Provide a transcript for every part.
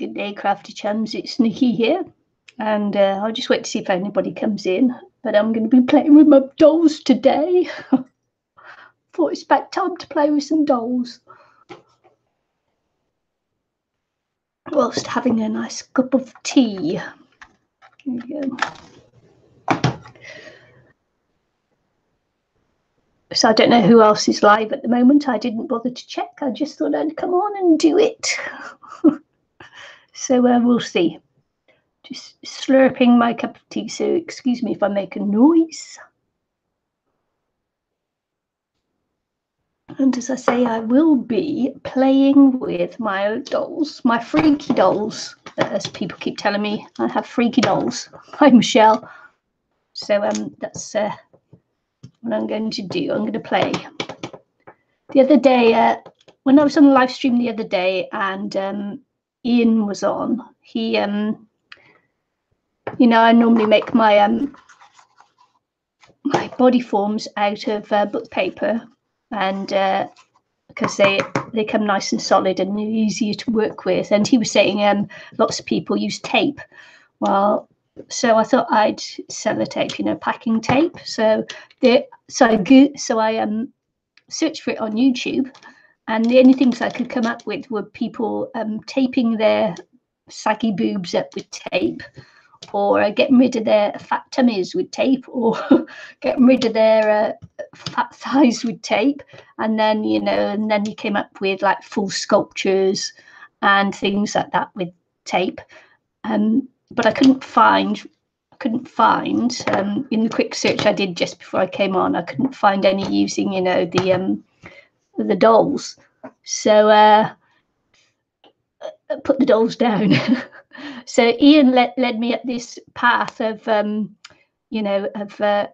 Good day, crafty chums. It's Nikki here, and I'll just wait to see if anybody comes in. But I'm going to be playing with my dolls today. Thought it's about time to play with some dolls, whilst having a nice cup of tea. There you go. So I don't know who else is live at the moment. I didn't bother to check. I just thought I'd come on and do it. So we'll see. Just slurping my cup of tea, so excuse me if I make a noise. And as I say, I will be playing with my dolls, my freaky dolls, as people keep telling me. I have freaky dolls. Hi, Michelle. So that's what I'm going to do. I'm going to play. The other day, when I was on a live stream the other day, and Ian was on, he, you know, I normally make my my body forms out of book paper, and because they come nice and solid and easier to work with. And he was saying lots of people use tape. Well, so I thought I'd sellotape, you know, packing tape. So I searched for it on YouTube, and the only things I could come up with were people taping their saggy boobs up with tape, or getting rid of their fat tummies with tape, or getting rid of their fat thighs with tape. And then, you know, and then you came up with like full sculptures and things like that with tape. But I couldn't find in the quick search I did just before I came on, I couldn't find any using, you know, the dolls. So I put the dolls down. So Ian led me up this path of, you know, of I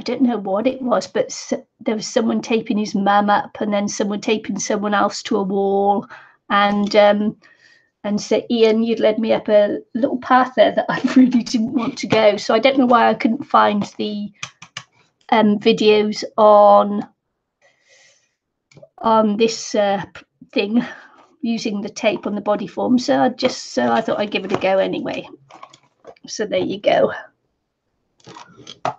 don't know what it was, but there was someone taping his mum up, and then someone taping someone else to a wall, and so Ian, you'd led me up a little path there that I really didn't want to go. So I don't know why I couldn't find the videos on this thing using the tape on the body form. So I thought I'd give it a go anyway. So there you go.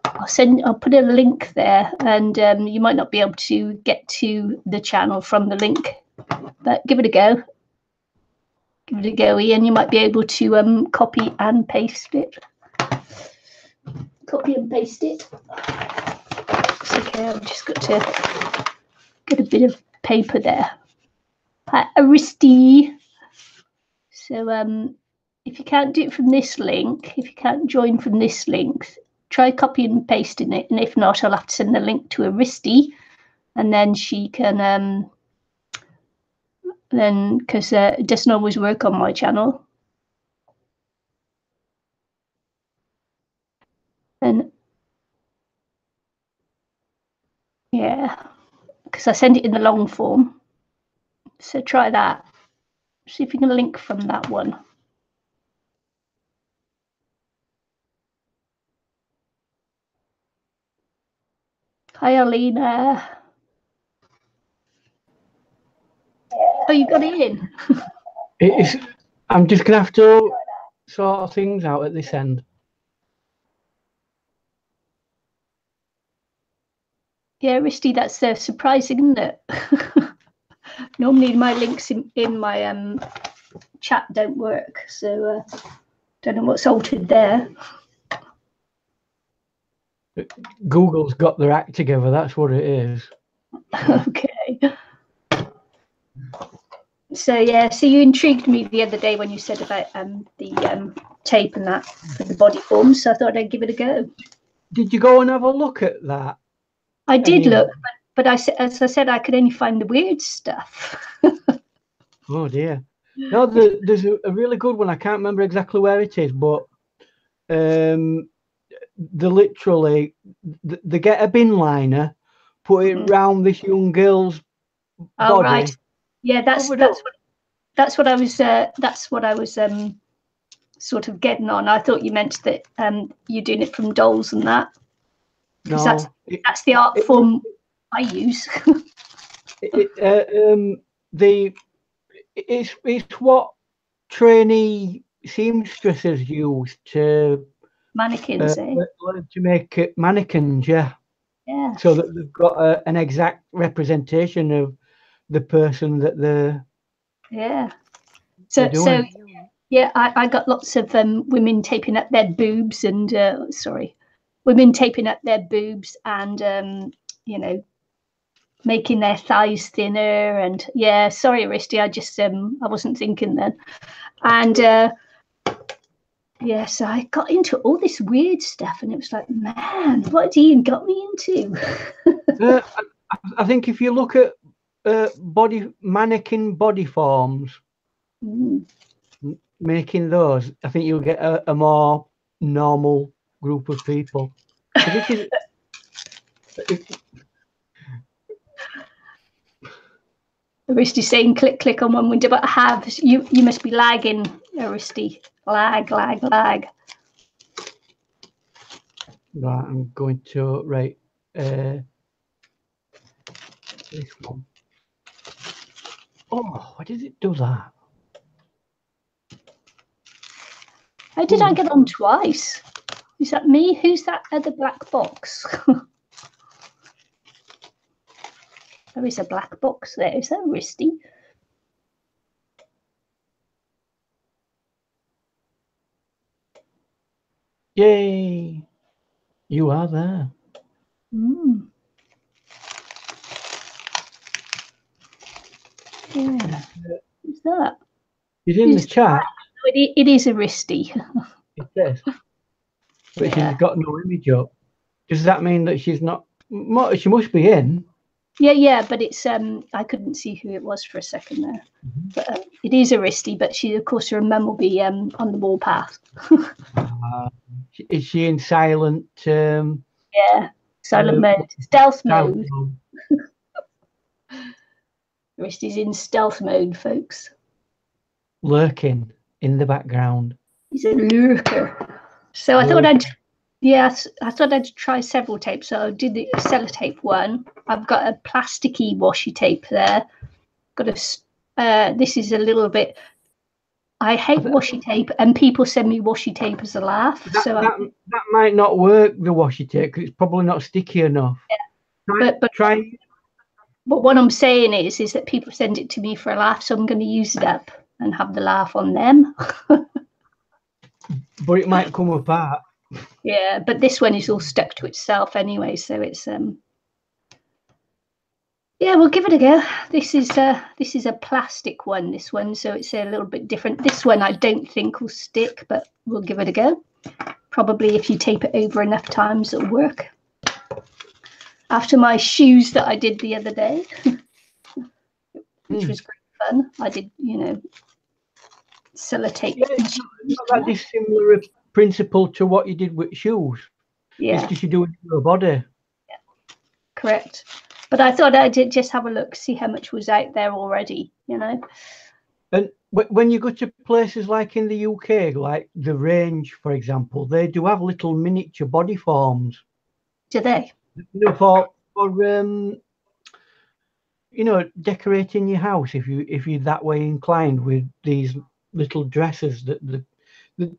I'll put a link there, and you might not be able to get to the channel from the link, but give it a go. Give it a go, Ian. You might be able to copy and paste it. Copy and paste it. It's okay, I've just got to get a bit of paper there. Aristi. So if you can't do it from this link, if you can't join from this link, try copy and pasting it. And if not, I'll have to send the link to Aristi, and then she can then, because it doesn't always work on my channel. And yeah, because I send it in the long form. So try that. See if you can link from that one. Hi, Alina. Oh, you got it in. I'm just gonna have to sort things out at this end. Yeah, Risty, that's surprising, isn't it? Normally my links in my chat don't work, so don't know what's altered there. Google's got their act together, that's what it is. Okay. So yeah, so you intrigued me the other day when you said about the tape and that for the body forms, so I thought I'd give it a go. Did you go and have a look at that? I did look, but as I said, I could only find the weird stuff. Oh dear. No, there's a really good one. I can't remember exactly where it is, but they literally they get a bin liner, put it round this young girl's body. Right. Yeah, that's what I was sort of getting on. I thought you meant that you're doing it from dolls and that. No, that's the art form I use. It's what trainee seamstresses use to Mannequins, eh? learn to make mannequins, yeah. Yeah. So that they've got an exact representation of the person that they're doing. Yeah, I got lots of women taping up their boobs and women taping up their boobs and you know, making their thighs thinner. And yeah, sorry, Aristi, I just I wasn't thinking then. And yeah, so I got into all this weird stuff, and it was like, man, what Ian got me into? I think if you look at mannequin body forms, making those, I think you'll get a more normal group of people. This is Aristi saying click on one window, but you must be lagging, Aristi. Lag. Right, I'm going to this one. Oh, why did it do that? How did I get on twice? Is that me? Who's that other black box? There is a black box there. Is that Aristi? Yay! You are there. Yeah. Who's that? She's in the chat. It is Aristi. It says. But she's got no image up. Does that mean that she's not? She must be in. Yeah, but it's I couldn't see who it was for a second there. But it is Aristi, but she, of course, her mum will be on the warpath. Is she in silent? Yeah, silent mode, stealth mode. Aristi's in stealth mode, folks. Lurking in the background. He's a lurker. So I thought I'd try several tapes. So I did the sellotape one. I've got a plasticky washi tape there. Got a. This is a little bit. I hate washi tape, and people send me washi tape as a laugh. That might not work, the washi tape, because it's probably not sticky enough. Yeah. But what I'm saying is that people send it to me for a laugh, so I'm going to use it up and have the laugh on them. But it might come apart. Yeah, but this one is all stuck to itself anyway, so it's yeah, we'll give it a go. This is a plastic one, this one, so it's a little bit different. This one I don't think will stick, but we'll give it a go. Probably if you tape it over enough times, it'll work. After my shoes that I did the other day, which was great fun, I did, sellotape. That is similar principle to what you did with shoes. Yeah. It's just you do it to your body. Yeah. Correct. But I thought I did just have a look, see how much was out there already, And when you go to places like in the UK, like the Range, for example, they do have little miniature body forms. Do they? For decorating your house if you're that way inclined, with these little dresses that they're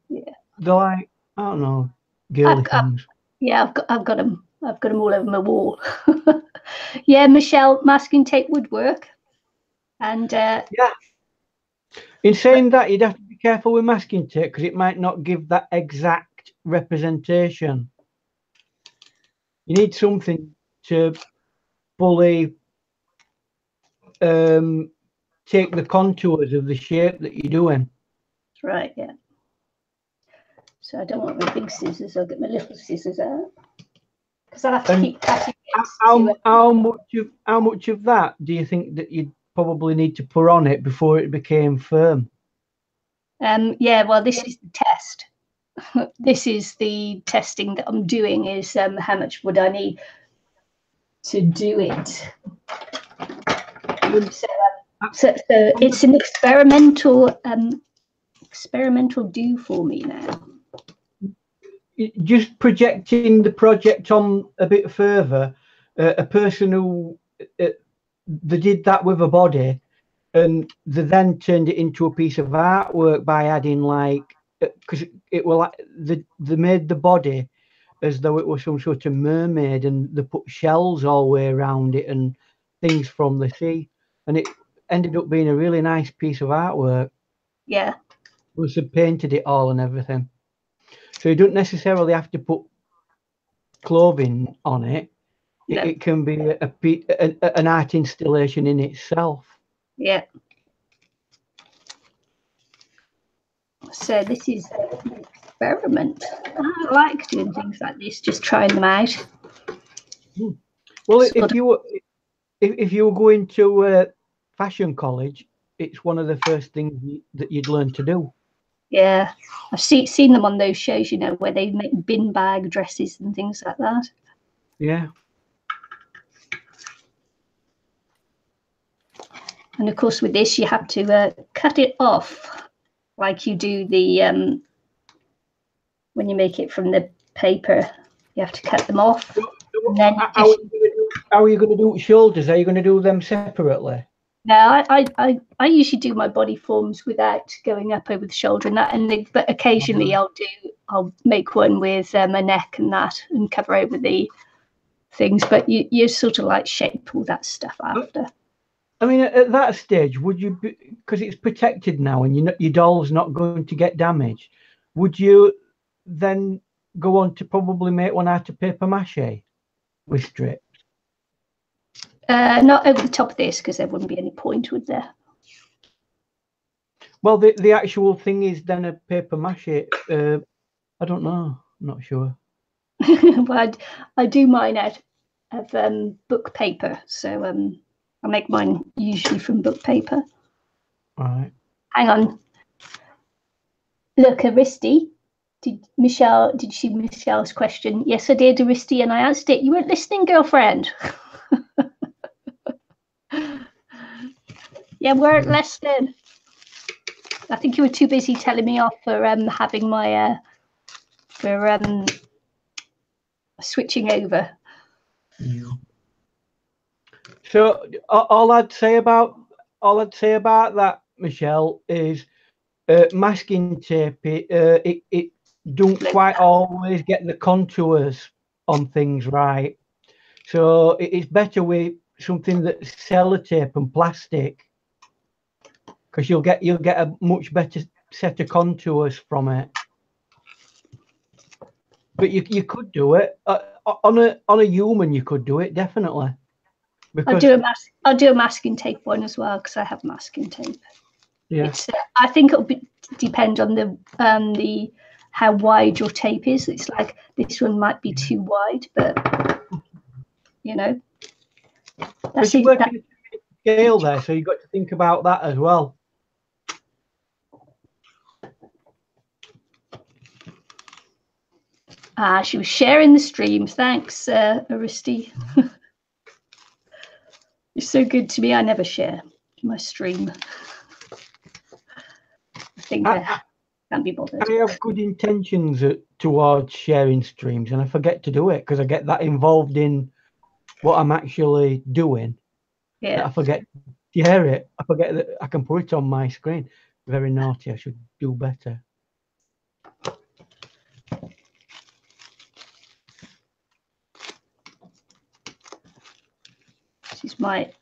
like, I don't know, girly things. I've got them. I've got them all over my wall. Yeah, Michelle, masking tape would work. And in saying that, you'd have to be careful with masking tape because it might not give that exact representation. You need something to fully take the contours of the shape that you're doing. That's right, yeah. So I don't want my big scissors, I'll get my little scissors out. Because I'll have to keep cutting it. How much of that do you think that you'd probably need to put on it before it became firm? Yeah, well, this is the test. This is the testing that I'm doing, is how much would I need to do it. So it's an experimental do for me now. Just projecting the project on a bit further, a person who they did that with a body, and they then turned it into a piece of artwork by adding like, because it were like they made the body as though it was some sort of mermaid, and they put shells all the way around it and things from the sea, and it ended up being a really nice piece of artwork. Yeah. Was they painted it all and everything, so you don't necessarily have to put clothing on it. No. It can be an art installation in itself. Yeah. So this is an experiment. I like doing things like this, just trying them out. Well, if you were going to fashion college, it's one of the first things that you'd learn to do. Yeah, I've seen them on those shows, you know, where they make bin bag dresses and things like that. Yeah. And of course, with this, you have to cut it off, like you do the when you make it from the paper. You have to cut them off. And then how are you going to do shoulders? Are you going to do them separately? No, I usually do my body forms without going up over the shoulder and that, but occasionally I'll make one with a neck and that and cover over the things. But you sort of like shape all that stuff after. I mean, at that stage, would you, because it's protected now and your doll's not going to get damaged, would you then go on to probably make one out of paper mache with strips? Not over the top of this, because there wouldn't be any point, would there? Well, the actual thing is then a paper mache. I don't know. I'm not sure. Well, I do mine out of book paper, so I make mine usually from book paper. Right. Hang on. Look, Aristi. Did you see Michelle's question? Yes, I did, Aristi, and I answered it. You weren't listening, girlfriend. Yeah, weren't listening. I think you were too busy telling me off for having my switching over. Yeah. So all I'd say about that, Michelle, is masking tape. It don't quite always get the contours on things right. So it's better with something that's sellotape and plastic, because you'll get a much better set of contours from it. But you could do it on a human. You could do it definitely. Because I'll do a masking tape one as well, because I have masking tape. Yeah. I think it'll depend on the how wide your tape is. It's like this one might be too wide, but you know. That's you're working at scale there, so you've got to think about that as well. She was sharing the stream. Thanks, Aristi. You're so good to me. I never share my stream. I think I can't be bothered. I have good intentions towards sharing streams, and I forget to do it because I get that involved in what I'm actually doing. Yeah. I forget to share it. I forget that I can put it on my screen. Very naughty. I should do better. This is my.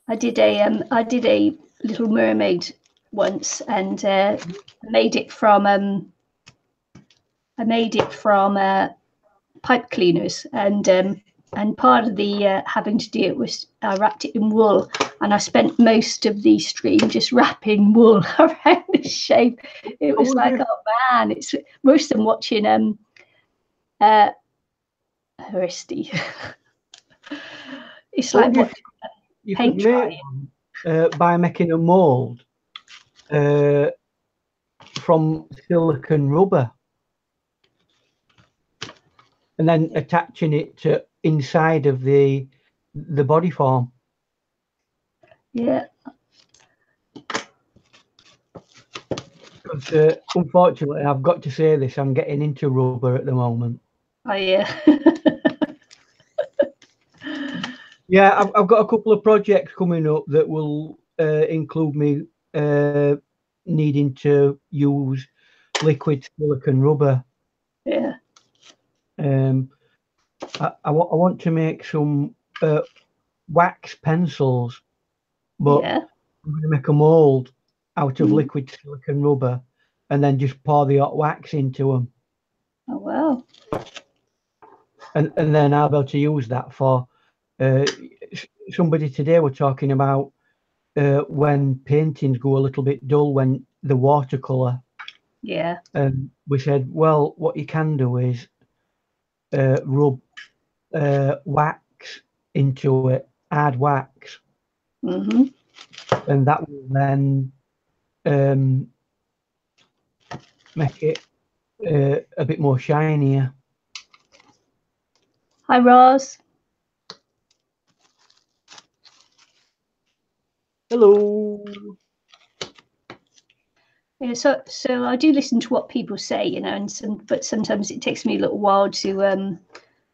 I did a Little Mermaid once, and I made it from pipe cleaners, and part of the having to do it was I wrapped it in wool, and I spent most of the stream just wrapping wool around the shape. It was like, oh man, it's worse than watching Aristi. It's like what you could make one, by making a mold from silicone rubber, and then attaching it to inside of the body form. Yeah. Because unfortunately, I've got to say this, I'm getting into rubber at the moment. Oh yeah. Yeah, I've got a couple of projects coming up that will include me needing to use liquid silicone rubber. Yeah. I want to make some wax pencils, but Yeah. I'm going to make a mold out of Mm. liquid silicone rubber and then just pour the hot wax into them. Oh, wow. And then I'll be able to use that for somebody today were talking about when paintings go a little bit dull when the watercolor. Yeah. And we said, well, what you can do is rub wax into it, add wax, Mm-hmm. and that will then make it a bit more shinier. Hi, Roz. Hello. Yeah, so I do listen to what people say, you know, but sometimes it takes me a little while to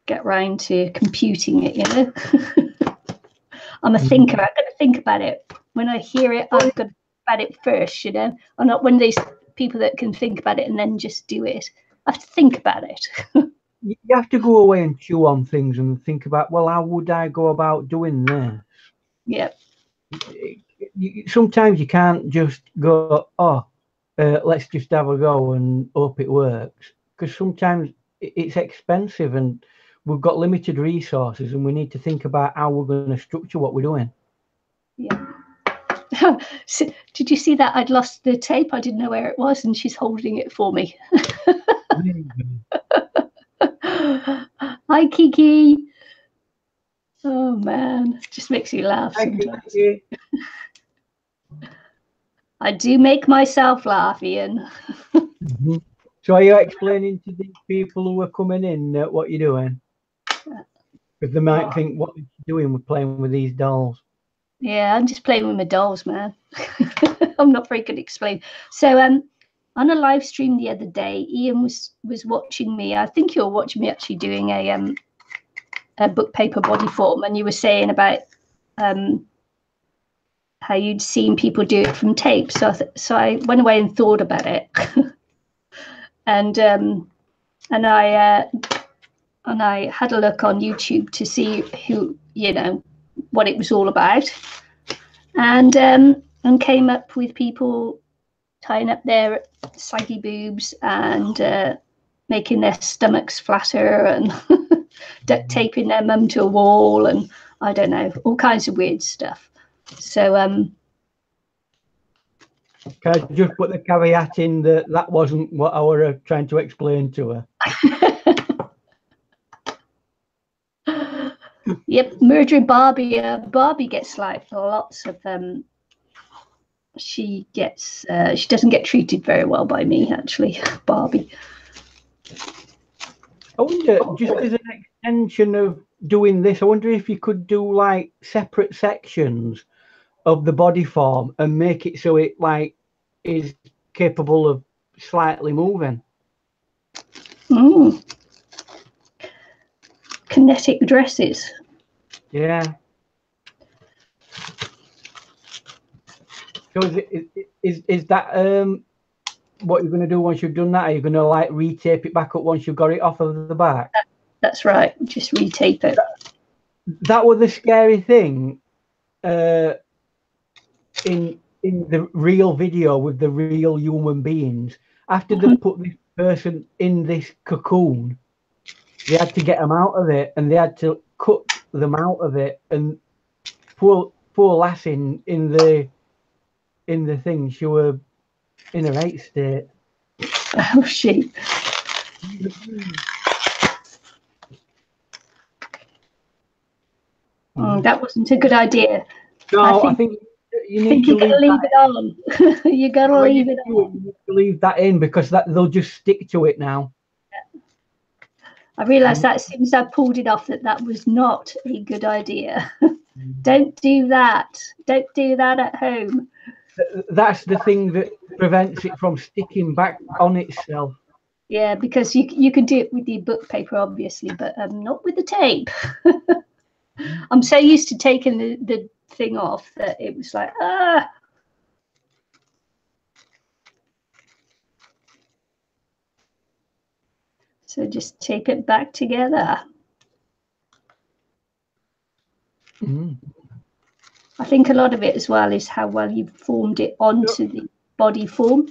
get round to computing it, you know. I'm a thinker. I've got to think about it. When I hear it, I've got to think about it first, you know. I'm not one of these people that can think about it and then just do it. I have to think about it. You have to go away and chew on things and think about, well, how would I go about doing this? Yeah. Sometimes you can't just go, oh, let's just have a go and hope it works. Because sometimes it's expensive and we've got limited resources and we need to think about how we're going to structure what we're doing. Yeah. So, did you see that? I'd lost the tape. I didn't know where it was, and she's holding it for me. Hi, Kiki. Oh man, just makes you laugh sometimes. I do make myself laugh, Ian. Mm-hmm. So are you explaining to these people who are coming in what you're doing? Because they might think, what are you doing with playing with these dolls? Yeah, I'm just playing with my dolls, man. I'm not very good at explaining. So on a live stream the other day, Ian was watching me. I think you were watching me actually doing a book paper body form, and you were saying about how you'd seen people do it from tape. So I went away and thought about it, and I had a look on YouTube to see who, you know, what it was all about, and came up with people tying up their saggy boobs and making their stomachs flatter and duct taping their mum to a wall, and I don't know, all kinds of weird stuff. So can I just put the caveat in that wasn't what I were trying to explain to her? Yep, murdering Barbie. Barbie gets like lots of she doesn't get treated very well by me, actually, Barbie. I wonder, just as an extension of doing this, I wonder if you could do like separate sections of the body form and make it so it like is capable of slightly moving. Kinetic dresses. Yeah. So is that what you're going to do once you've done that? Are you going to like retape it back up once you've got it off of the back? That's right. Just retape it. That was the scary thing in the real video with the real human beings. After they put this person in this cocoon, they had to get them out of it, and they had to cut them out of it. And poor lass in the thing, she were in a right state. Oh shit. That wasn't a good idea. No, I think you need to leave it on. You gotta leave it on. You need to leave that in because they'll just stick to it now. I realised that as soon as I pulled it off that was not a good idea. Don't do that. Don't do that at home. That's the thing that prevents it from sticking back on itself. Yeah, because you can do it with the book paper, obviously, but not with the tape. I'm so used to taking the thing off that it was like, ah. So just tape it back together. I think a lot of it as well is how well you've formed it onto the body form.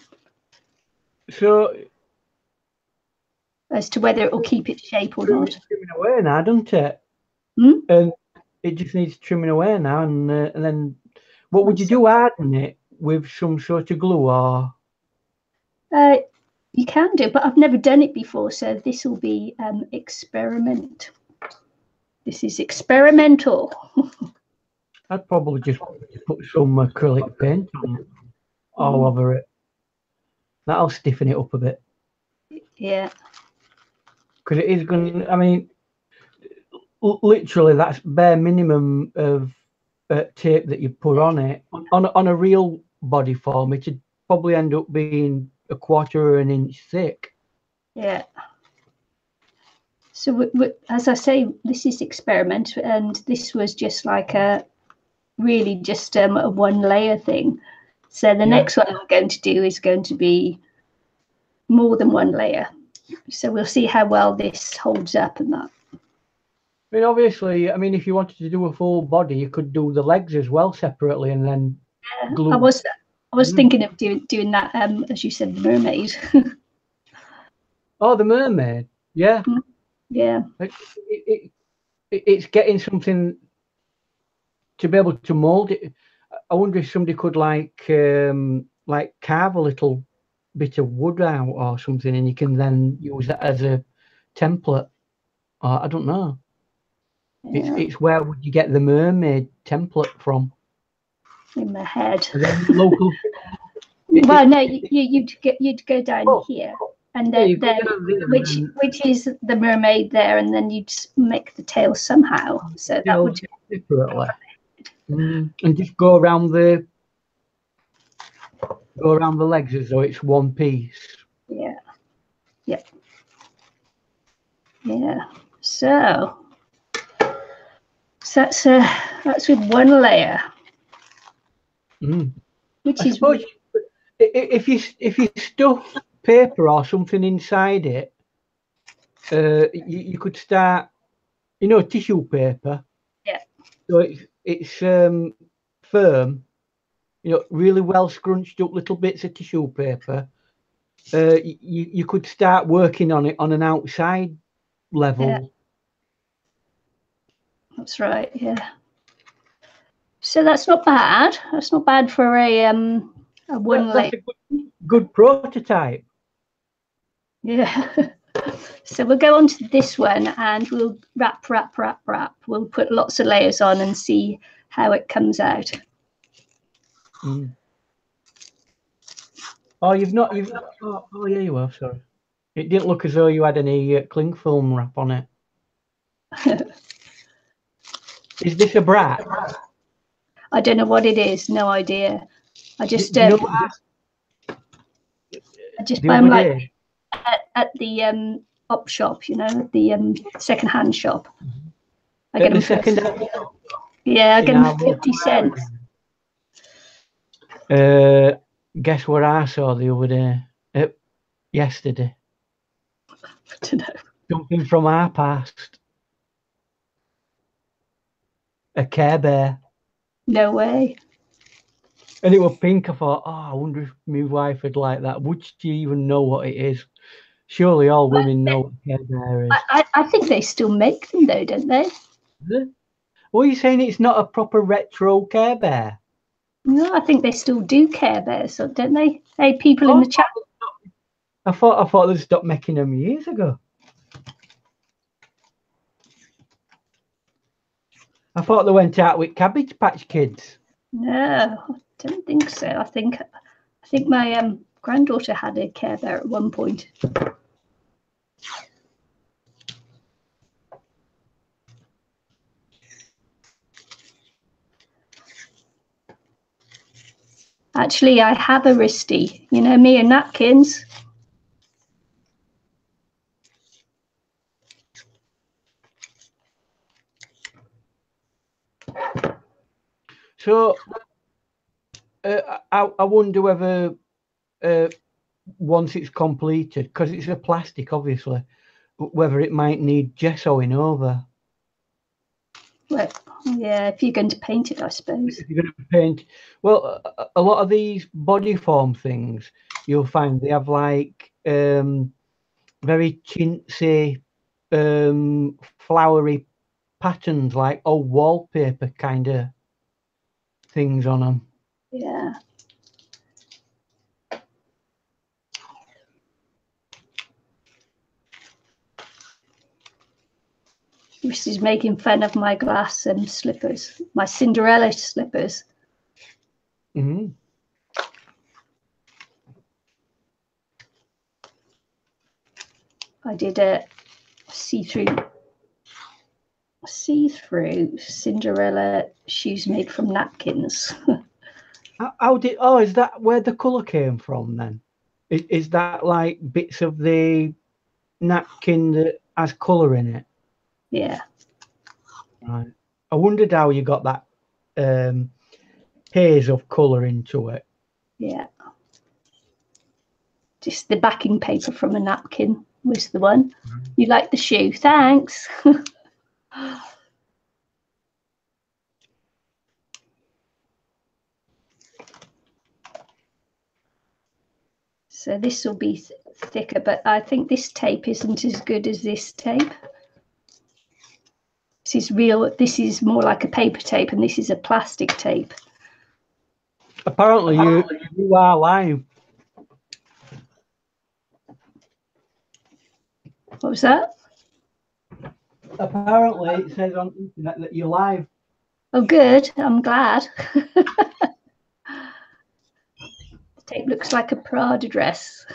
So as to whether it will keep its shape or not. It's trimming away now, doesn't it? Hmm? And it just needs trimming away now. And then what would you do, harden it with some sort of glue or? You can do, but I've never done it before, so this will be experiment. This is experimental. I'd probably just put some acrylic paint on all over it. That'll stiffen it up a bit. Yeah. Because it is going to, I mean, literally that's bare minimum of tape that you put on it. On a real body form, it'd probably end up being a quarter of an inch thick. Yeah. So as I say, this is experiment, and this was just like really just a one layer thing. So the next one I'm going to do is going to be more than one layer. So we'll see how well this holds up and that. I mean, obviously, I mean, if you wanted to do a full body, you could do the legs as well separately and then glue. I was thinking of doing that, as you said, the mermaid. Oh, the mermaid. Yeah. Yeah. It's getting something to be able to mold it. I wonder if somebody could like carve a little bit of wood out or something, and you can then use that as a template. Or I don't know. Yeah. It's where would you get the mermaid template from? In my head. Local. Well, no, you'd go down here, and then which is the mermaid there, and then you'd make the tail somehow. So that would separately. And just go around the legs as though it's one piece. Yeah. Yeah. Yeah. So that's with one layer. Which I suppose if you stuff paper or something inside it, you could start, tissue paper. Yeah. So it's firm, really well scrunched up little bits of tissue paper. You could start working on it on an outside level. Yeah. That's right. Yeah. So that's not bad. That's not bad for a one layer. That's a good prototype. Yeah. So we'll go on to this one and we'll wrap. We'll put lots of layers on and see how it comes out. Oh, you've not. Oh, yeah, you have. Sorry, it didn't look as though you had any cling film wrap on it. Is this a brat? I don't know what it is. No idea. I just buy them like at the op shop, the second-hand shop. I get them second-hand. Yeah, I get them 50 cents. Guess what I saw the other day? Yesterday. I don't know. Something from our past. A Care Bear. No way. And it was pink. I thought, I wonder if my wife would like that. Would she even know what it is? Surely all women know what a Care Bear is. I think they still make them though, don't they? What are you saying? It's not a proper retro Care Bear? No, I think they still do Care Bears, don't they? Hey, people in the chat. I thought they'd stopped making them years ago. I thought they went out with Cabbage Patch Kids. No, I don't think so. I think my granddaughter had a Care Bear at one point. Actually, I have a wristy. Me and napkins. So I wonder whether once it's completed, because it's a plastic, obviously, whether it might need gessoing over. Well, yeah, if you're going to paint it, I suppose. If you're going to paint, well, a lot of these body form things, you'll find they have like very chintzy, flowery patterns, like old wallpaper kind of things on them. Yeah. This is making fun of my glass slippers, my Cinderella slippers. Mm-hmm. I did a see-through Cinderella shoes made from napkins. How did? Oh, is that where the colour came from then? Is that like bits of the napkin that has colour in it? Yeah. Right. I wondered how you got that haze of colour into it. Yeah. Just the backing paper from a napkin was the one. You like the shoe? Thanks. So this will be thicker, but I think this tape isn't as good as this tape. This is real. This is more like a paper tape, and this is a plastic tape. Apparently, you are live. What was that? Apparently, it says on the internet that you're live. Oh, good. I'm glad. The tape looks like a Prada dress.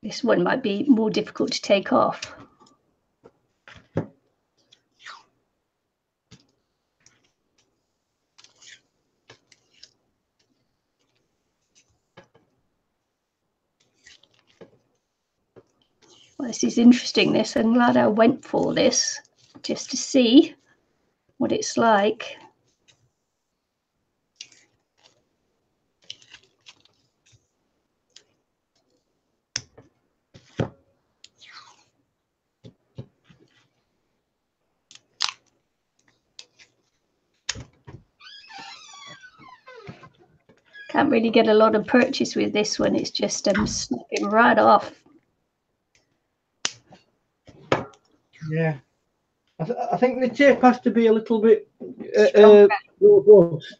This one might be more difficult to take off. Well, this is interesting, this. I'm glad I went for this, just to see what it's like. Can't really get a lot of purchase with this one. It's just snapping right off. Yeah. I think the tape has to be a little bit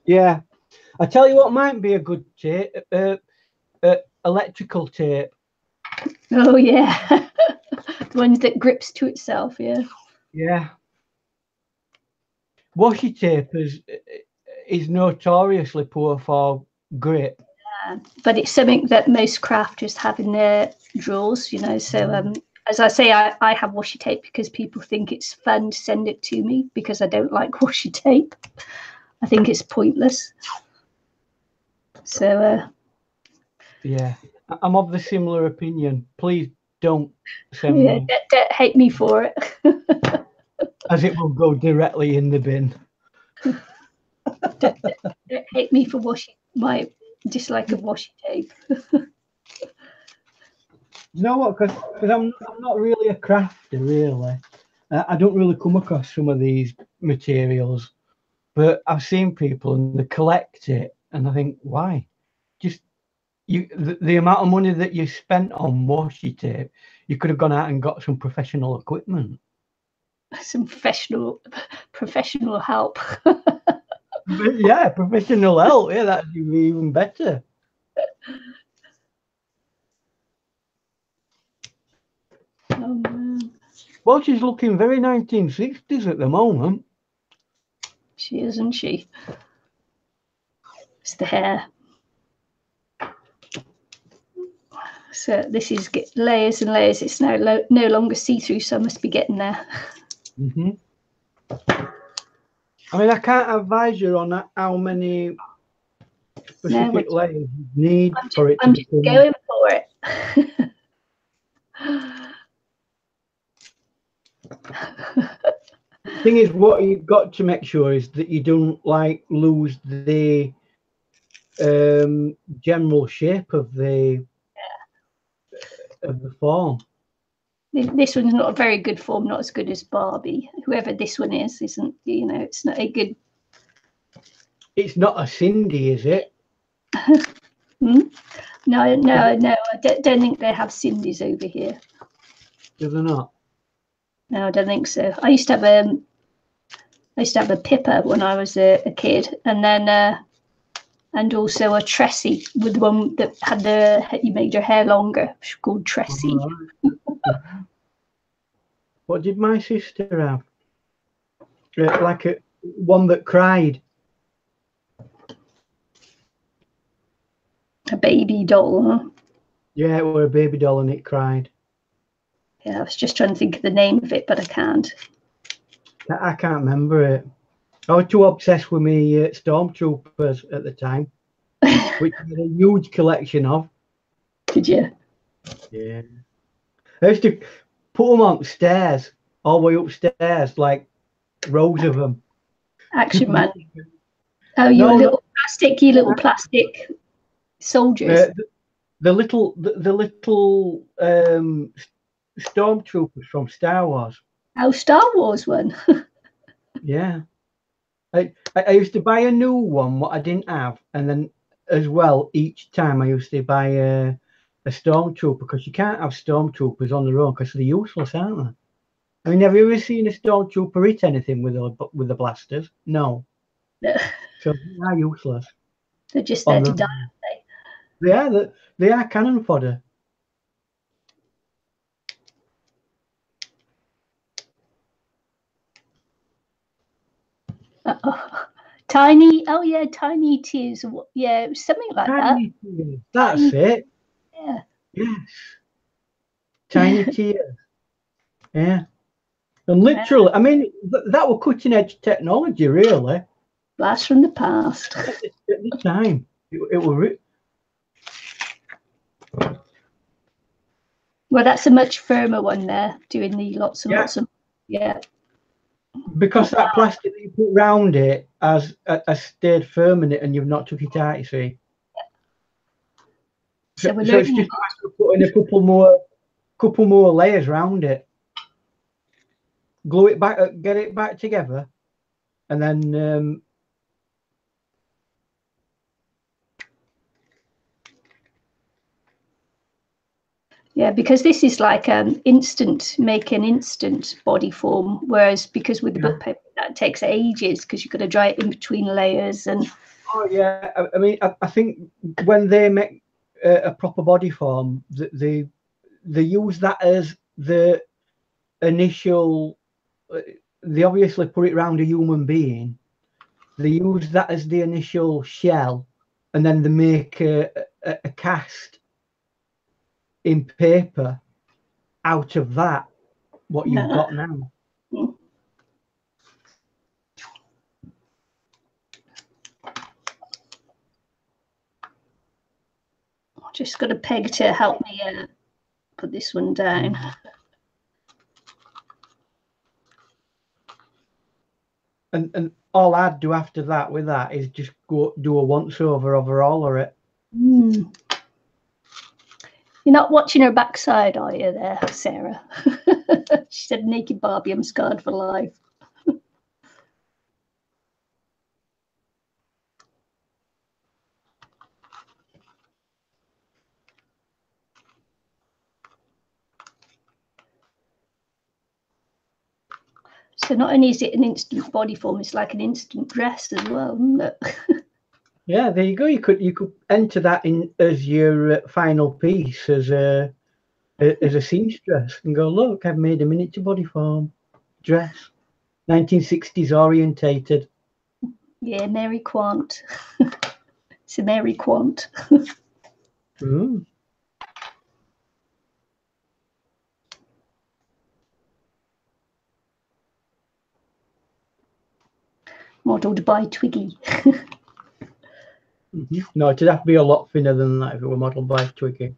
yeah. I tell you what might be a good tape, electrical tape. Oh yeah, the ones that grips to itself. Yeah. Yeah. Washi tape is notoriously poor for grip. But it's something that most crafters have in their drawers, you know. So as I say, I have washi tape because people think it's fun to send it to me because I don't like washi tape. I think it's pointless. So yeah, I'm of the similar opinion. Please don't send yeah, me. don't hate me for it. As it will go directly in the bin. don't hate me for my dislike of washi tape. You know what? Because I'm not really a crafter, really. I don't really come across some of these materials, but I've seen people and they collect it, and I think, why? Just the amount of money that you spent on washi tape, you could have gone out and got some professional equipment. Some professional help. Yeah, professional help. Yeah, that'd be even better. Oh man. Well, she's looking very 1960s at the moment. She is, isn't she? It's the hair. So this is layers and layers. It's now no longer see-through, so I must be getting there. Mm-hmm. I mean, I can't advise you on how many specific layers you need for it. I'm just going for it. thing is, what you've got to make sure is that you don't like lose the general shape of the form. This one's not a very good form, not as good as Barbie. Whoever this one is, isn't, you know, it's not a good. It's not a Cindy, is it? No, I don't think they have Cindy's over here. Do they not? No, I don't think so. I used to have a Pippa when I was a kid, and then and also a Tressie, with the one that had you made your hair longer, called Tressie. Right. What did my sister have? Like a one that cried. A baby doll, huh? Yeah, it was a baby doll and it cried. Yeah, I was just trying to think of the name of it, but I can't. I can't remember it. I was too obsessed with me stormtroopers at the time, which I had a huge collection of. Did you? Yeah. I used to put them on stairs, all the way upstairs, like rows of them. Action Man. Oh, you little plastic soldiers. The little stormtroopers from Star Wars. Oh, Star Wars one. Yeah. I used to buy a new one, what I didn't have, and then as well, each time I used to buy a stormtrooper, because you can't have stormtroopers on their own because they're useless, aren't they? I mean, have you ever seen a stormtrooper hit anything with the blasters? No. So they are useless. They're just there to die, aren't they? They are cannon fodder. Tiny, oh yeah, Tiny Tears, yeah, something like Tiny that. Tears. That's it. Yeah. Yes. Tiny Tears. Yeah. And literally, I mean, that was cutting edge technology, really. Blast from the past. At the time, it was. Well, that's a much firmer one there, doing the lots and lots of, yeah. Because that plastic that you put round it has stayed firm in it, and you've not took it out. You see. So it's just putting a couple more layers round it, glue it back, get it back together, and then yeah, because this is like make an instant body form, whereas because with the book paper that takes ages because you've got to dry it in between layers. And oh yeah, I mean, I think when they make a proper body form, they use that as the initial. They obviously put it around a human being. They use that as the initial shell, and then they make a cast in paper out of that, what you've got now. Just got a peg to help me put this one down. And all I'd do after that with that is just go do a once over all of it. You're not watching her backside, are you there, Sarah? She said, naked Barbie, I'm scarred for life. So not only is it an instant body form, it's like an instant dress as well, isn't it? Yeah, there you go. You could enter that in as your final piece as a seamstress and go, look, I've made a miniature body form dress, 1960s orientated. Yeah, Mary Quant. It's a Mary Quant. Modelled by Twiggy. No, it'd have to be a lot thinner than that if it were modelled by Twiggy.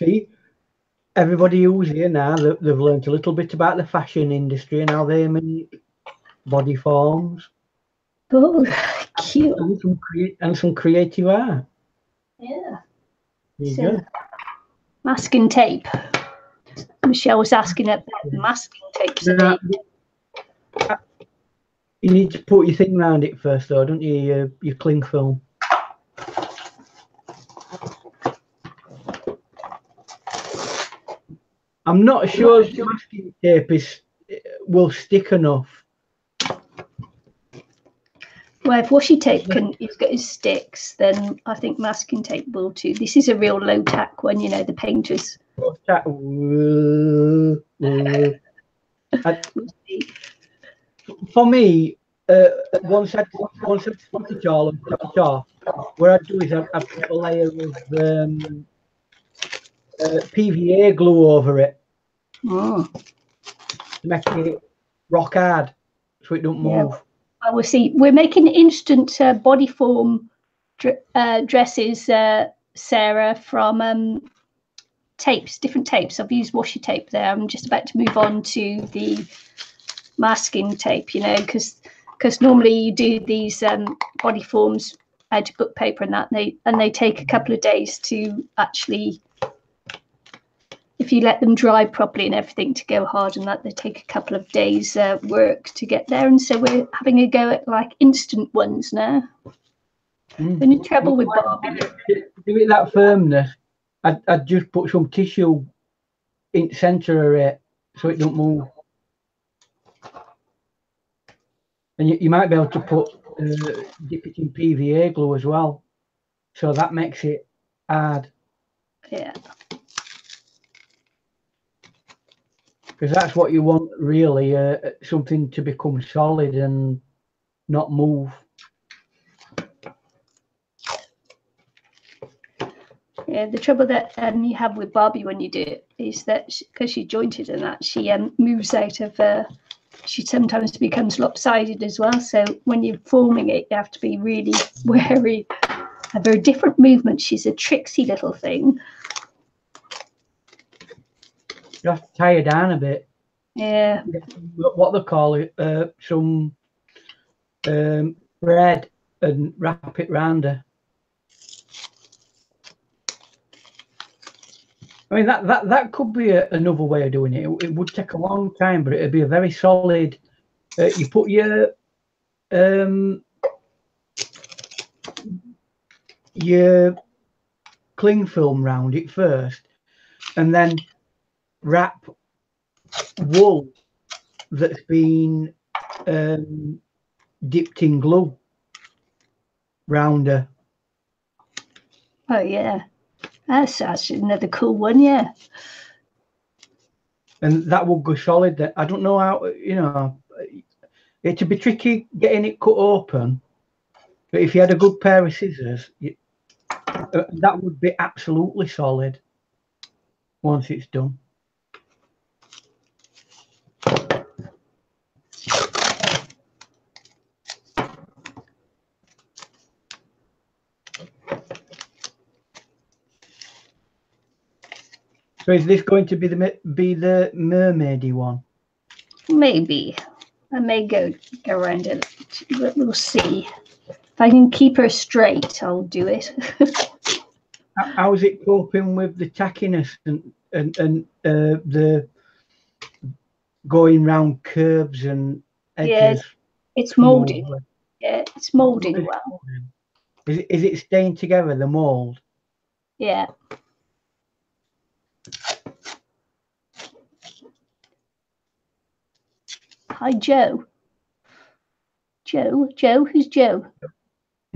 See, everybody who's here now, they've learned a little bit about the fashion industry and how they make body forms. Oh, cute. And some creative art. Yeah. There you So, go. masking tape. Michelle was asking about masking tapes. Now, you need to put your thing around it first, though, don't you? Your cling film. I'm not sure masking tape will stick enough. Well, if washi tape is sticks, then I think masking tape will too. This is a real low tack one, you know, the painters. For me, once I put it all and top it off, what I'd do is I'd put a layer of PVA glue over it to make it rock hard, so it don't move. I will see. We're making instant body form dresses, Sarah, from tapes, different tapes. I've used washi tape there. I'm just about to move on to the masking tape, you know, because normally you do these body forms out of book paper and that, and they take a couple of days to actually, if you let them dry properly and everything to go hard and that, they take a couple of days work to get there. And so we're having a go at like instant ones now. The only trouble with Barbie, to give it that firmness, I'd just put some tissue in the centre of it so it don't move. And you might be able to put dip it in PVA glue as well, so that makes it hard. Yeah. Because that's what you want, really, something to become solid and not move. Yeah, the trouble that you have with Barbie when you do it is that because she's jointed and that, she moves out of, she sometimes becomes lopsided as well. So when you're forming it, you have to be really wary of her different movements. She's a tricksy little thing. You have to tie her down a bit. Yeah. What they call it, some thread and wrap it round her. I mean, that could be another way of doing it. It would take a long time, but it'd be a very solid. You put your cling film round it first, and then wrap wool that's been dipped in glue round her. Oh yeah, that's another cool one. Yeah. And that will go solid. Then I don't know how, you know, it'd be tricky getting it cut open, but if you had a good pair of scissors, that would be absolutely solid once it's done. So is this going to be the mermaidy one? Maybe. I may go around it. We'll see. If I can keep her straight, I'll do it. How's it coping with the tackiness and the going round curves and edges? Yeah, it's moulding. Yeah, it's moulding well. Is it staying together, the mould? Yeah. Hi, Joe. Joe, who's Joe?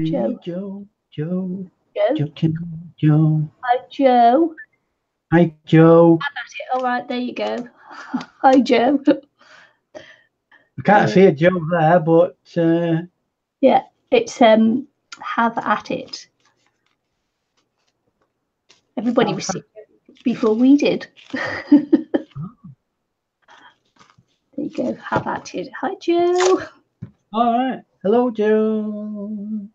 Joe. Joe. Joe. Joe. Joe. Hi, Joe. Hi, Joe. All right, there you go. Hi, Joe. I can't see a Joe there, but yeah, it's have at it. Everybody was sick before we did. There you go. Have at it. Hi, Joe. All right. Hello, Joe.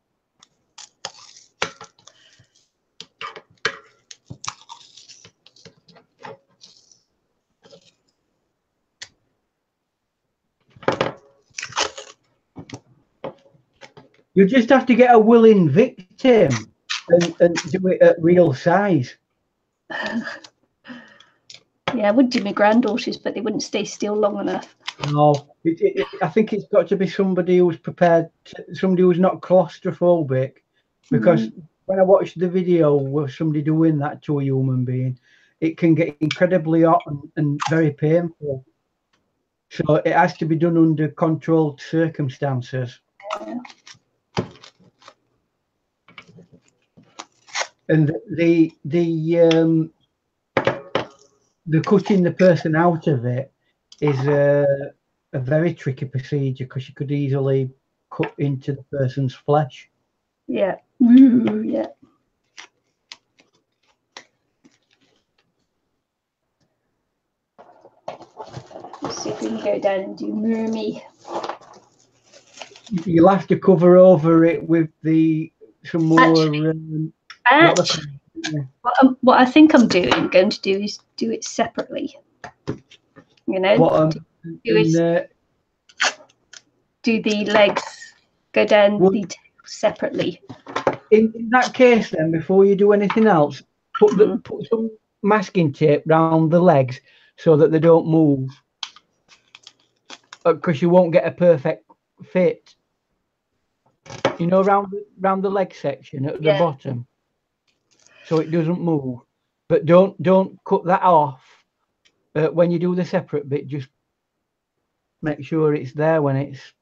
You just have to get a willing victim and do it at real size. Yeah, I would do my granddaughters, but they wouldn't stay still long enough. No, I think it's got to be somebody who's prepared, somebody who's not claustrophobic. Because when I watched the video of somebody doing that to a human being, it can get incredibly hot and very painful. So it has to be done under controlled circumstances. And the cutting the person out of it is a very tricky procedure, because you could easily cut into the person's flesh. Yeah. Yeah. Let's see if we can go down and do Mermaid. You'll have to cover over it with some more. What I think I'm going to do is do it separately. You know, do the legs, go down the tail separately. In that case, then, before you do anything else, put some masking tape round the legs so that they don't move, because you won't get a perfect fit. You know, round the leg section at the bottom, so it doesn't move. But don't cut that off when you do the separate bit. Just make sure it's there when it's.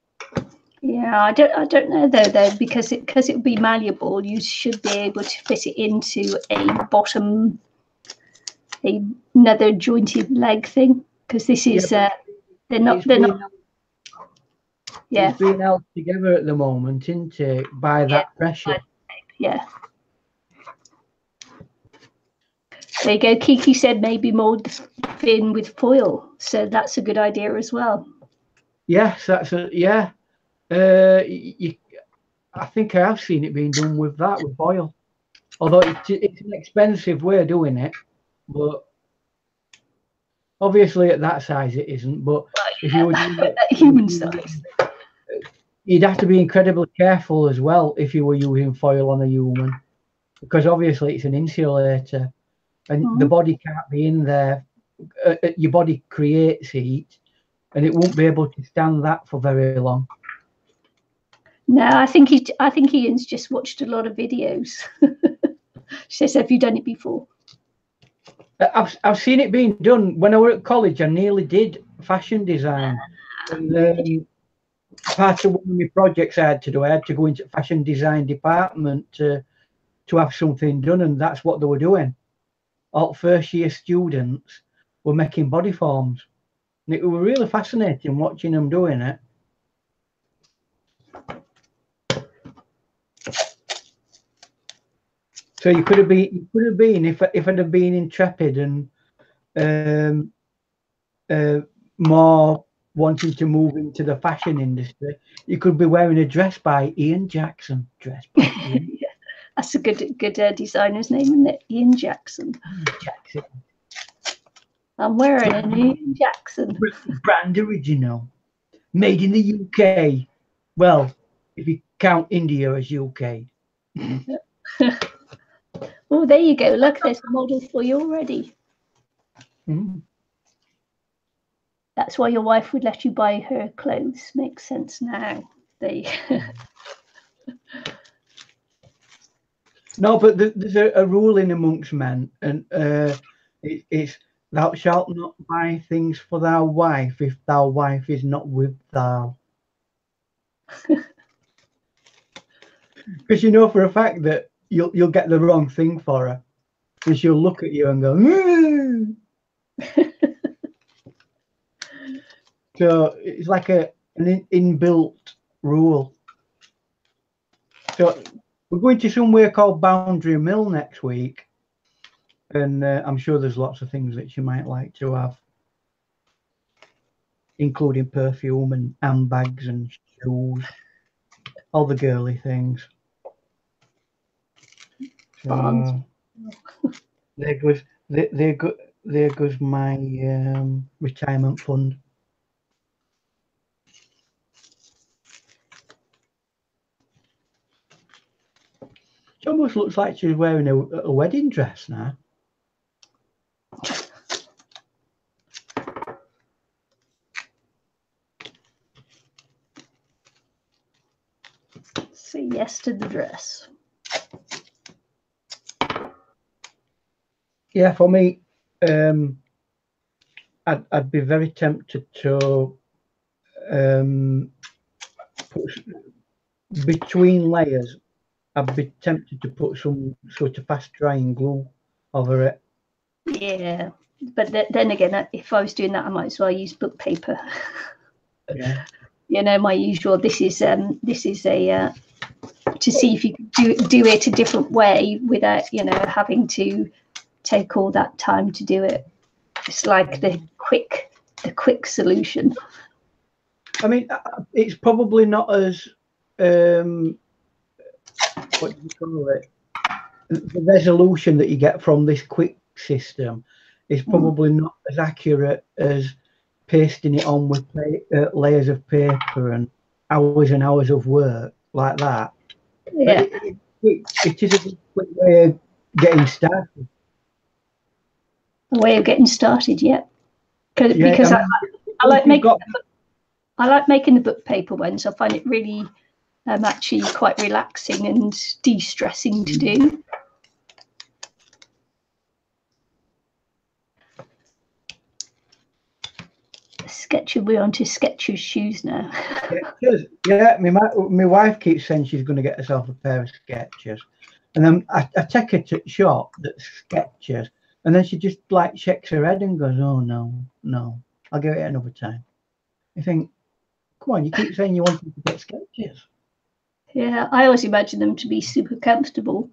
Yeah, I don't know though, because it would be malleable. You should be able to fit it into another jointed leg thing, because this is they're not. Yeah, it's being held together at the moment, isn't it, by that pressure? Yeah. There you go. Kiki said maybe mold the fin with foil, so that's a good idea as well. Yes, that's yeah. I think I have seen it being done with foil, although it's an expensive way of doing it, but obviously at that size it isn't. But if you were doing it at human size, you'd have to be incredibly careful as well if you were using foil on a human, because obviously it's an insulator, and the body can't be in there. Your body creates heat, and it won't be able to stand that for very long. No, I think Ian's just watched a lot of videos. She says, "Have you done it before?" I've seen it being done. When I were at college, I nearly did fashion design. And part of one of my projects I had to go into fashion design department to have something done, and that's what they were doing. All first year students were making body forms. And it was really fascinating watching them doing it. So you could have been if I'd have been intrepid and more wanting to move into the fashion industry, you could be wearing a dress by Ian Jackson. Yeah, that's a good designer's name, isn't it? Ian Jackson. I'm wearing an Ian Jackson. Brand original. Made in the UK. Well, if you count India as UK. Oh, there you go. Look, there's a model for you already. That's why your wife would let you buy her clothes. Makes sense now. No, but there's a rule in amongst men, and it's thou shalt not buy things for thy wife if thy wife is not with thou. Because you know for a fact that you'll get the wrong thing for her, because she'll look at you and go. So it's like an inbuilt rule. So we're going to somewhere called Boundary Mill next week, and I'm sure there's lots of things that you might like to have, including perfume and handbags and shoes, all the girly things. So, there goes my retirement fund. She almost looks like she's wearing a wedding dress now. Say yes to the dress. Yeah, for me, I'd be very tempted to put between layers. I'd be tempted to put some sort of fast drying glue over it. Yeah, but then again, if I was doing that, I might as well use book paper. Yeah. You know, my usual. This is a to see if you could do it a different way without, you know, having to take all that time to do it. It's like the quick solution. I mean, it's probably not as what do you call it? The resolution that you get from this quick system is probably not as accurate as pasting it on with layers of paper and hours of work like that. Yeah, it is a good quick way of getting started. a way of getting started. Yeah, because I like making the book paper ones. I find it really actually quite relaxing and de-stressing to do. Sketcher, we're on to Sketcher's shoes now. Yeah, my wife keeps saying she's going to get herself a pair of Skechers, and then I take her to shop that's Skechers, and then she just like shakes her head and goes, "Oh no, I'll get it another time." You think, come on, you keep saying you want to get Skechers. Yeah, I always imagine them to be super comfortable,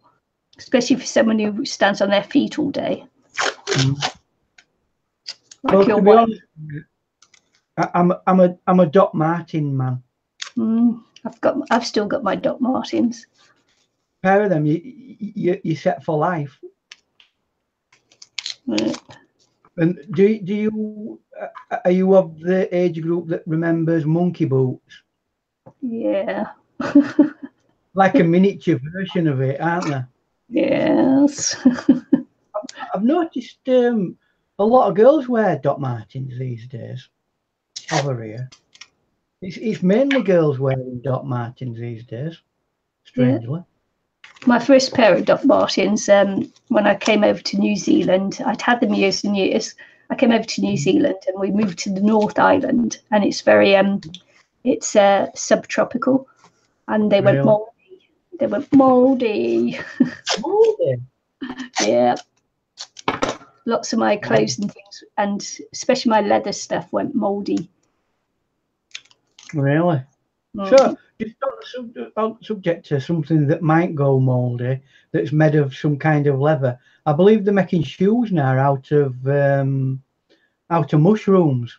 especially for someone who stands on their feet all day. Like well, your to be wife. honest, I'm a Doc Martin man. I've still got my Doc Martens. A pair of them, you set for life. Right. And are you of the age group that remembers monkey boots? Yeah. Like a miniature version of it, aren't there? Yes. I've noticed a lot of girls wear Doc Martens these days over here. It's mainly girls wearing Doc Martens these days, strangely. Yeah. My first pair of Doc Martens, when I came over to New Zealand, I'd had them years and years. I came over to New Zealand and we moved to the North Island, and it's very it's subtropical, and they went moldy. They went moldy. Moldy? Yeah. Lots of my clothes and things, and especially my leather stuff, went moldy. Really? So, just on subject to something that might go moldy, that's made of some kind of leather. I believe they're making shoes now out of mushrooms.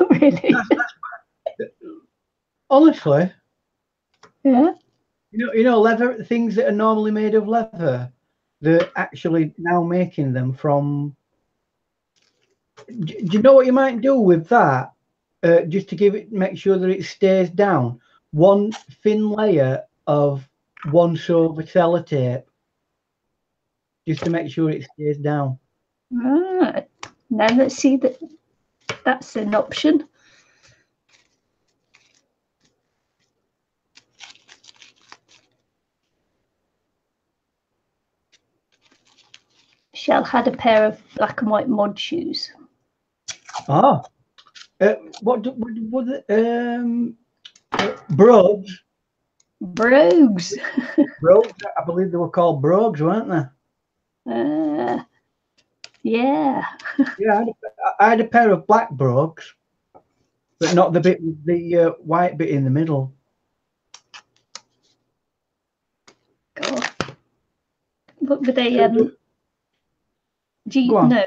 Really? Honestly. Yeah. You know, leather things that are normally made of leather, they're actually now making them from. Do you know what you might do with that? Just to make sure that it stays down. One thin layer of once over sellotape, just to make sure it stays down. Right. Now let's see that's an option. Shell had a pair of black and white mod shoes. Ah, what was it? Brogues. Brogues. Brogues. I believe they were called brogues, weren't they? Yeah. Yeah, I had a pair of black brogues, but not the bit with the white bit in the middle. God. What were they? Do you know?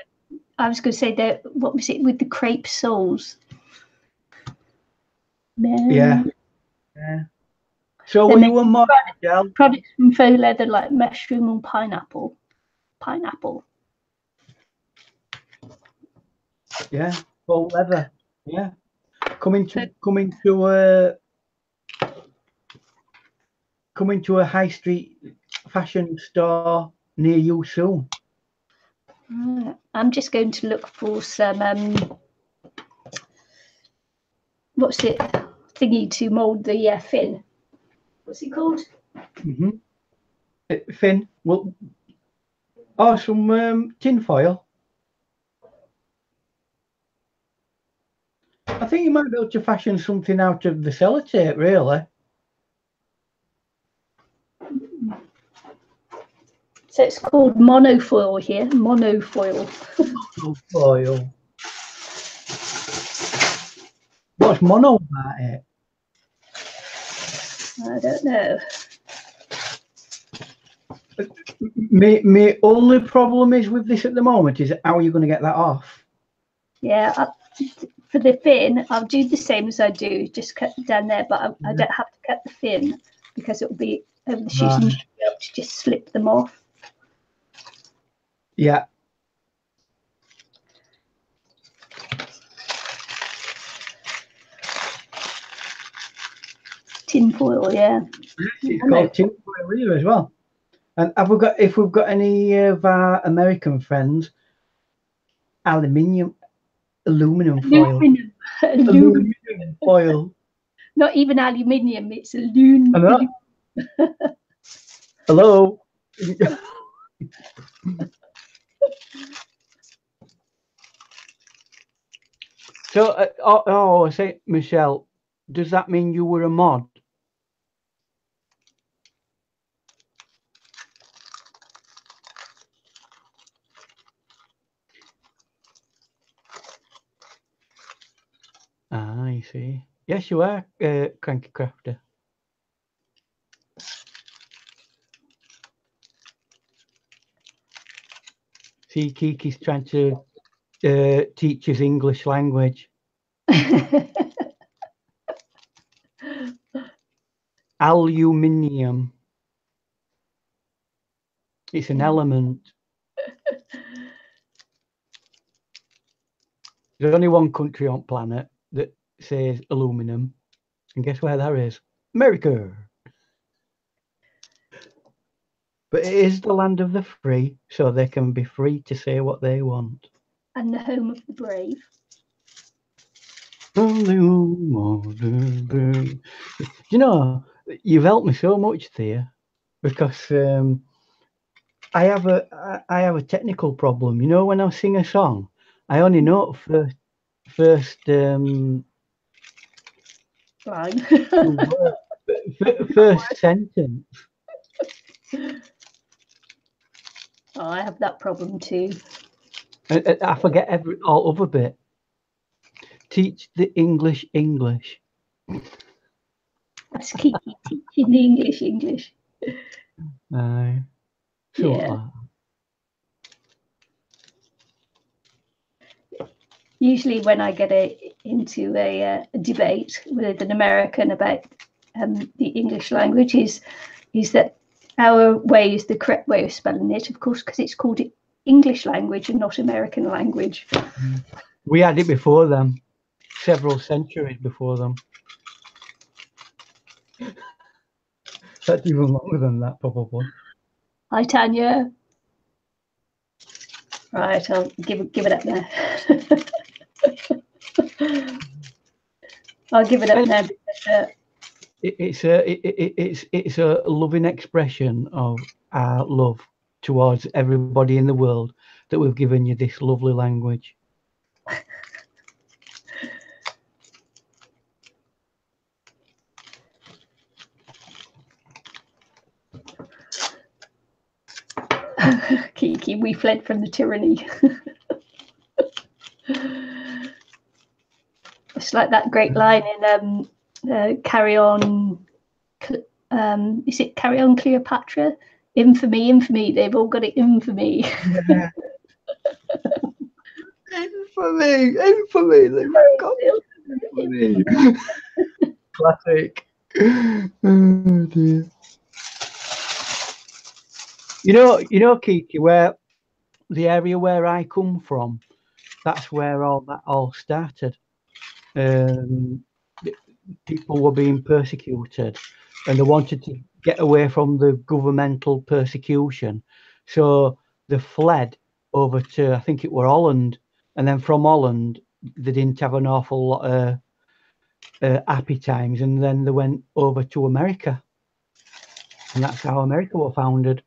I was going to say that. What was it with the crepe soles? Yeah. So were you a mod? Products from faux leather like mushroom and pineapple. Yeah, faux leather. Yeah, coming to coming to a high street fashion store near you soon. I'm just going to look for some what's it thingy to mould the fin. What's it called? Fin. Well, some tin foil. I think you might be able to fashion something out of the sellotape, really. So it's called monofoil here. Monofoil. Monofoil. What's mono about it? I don't know. My only problem is with this at the moment is how are you going to get that off? Yeah, for the fin, I'll do the same as I do, just cut down there, but I don't have to cut the fin because it'll be over the shoes and you'll be able to just slip them off. Yeah. Tin foil, yeah. It's called tin foil here as well. And if we've got any of our American friends, aluminum foil. Aluminum foil. Not even aluminium, it's aluminum. Hello. So, I say, Michelle, does that mean you were a mod? Ah, I see. Yes, you are, Cranky Crafter. See, Kiki's trying to teach his English language. Aluminium. It's an element. There's only one country on planet that says aluminum. And guess where that is? America. But it is the land of the free, so they can be free to say what they want. And the home of the brave. You know, you've helped me so much, Thea, because I have a technical problem. You know, when I sing a song, I only know first line. first sentence. Oh, I have that problem too. I forget all other bit. Teach the English. That's Kiki teaching the English. Aye. Yeah. Usually when I get into a debate with an American about the English language is that our way is the correct way of spelling it, of course, because it's called English language and not American language. We had it before them, several centuries before them. That's even longer than that, probably. Hi, Tanya. Right, I'll give it up now. I'll give it up now. It's a loving expression of our love towards everybody in the world that we've given you this lovely language. Kiki, we fled from the tyranny. It's like that great line in Carry On. Is it Carry On Cleopatra? Infamy, they've all got it infamy. Yeah. infamy, they've got infamy. Classic. Oh dear. You know, Kiki, where the area where I come from, that's where that all started. People were being persecuted, and they wanted get away from the governmental persecution. So they fled over to, I think it were Holland, and then from Holland they didn't have an awful lot of happy times, and then they went over to America, and that's how America was founded.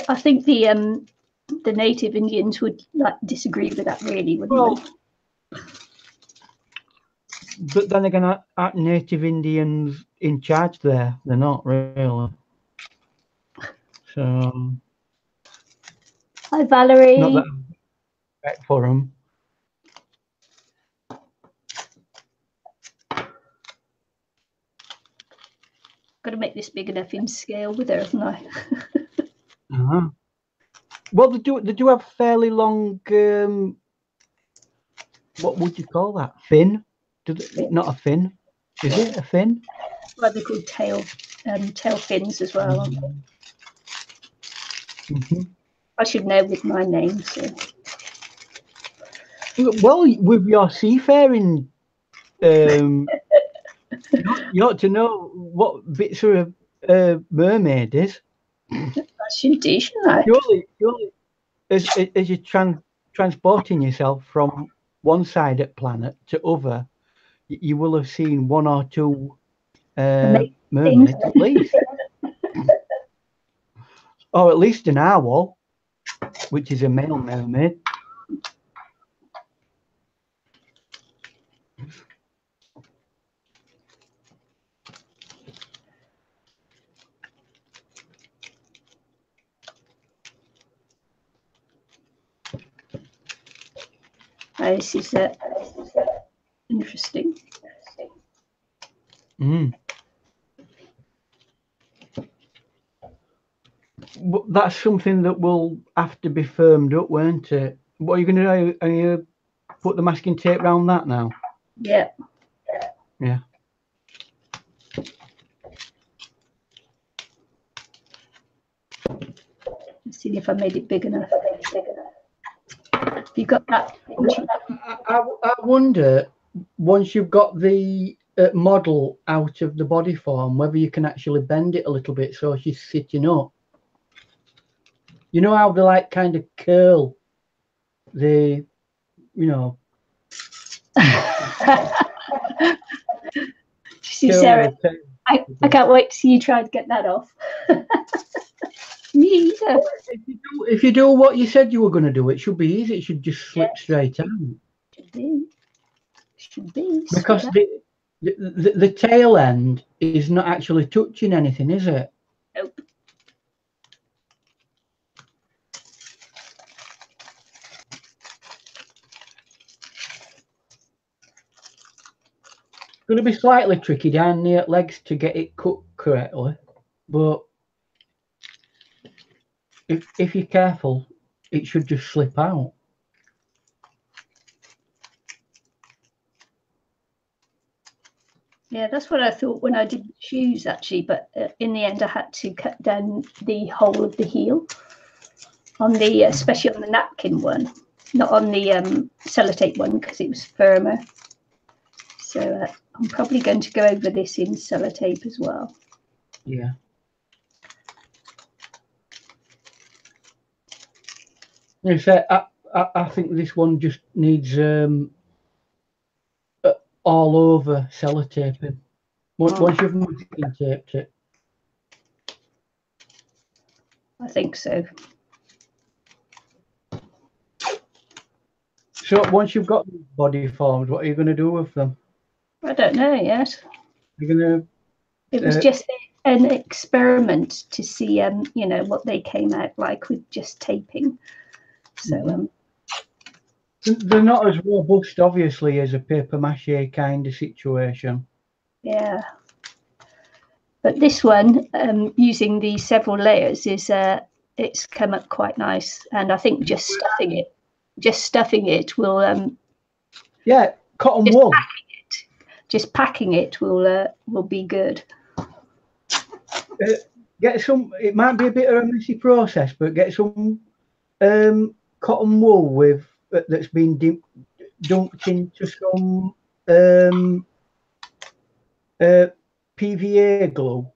I think the native Indians would disagree with that, really, wouldn't they? But then again, aren't native Indians in charge there? They're not really. So. Hi, Valerie. Not that I'm respect for them. Got to make this big enough in scale with her, haven't I? Well, they do have fairly long. What would you call that? Fin? Not a fin. Is it a fin? Well, they're called tail fins as well. I should know with my name. So. Well, with your seafaring, you ought to know what bits of a mermaid is. I should do, shouldn't I? Surely, as you're transporting yourself from one side of the planet to other, you will have seen one or two mermaids at least. Or at least an owl, which is a male mermaid. This is interesting. But that's something that will have to be firmed up, won't it? What are you going to do? Are you put the masking tape around that now? Yeah. Yeah. Let's see if I made it big enough. Have you got that? I wonder, once you've got the model out of the body form, whether you can actually bend it a little bit so she's sitting up. You know how they kind of curl the, See, Sarah, I can't wait to see you try to get that off. Me either. If you do what you said you were going to do, it should be easy. It should just slip straight out. Should be. Because the tail end is not actually touching anything, is it? Nope. It's going to be slightly tricky down near legs to get it cut correctly, but if you're careful, it should just slip out. Yeah, that's what I thought when I did the shoes, actually. But in the end, I had to cut down the whole of the heel on the, especially on the napkin one, not on the sellotape one because it was firmer. So I'm probably going to go over this in sellotape as well. Yeah. I think this one just needs all over sellotaping. Once you've masking taped it. I think so. So once you've got these body forms, what are you going to do with them? I don't know yet. You're going to. It was just an experiment to see, what they came out like with just taping. So. They're not as robust, obviously, as a paper mache kind of situation. Yeah. But this one, using the several layers, is it's come up quite nice, and I think just stuffing it will. Yeah, cotton wool. Just packing it will be good. Get some. It might be a bit of a messy process, but get some cotton wool with that's been dunked into some PVA glue,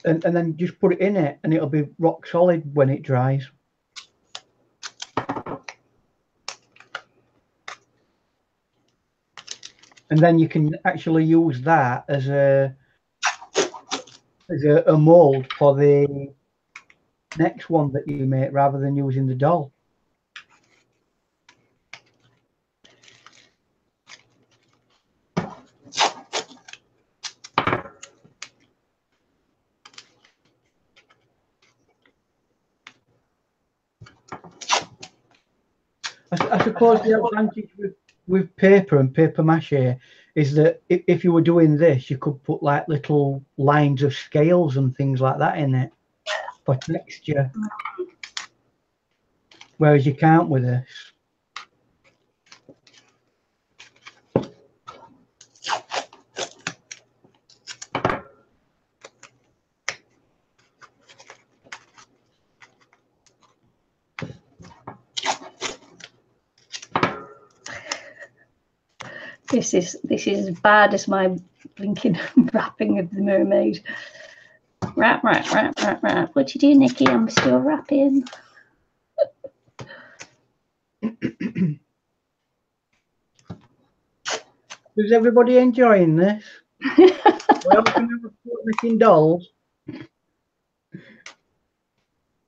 and then just put it in it, and it'll be rock solid when it dries. And then you can actually use that as a mold for the next one that you make, rather than using the doll. I suppose the advantage with paper and paper mache is that if you were doing this, you could put like little lines of scales and things like that in it for texture, whereas you can't with this. This is as bad as my blinking wrapping of the mermaid. Wrap. What you do, Nikki? I'm still wrapping. Is everybody enjoying this? We're all going to have making dolls.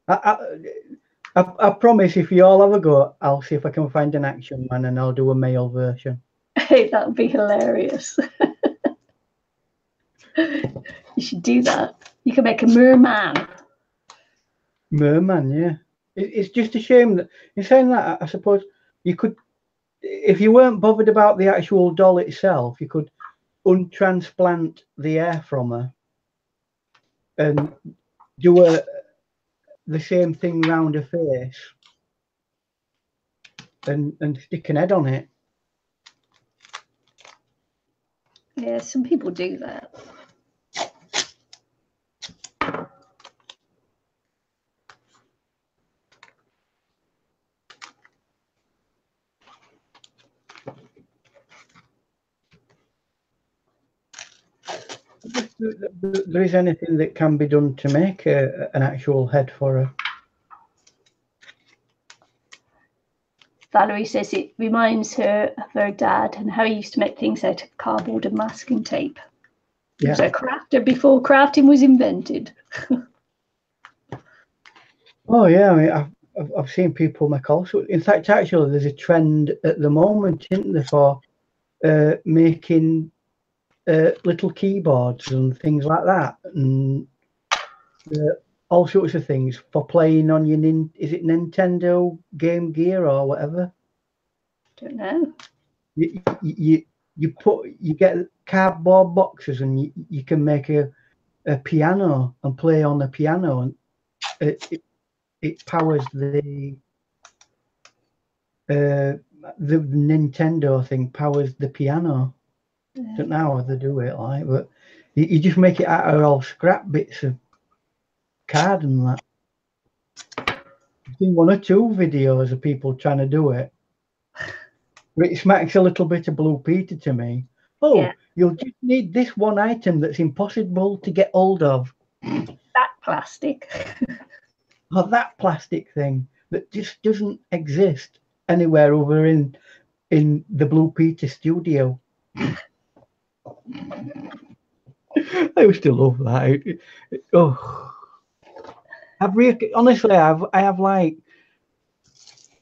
I promise, if you all have a go, I'll see if I can find an Action Man and I'll do a male version. Hey, that would be hilarious. You should do that. You can make a merman. Merman, yeah. It's just a shame that, in saying that, I suppose you could, if you weren't bothered about the actual doll itself, you could untransplant the hair from her and do the same thing round her face and stick an head on it. Yeah, some people do that. There is anything that can be done to make an actual head for her. Valerie says it reminds her of her dad and how he used to make things out of cardboard and masking tape. He was a crafter before crafting was invented. Oh yeah, I mean, I've seen people make all sorts. In fact, actually, there's a trend at the moment, isn't there, for making little keyboards and things like that, and all sorts of things for playing on your is it Nintendo Game Gear or whatever? Don't know. You get cardboard boxes and you can make a piano and play on the piano, and it powers the Nintendo thing powers the piano. Yeah. Don't know how they do it, like, but you just make it out of all scrap bits of card and that. I've seen 1 or 2 videos of people trying to do it. But it smacks a little bit of Blue Peter to me. Oh, yeah. You'll just need this one item that's impossible to get hold of. That plastic. Or that plastic thing that just doesn't exist anywhere over in the Blue Peter studio. I used to love that. Oh, honestly, I have like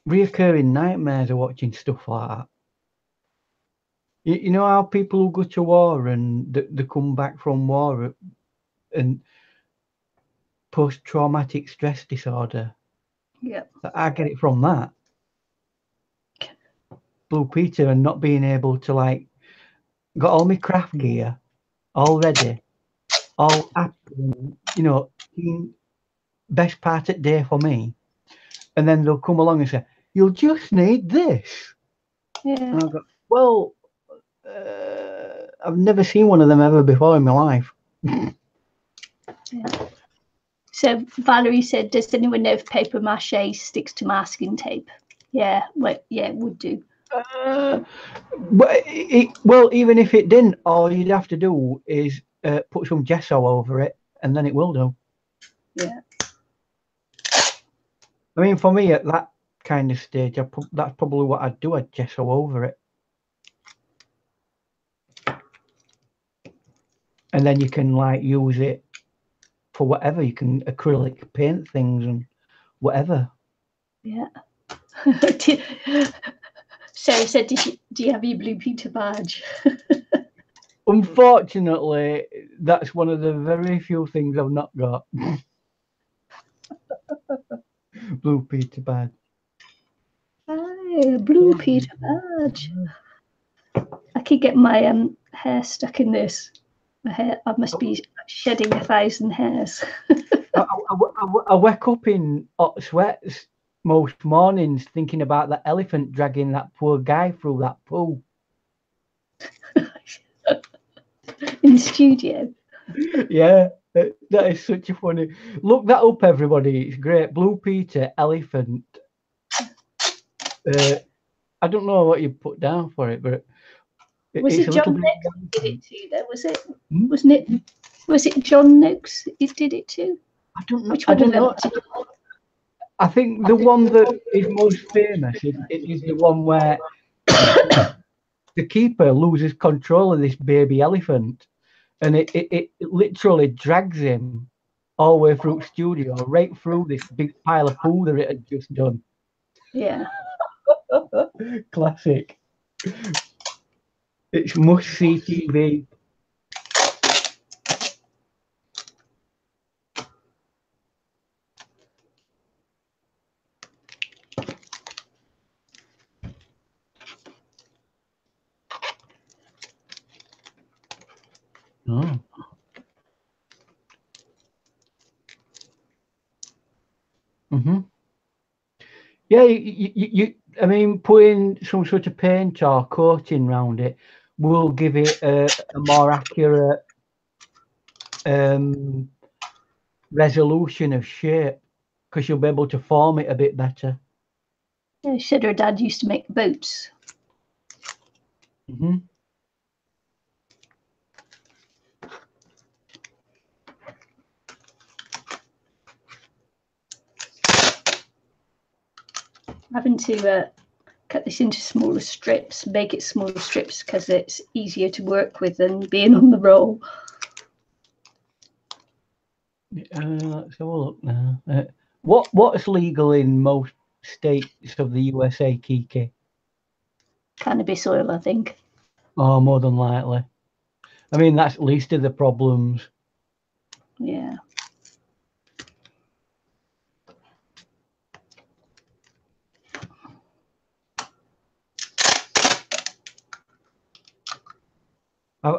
reoccurring nightmares of watching stuff like that. You know how people who go to war and they come back from war and post-traumatic stress disorder? Yeah, I get it from that. Blue Peter and not being able to, like, got all my craft gear all ready, all happy, you know, best part of the day for me, and then they'll come along and say, "You'll just need this." Yeah. And I'll go, well, I've never seen one of them ever before in my life. Yeah. So Valerie said, does anyone know if paper mache sticks to masking tape? Yeah, well, yeah, it would do. Well, even if it didn't, all you'd have to do is put some gesso over it, and then it will do. Yeah. I mean, for me at that kind of stage, that's probably what I'd do. I'd gesso over it, and then you can like use it for whatever. You can acrylic paint things and whatever. Yeah. Sarah said, do you have your Blue Peter badge? Unfortunately, that's one of the very few things I've not got. Blue Peter badge. Hey, Blue Peter badge. I could get my hair stuck in this. My hair, I must be shedding 1,000 hairs. I wake up in hot sweats most mornings thinking about that elephant dragging that poor guy through that pool. In the studio. Yeah, that is such a funny. Look that up, everybody. It's great. Blue Peter elephant. I don't know what you put down for it, but was it's it a John little Noakes bit. did it too? Though was it? Wasn't it? Was it John Noakes? He did it too. I don't know. Which one I don't of know. I think the one that is most famous is the one where the keeper loses control of this baby elephant, and it literally drags him all the way through the studio, right through this big pile of poo that it had just done. Yeah. Classic. It's must-see TV. Oh. Mm-hmm. Yeah, I mean, putting some sort of paint or coating around it will give it a more accurate resolution of shape, because you'll be able to form it a bit better. Yeah, she said her dad used to make boats. Mm-hmm. Having to cut this into smaller strips, make it smaller strips because it's easier to work with than being on the roll. Let's have a look now. What's legal in most states of the USA, Kiki? Cannabis oil, I think. Oh, more than likely. I mean, that's least of the problems. Yeah.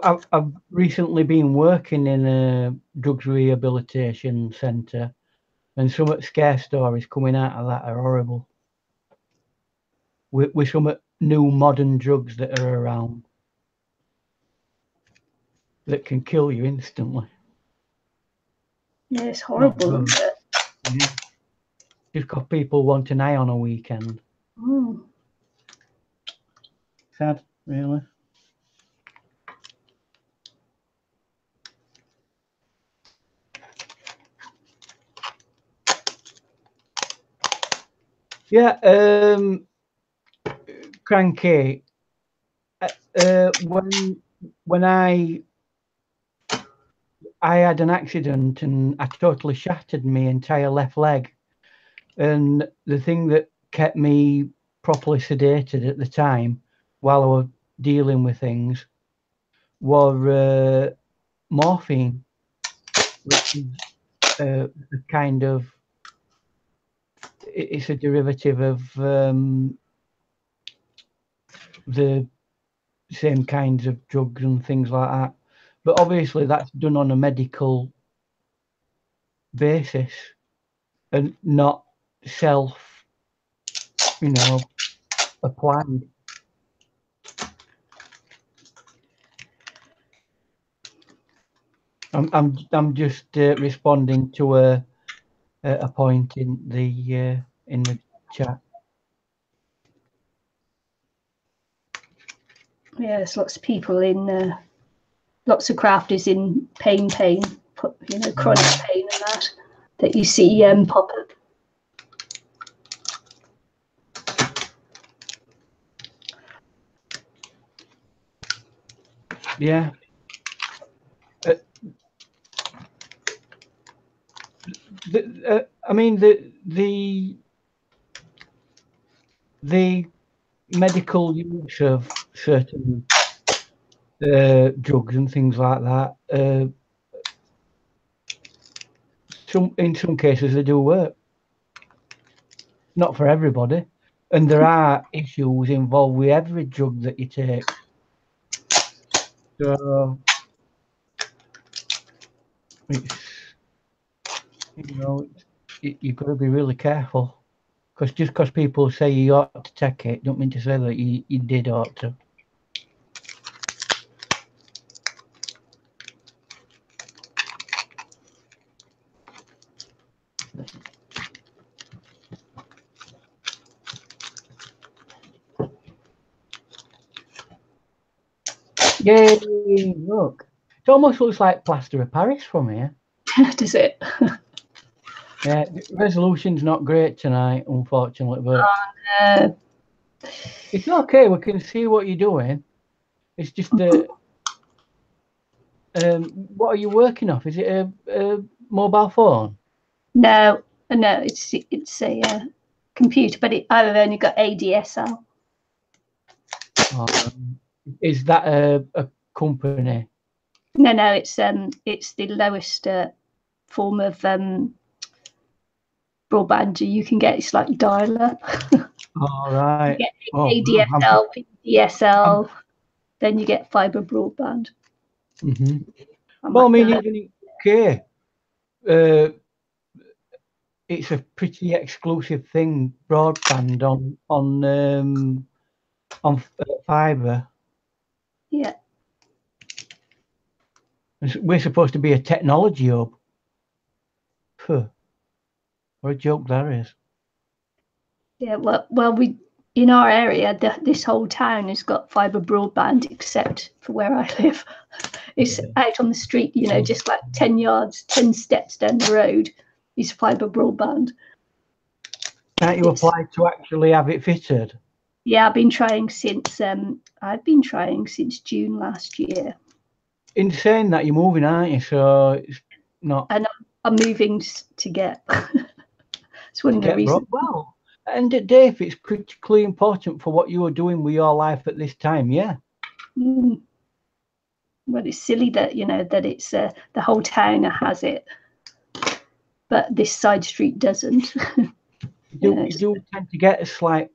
I've recently been working in a drugs rehabilitation centre, and some scare stories coming out of that are horrible. With some new modern drugs that are around that can kill you instantly. Yeah, it's horrible. Yeah. Just because people want an eye on a weekend. Sad, really. Yeah, Cranky. When I had an accident and I totally shattered my entire left leg, and the thing that kept me properly sedated at the time while I was dealing with things was morphine, which is a kind of, it's a derivative of the same kinds of drugs and things like that, but obviously that's done on a medical basis and not self, applied. I'm just responding to a point in the chat. Yeah, there's lots of people in, lots of crafters in pain, you know, chronic pain and that you see pop up. Yeah. I mean, the medical use of certain drugs and things like that, in some cases they do work. Not for everybody, and there are issues involved with every drug that you take. So it's, you know, you've got to be really careful, because just because people say you ought to take it, don't mean to say that you did ought to. Yay! Look, it almost looks like plaster of Paris from here. Does it? Yeah, the resolution's not great tonight, unfortunately, but it's okay. We can see what you're doing. It's just what are you working off? Is it a mobile phone? No, it's a computer, but I've only got ADSL. Is that a company? No, it's the lowest form of broadband you can get. It's like dial-up. All right. You get ADSL, DSL, then you get fibre broadband. Well, I mean, even in UK, it's a pretty exclusive thing, broadband on fibre. Yeah. We're supposed to be a technology hub. What a joke that is. Yeah, well, we in our area, this whole town has got fibre broadband, except for where I live. It's out on the street, you know, just like 10 yards, 10 steps down the road is fibre broadband. Can't you apply to actually have it fitted? Yeah, I've been trying since June last year. In saying that, you're moving, aren't you? So it's not. And I'm moving to get. It's one of the reasons. Well, and Dave, it's critically important for what you are doing with your life at this time. Yeah. Well, it's silly that that it's the whole town has it, but this side street doesn't. You do tend to get a slight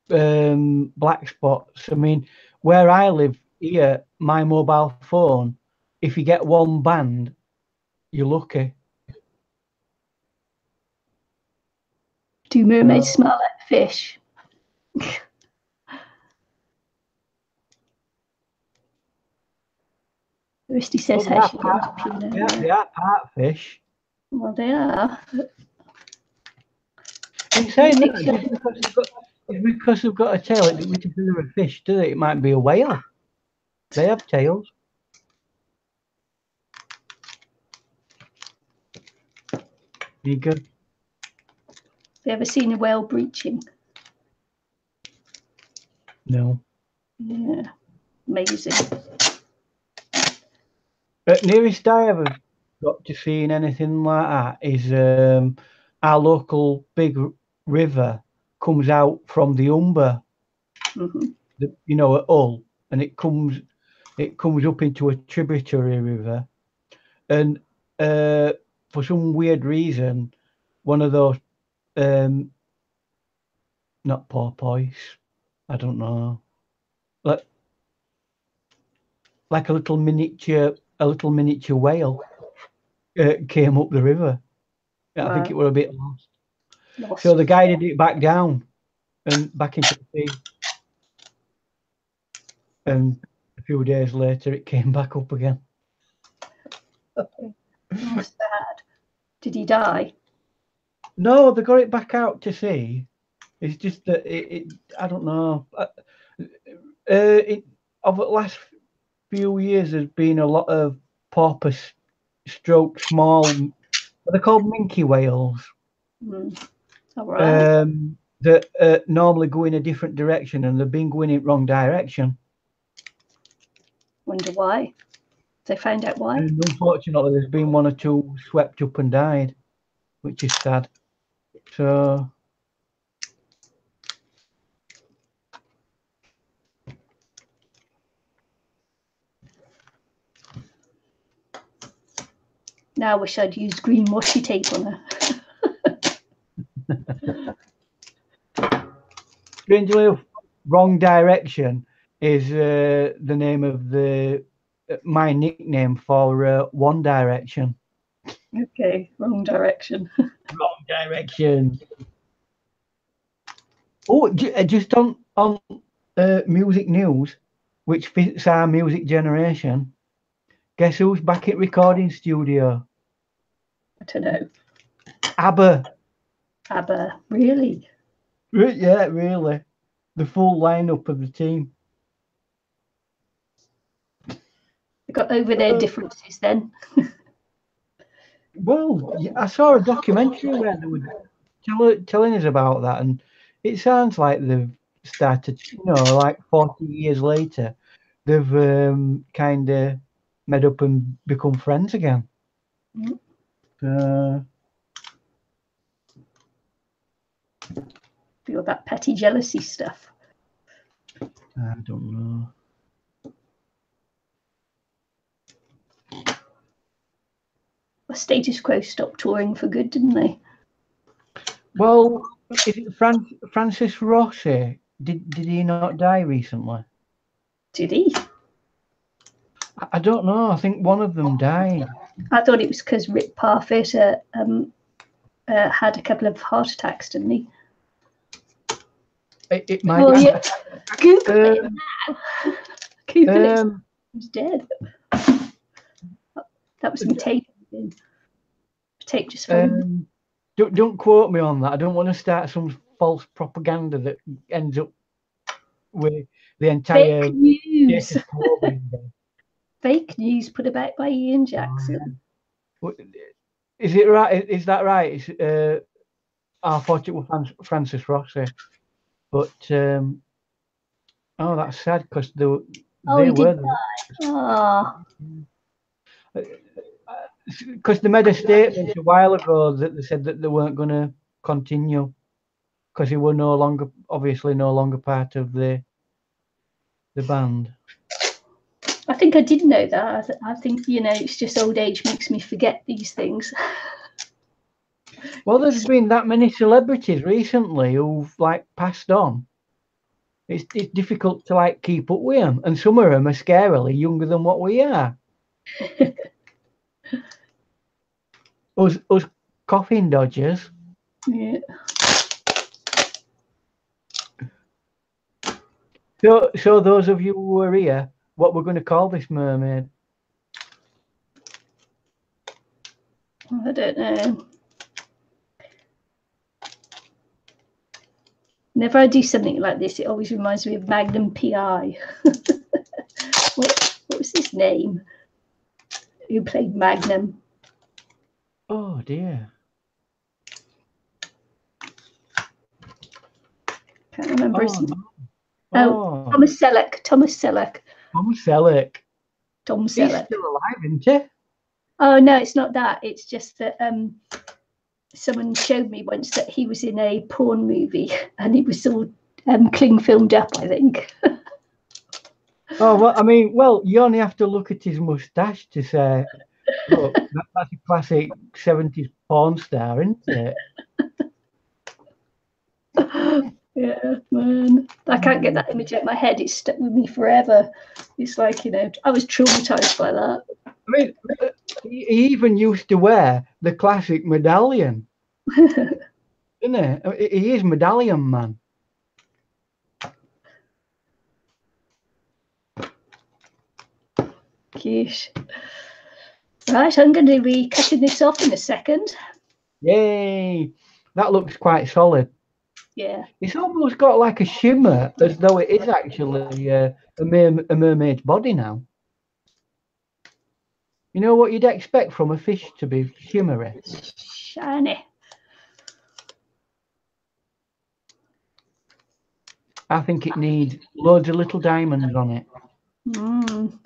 black spots. I mean, where I live here, my mobile phone, if you get one band, you're lucky. Do mermaids smell like fish? Risty says how she goes to Pino. Yeah, they are part fish. Well, they are. In saying that, because they've got a tail, it doesn't mean they're a fish, do they? It might be a whale. They have tails. You go. Have you ever seen a whale breaching? No. Yeah, amazing. Nearest I ever got to seeing anything like that is our local big river comes out from the Humber, at Hull, and it comes up into a tributary river, and for some weird reason, one of those not porpoise, I don't know, like a little miniature whale came up the river. I think it were a bit lost. So the guided it back down and back into the sea. And a few days later, it came back up again. Okay. Oh, sad. Did he die? No, they got it back out to sea. It's just that I don't know. over the last few years, there's been a lot of porpoise stroke small. They're called minke whales. All right. That normally go in a different direction, and they've been going in wrong direction. Wonder why. They found out why. And unfortunately, there's been one or two swept up and died, which is sad. So. Now I wish I'd used green washi tape on her. Strangely, wrong direction is the name of my nickname for One Direction. Okay, wrong direction. Wrong direction. Oh, just on music news, which fits our music generation. Guess who's back at recording studio? I don't know. ABBA. ABBA, really? Yeah, really. The full lineup of the team. They got over their differences then. Well, I saw a documentary where they were telling us about that, and it sounds like they've started, like 40 years later, they've kind of met up and become friends again. Feel that petty jealousy stuff. I don't know. Status Quo stopped touring for good, didn't they? Well, is it Francis Rossi? Did he not die recently? Did he? I don't know. I think one of them died. I thought it was because Rick Parfitt had a couple of heart attacks, didn't he? It might. Oh yeah. Google it now. Google it. He's dead. That was my tape. Tape just phone. Don't quote me on that. I don't want to start some false propaganda that ends up with the entire fake news. Fake news put about by Ian Jackson. Is it right? Is that right? I thought it was Francis Rossi, but that's sad because they were. Because they made a statement a while ago that they said that they weren't going to continue because he were obviously no longer part of the band. I think I did know that. I think, it's just old age makes me forget these things. Well, there's been that many celebrities recently who've passed on. It's difficult to keep up with them, and some of them are scarily younger than what we are. us coffin dodgers. Yeah. So those of you who are here, what we're going to call this mermaid? I don't know. Whenever I do something like this, it always reminds me of Magnum PI. What was his name? Who played Magnum? Oh dear. Can't remember his name. Thomas Selleck. Tom Selleck. He's still alive, isn't he? Oh no, it's not that. It's just that someone showed me once that he was in a porn movie and he was all cling filmed up, I think. Oh well, you only have to look at his moustache to say, look, that's a classic 70s porn star, isn't it? Yeah, man. I can't get that image out of my head. It's stuck with me forever. It's like, I was traumatized by that. He even used to wear the classic medallion. Isn't he? He is Medallion Man. Gosh. Right, I'm going to be cutting this off in a second. Yay! That looks quite solid. Yeah. It's almost got like a shimmer, as though it is actually a mermaid's body now. You know what you'd expect from a fish to be shimmery? Shiny. I think it needs loads of little diamonds on it. Mm.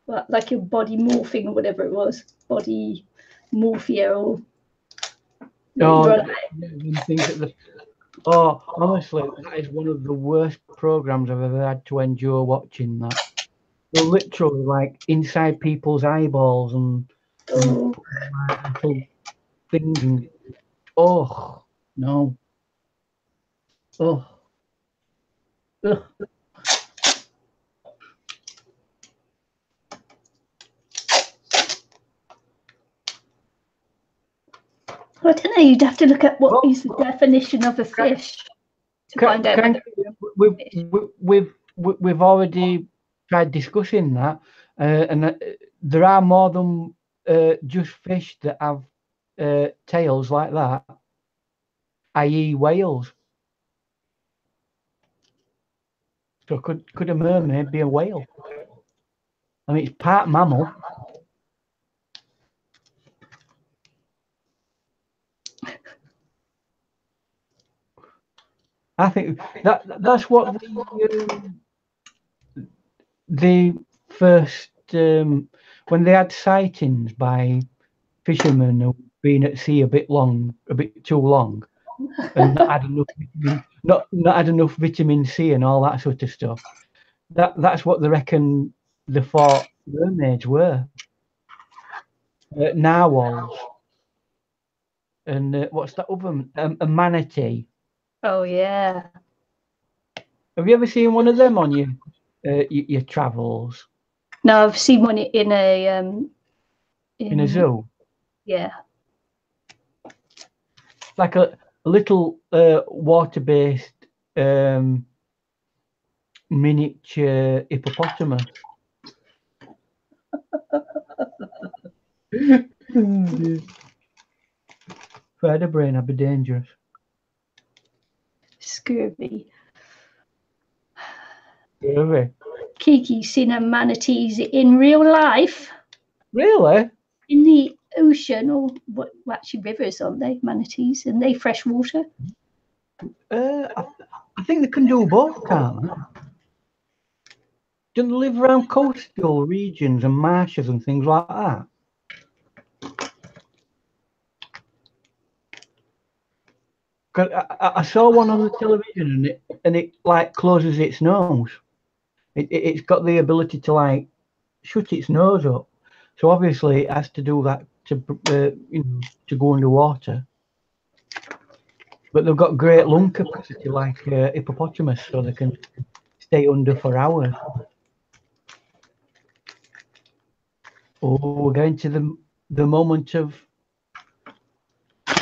Like your body morphing or whatever it was. Body morphia or... Oh, honestly, that is one of the worst programs I've ever had to endure watching that. They're literally like inside people's eyeballs and little things. And, oh, no. Oh. Ugh. I don't know, you'd have to look at what is the definition of a fish to find out whether we've already tried discussing that, and there are more than just fish that have tails like that, i.e. whales. So could a mermaid be a whale? I mean, it's part mammal. I think that's what the first when they had sightings by fishermen who'd been at sea a bit too long, and not had enough vitamin C and all that sort of stuff. That's what they reckon they thought mermaids were. Narwhals. And what's that other one? A manatee. Oh yeah. Have you ever seen one of them on your travels? No, I've seen one in a zoo. Yeah. Like a little water-based miniature hippopotamus. If I had a brain, I'd be dangerous. Scurvy. Scurvy. Kiki's seen a manatees in real life. Really? In the ocean, or what? Well, actually, rivers, aren't they? Manatees, and they freshwater. I think they can do both, can't they? Don't they live around coastal regions and marshes and things like that? Cause I saw one on the television and it like closes its nose. It's got the ability to like shut its nose up. So obviously it has to do that to to go underwater. But they've got great lung capacity like hippopotamus, so they can stay under for hours. Oh, we're going to the moment of...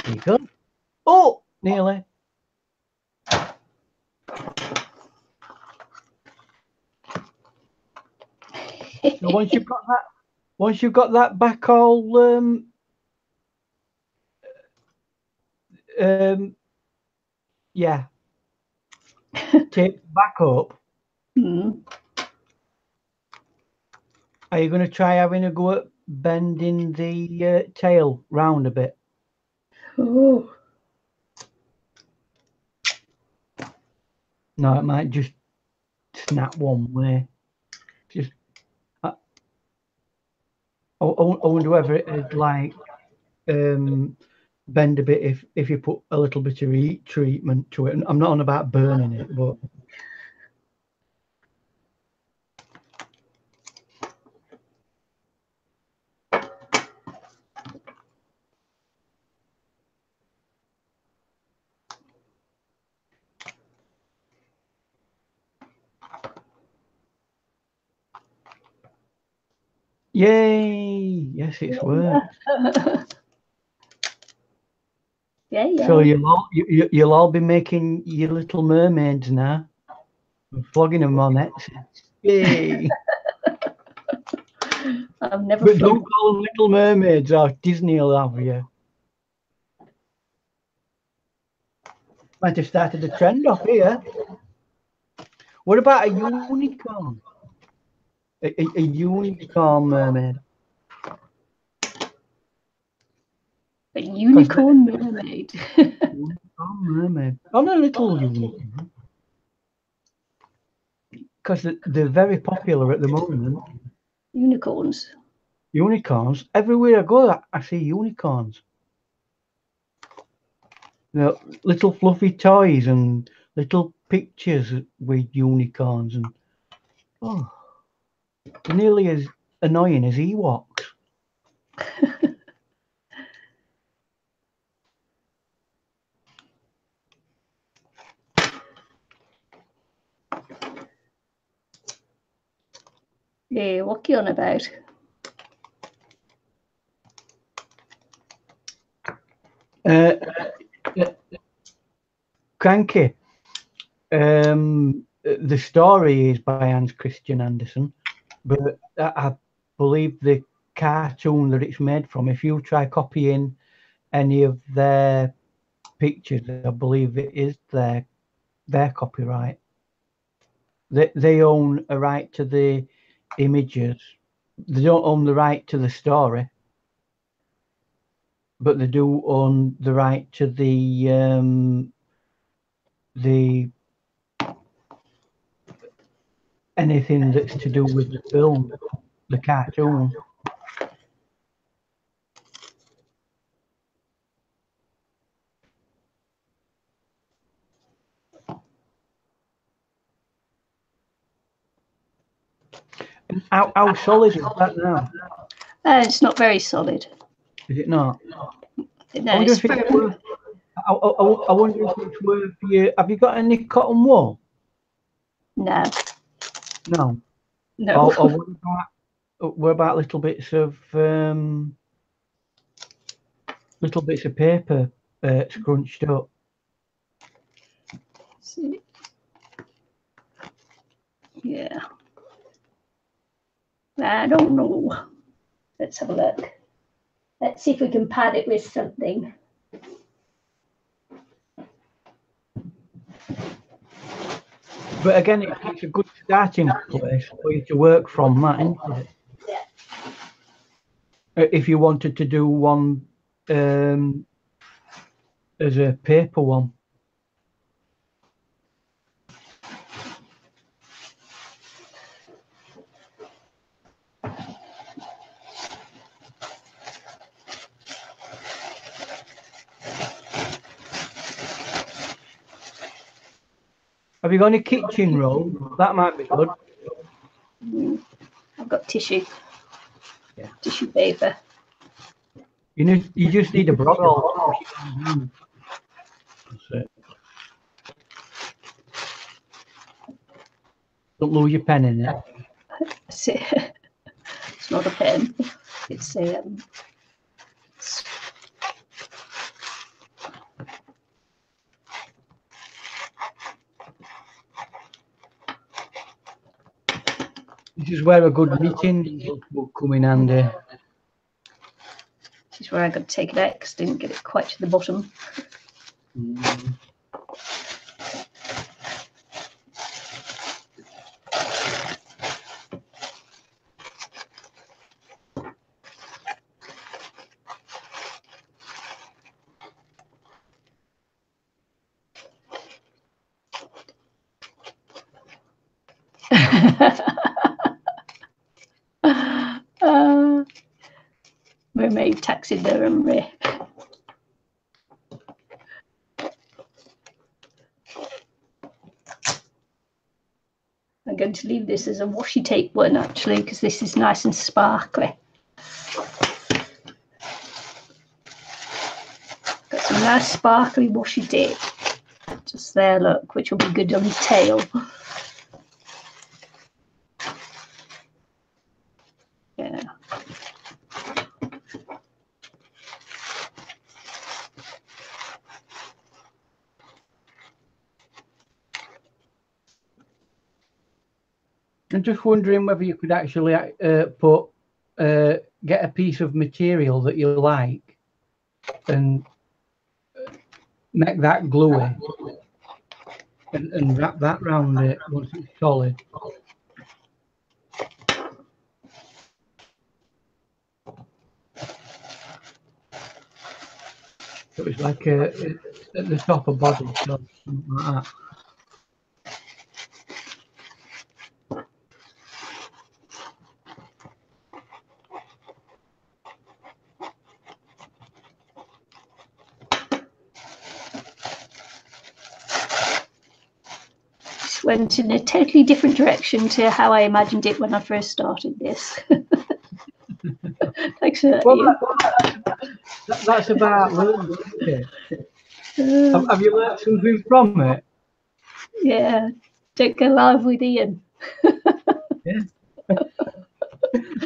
Here you go. Oh, nearly. So once you've got that back all yeah, taped back up. Are you going to try having a go at bending the tail round a bit? Oh. No, it might just snap one way. Just I wonder whether it'd like bend a bit if you put a little bit of heat treatment to it. And I'm not on about burning it, but yay! Yes, it's worked. Yeah. So you'll all be making your little mermaids now, and flogging them on it. Yay! I've never. But don't call them Little Mermaids, or Disney will have you. Might have started a trend off here. What about a unicorn? A unicorn mermaid. A unicorn mermaid. Unicorn mermaid. On a little unicorn. Because they're very popular at the moment. Unicorns. Unicorns. Everywhere I go, I see unicorns. You know, little fluffy toys and little pictures with unicorns, and nearly as annoying as Ewoks. Yeah, what are you on about? Cranky. The story is by Hans Christian Andersen, but I believe the cartoon that it's made from, if you try copying any of their pictures, I believe it is their copyright. They own a right to the images. They don't own the right to the story, but they do own the right to the anything that's to do with the film, the cartoon. How solid is that now? It's not very solid. Is it not? No, I wonder if it's worth. I wonder if it's worth you. Have you got any cotton wool? No. No. No. Or what about little bits of paper scrunched up? Yeah. I don't know. Let's have a look. Let's see if we can pad it with something. But again, it's a good starting place for you to work from, that, isn't it? Yeah. If you wanted to do one as a paper one. Have you got any kitchen roll? That might be good. I've got tissue. Yeah. Tissue paper. You just need a brottle. That's it. Don't lose your pen in it. It's not a pen. It's a This is where a good knitting will come in handy. This is where I got to take it out because I didn't get it quite to the bottom. Mermaid taxidermy. I'm going to leave this as a washi tape one actually because this is nice and sparkly. Got some nice sparkly washi tape. Just there, look, which will be good on the tail. Yeah. I'm just wondering whether you could actually get a piece of material that you like and make that gluey and wrap that round it once it's solid. So it's like at the top of body, so something like that. Went in a totally different direction to how I imagined it when I first started this. Thanks for that, Well, Ian. that's about learning, isn't it? Have you learned something from it? Yeah, don't go live with Ian. Yeah.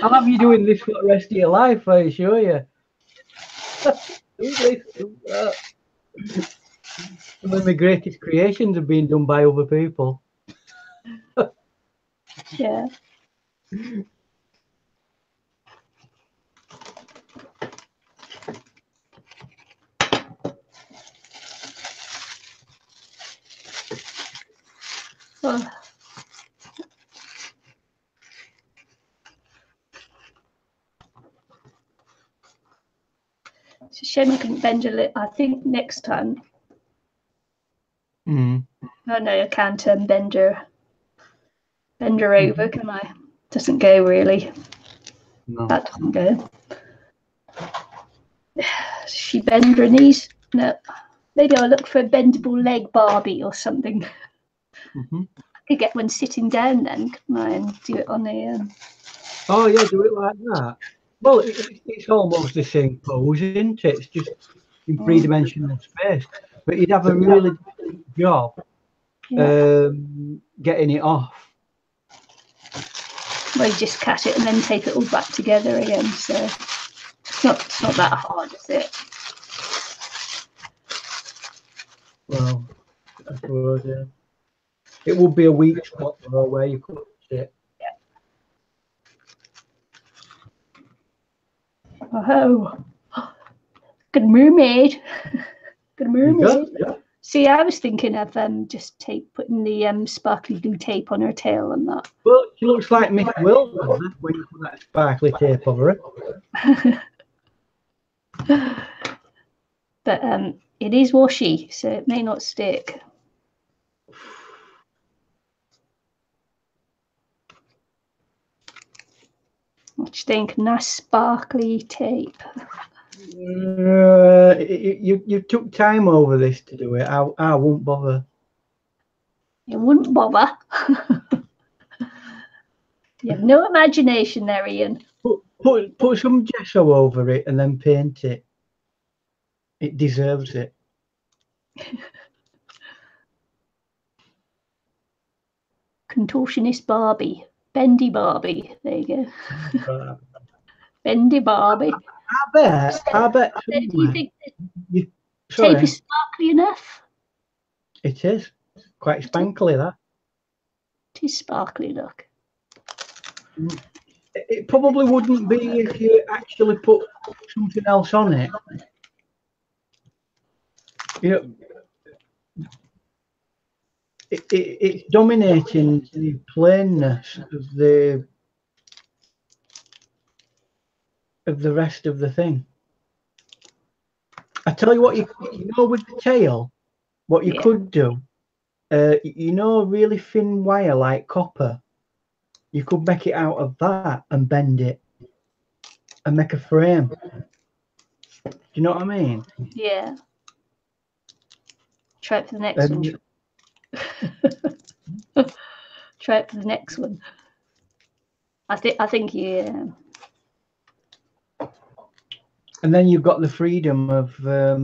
I'll have you doing this for the rest of your life, I assure you. Do this, do that. Some of my greatest creations have been done by other people. Yeah. Oh. It's a shame I couldn't bend a little. I think next time. Oh no, I can't bend her over, can I? Doesn't go really. No. That doesn't go. Does she bend her knees? No. Maybe I'll look for a bendable leg Barbie or something. I could get one sitting down then, couldn't I? And do it on a. Oh yeah, do it like that. Well, it's almost the same pose, isn't it? It's just in three-dimensional space. But you'd have a really difficult job getting it off. Well, you just cut it and then tape it all back together again. So it's not that hard, is it? Well, I suppose, yeah. It would be a weak spot though, where you put it. Oh, good mermaid. Good mermaid. Yeah. See, I was thinking of just putting the sparkly glue tape on her tail and that. Well, she looks like Miss Wilson when you put that sparkly tape over her. But it is washy, so it may not stick. What do you think? Nice sparkly tape. You took time over this to do it. I won't bother. You wouldn't bother. You have no imagination there, Ian. Put some gesso over it and then paint it. It deserves it. Contortionist Barbie. Bendy Barbie. There you go. Bendy Barbie. I bet. Do you think the Sorry. tape is sparkly enough? It is. Quite spankly, that. It is sparkly, look. It probably wouldn't be if you actually put something else on it. You know, it's dominating the plainness of the rest of the thing. I tell you what, you know, with the tail, what you could do, you know, really thin wire like copper. You could make it out of that and bend it and make a frame. Do you know what I mean? Yeah. Try it for the next one. Try it for the next one. I think yeah. And then you've got the freedom of. There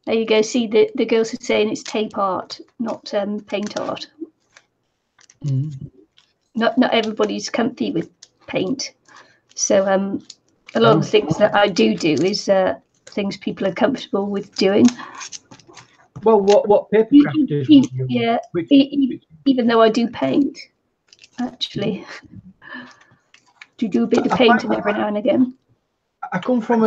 you go. See, the girls are saying it's tape art, not paint art. Not everybody's comfy with paint, so a lot of the things that I do is things people are comfortable with doing. Well, what paper crafters would you? Yeah, even though I do paint, actually, do a bit of painting every now and again. I come from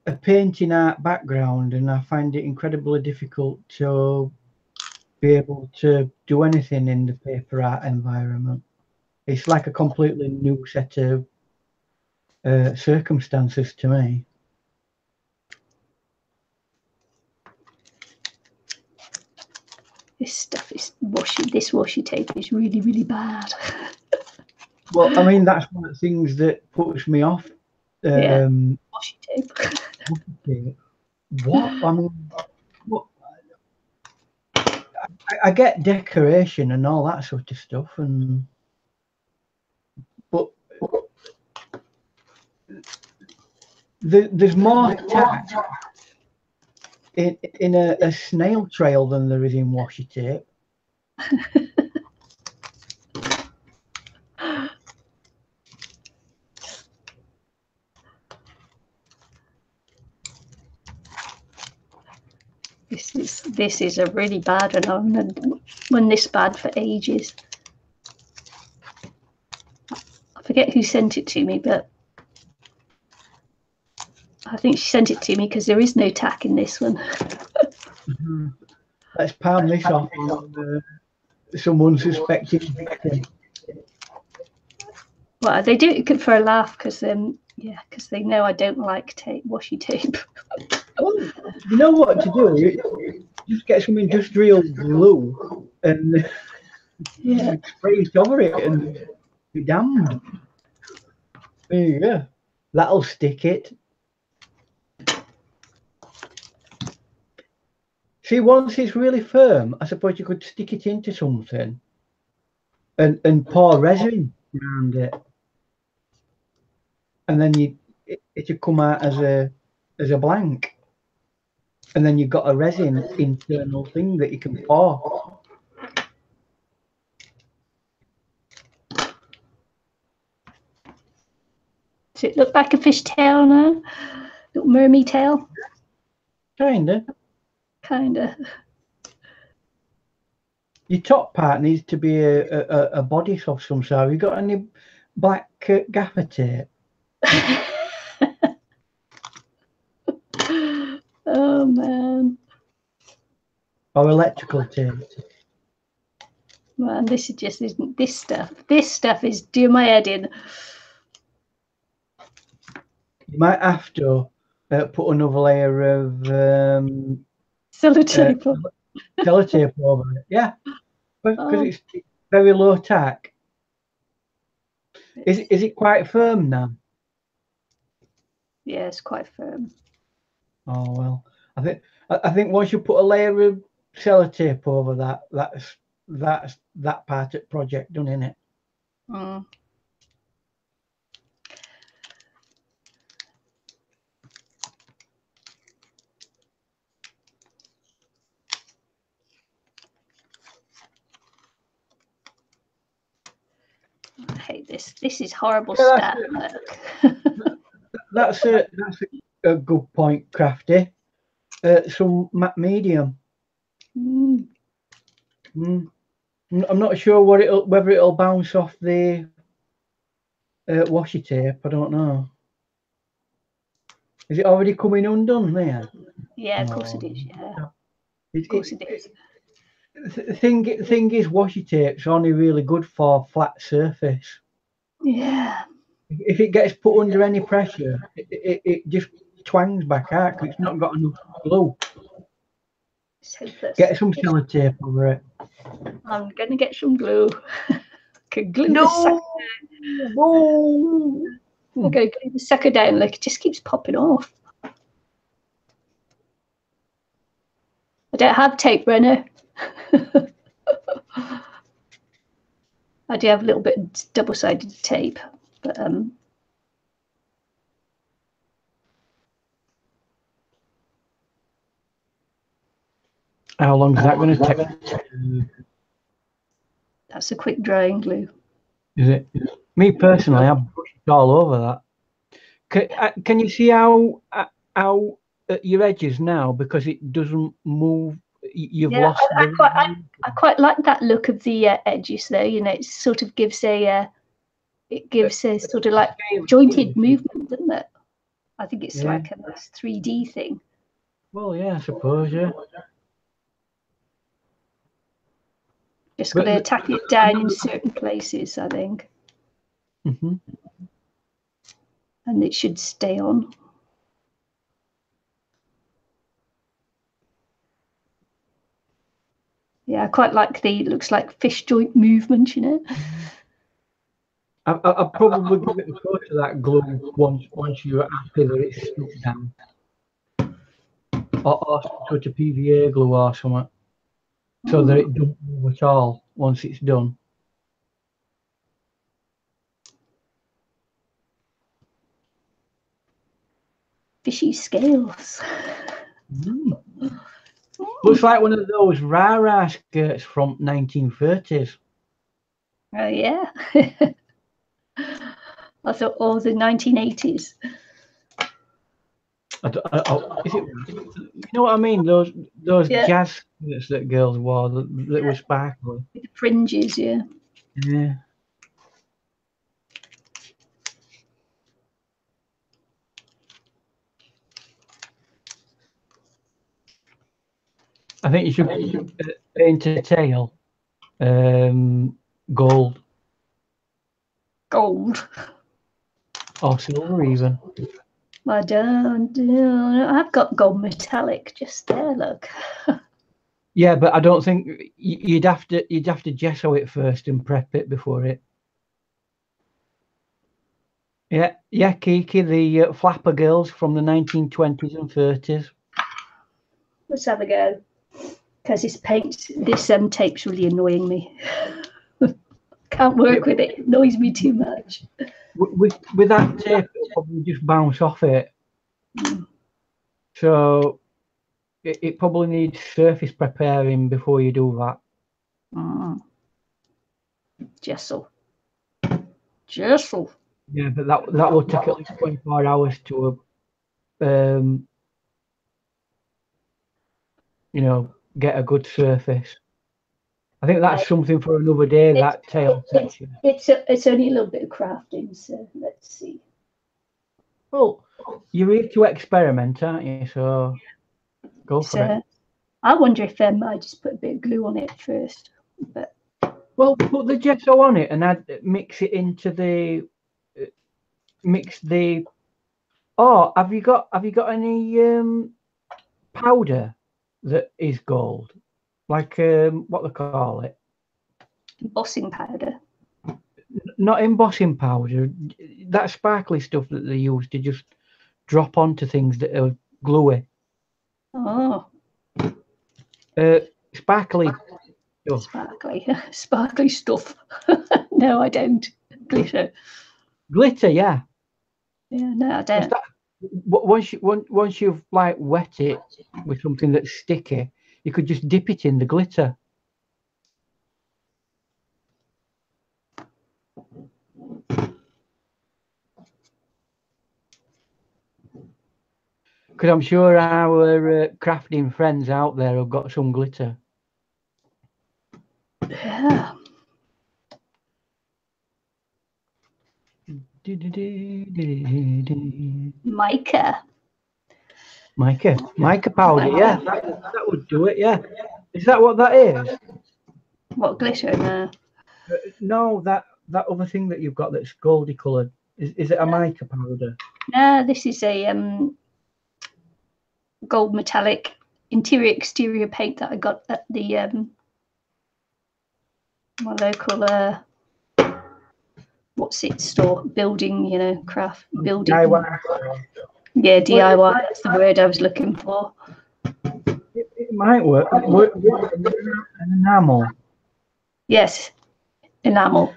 a painting art background, and I find it incredibly difficult to be able to do anything in the paper art environment. It's like a completely new set of circumstances to me. This stuff is washi. This washi tape is really, really bad. Well, I mean, that's one of the things that puts me off. Yeah, washi tape. What? I mean, what? I get decoration and all that sort of stuff, but there's more tact in a snail trail than there is in washi tape. This is a really bad one. I haven't run this bad for ages. I forget who sent it to me, but I think she sent it to me because there is no tack in this one. Let's palm this off on someone suspecting. Well, they do it for a laugh because yeah, because they know I don't like washi tape. Well, you know what to do? Just get some industrial glue and spray it over it and be damned. There you go. That'll stick it. See, once it's really firm, I suppose you could stick it into something and pour resin around it, and then it would come out as a blank, and then you've got a resin internal thing that you can pour. Does it look like a fish tail now? Little mermaid tail? Kinda. Your top part needs to be a bodice of some sort. Have you got any black gaffer tape? Oh man. Or electrical tape? Man, this just isn't this stuff. This stuff is doing my head in. You might have to put another layer of Sellotape. Sellotape over it. Yeah, because it's very low tack. Is it quite firm now? Yeah, it's quite firm. Oh well, I think once you put a layer of sellotape over that's that part of the project done, in it. Mm. I hate this. This is horrible stuff. That's a good point, Crafty. Some matte medium. I'm not sure whether it'll bounce off the washi tape. I don't know. Is it already coming undone there? Yeah, of course it is. Yeah, of course it is. Thing is, washi tape's only really good for flat surface. Yeah. If it gets put under any pressure, it just twangs back out because it's not got enough glue. Get some sellotape over it. I'm gonna get some glue. Can glue no, the sucker. No. I'm gonna glue the sucker down. Like it just keeps popping off. I don't have tape runner. I do have a little bit of double-sided tape, but how long is that going to take? That's a quick drying glue. Is it? Me personally, I've brushed it all over that. Can you see how your edges now, because it doesn't move? You've lost. I quite like that look of the edges, though. You know, it sort of gives a sort of like jointed movement, doesn't it? I think it's Yeah. like a 3D thing. Well, yeah, I suppose, yeah. Just got But to tap it down in certain places, I think, mhm. and it should stay on. Yeah, I quite like the, looks like fish joint movement, you know. I'll probably give it a go to that glue once you're happy that it's stuck down. Or go to PVA glue or something. So that it doesn't move at all once it's done. Fishy scales. Looks like one of those rah-rah skirts from 1930s. Oh, yeah. I thought, oh, the 1980s. Is it, you know what I mean? Those Yeah. jazz skirts that girls wore that were sparkly. With the fringes, yeah. Yeah. I think you should paint a tail gold Gold. or silver even. I don't. I've got gold metallic just there. Look. Yeah, but I don't think you'd have to gesso it first and prep it before it. Yeah, Kiki, the flapper girls from the 1920s and 30s. Let's have a go. Because this tape's really annoying me. Can't work with it. It annoys me too much. With that tape, it'll probably just bounce off it. So it probably needs surface preparing before you do that. Gesso. Yeah, but that will take at least 24 hours to get a good surface. I think that's something for another day. That tail section. It's only a little bit of crafting, so let's see. Well, you're here to experiment, aren't you? So go for it. I wonder if I just put a bit of glue on it first. But well, put the gesso on it and mix it into the Oh, have you got any powder that is gold, like what they call it? Embossing powder. Not embossing powder. That sparkly stuff that they use to just drop onto things that are gluey. Oh. Sparkly stuff. Sparkly stuff. No, I don't. Glitter. Glitter, yeah. Yeah, no, I don't. Once you've like wet it with something that's sticky, you could just dip it in the glitter. Because I'm sure our crafting friends out there have got some glitter. Yeah. Mica powder, yeah, that would do it, yeah. Is that what that is? What, glitter? No. No, that other thing that you've got that's goldy coloured. Is it a mica powder? No, this is a gold metallic interior exterior paint that I got at the my local what's it store, building, craft building. DIY. Yeah, DIY. That's the word I was looking for. It might work. An enamel. Yes, enamel.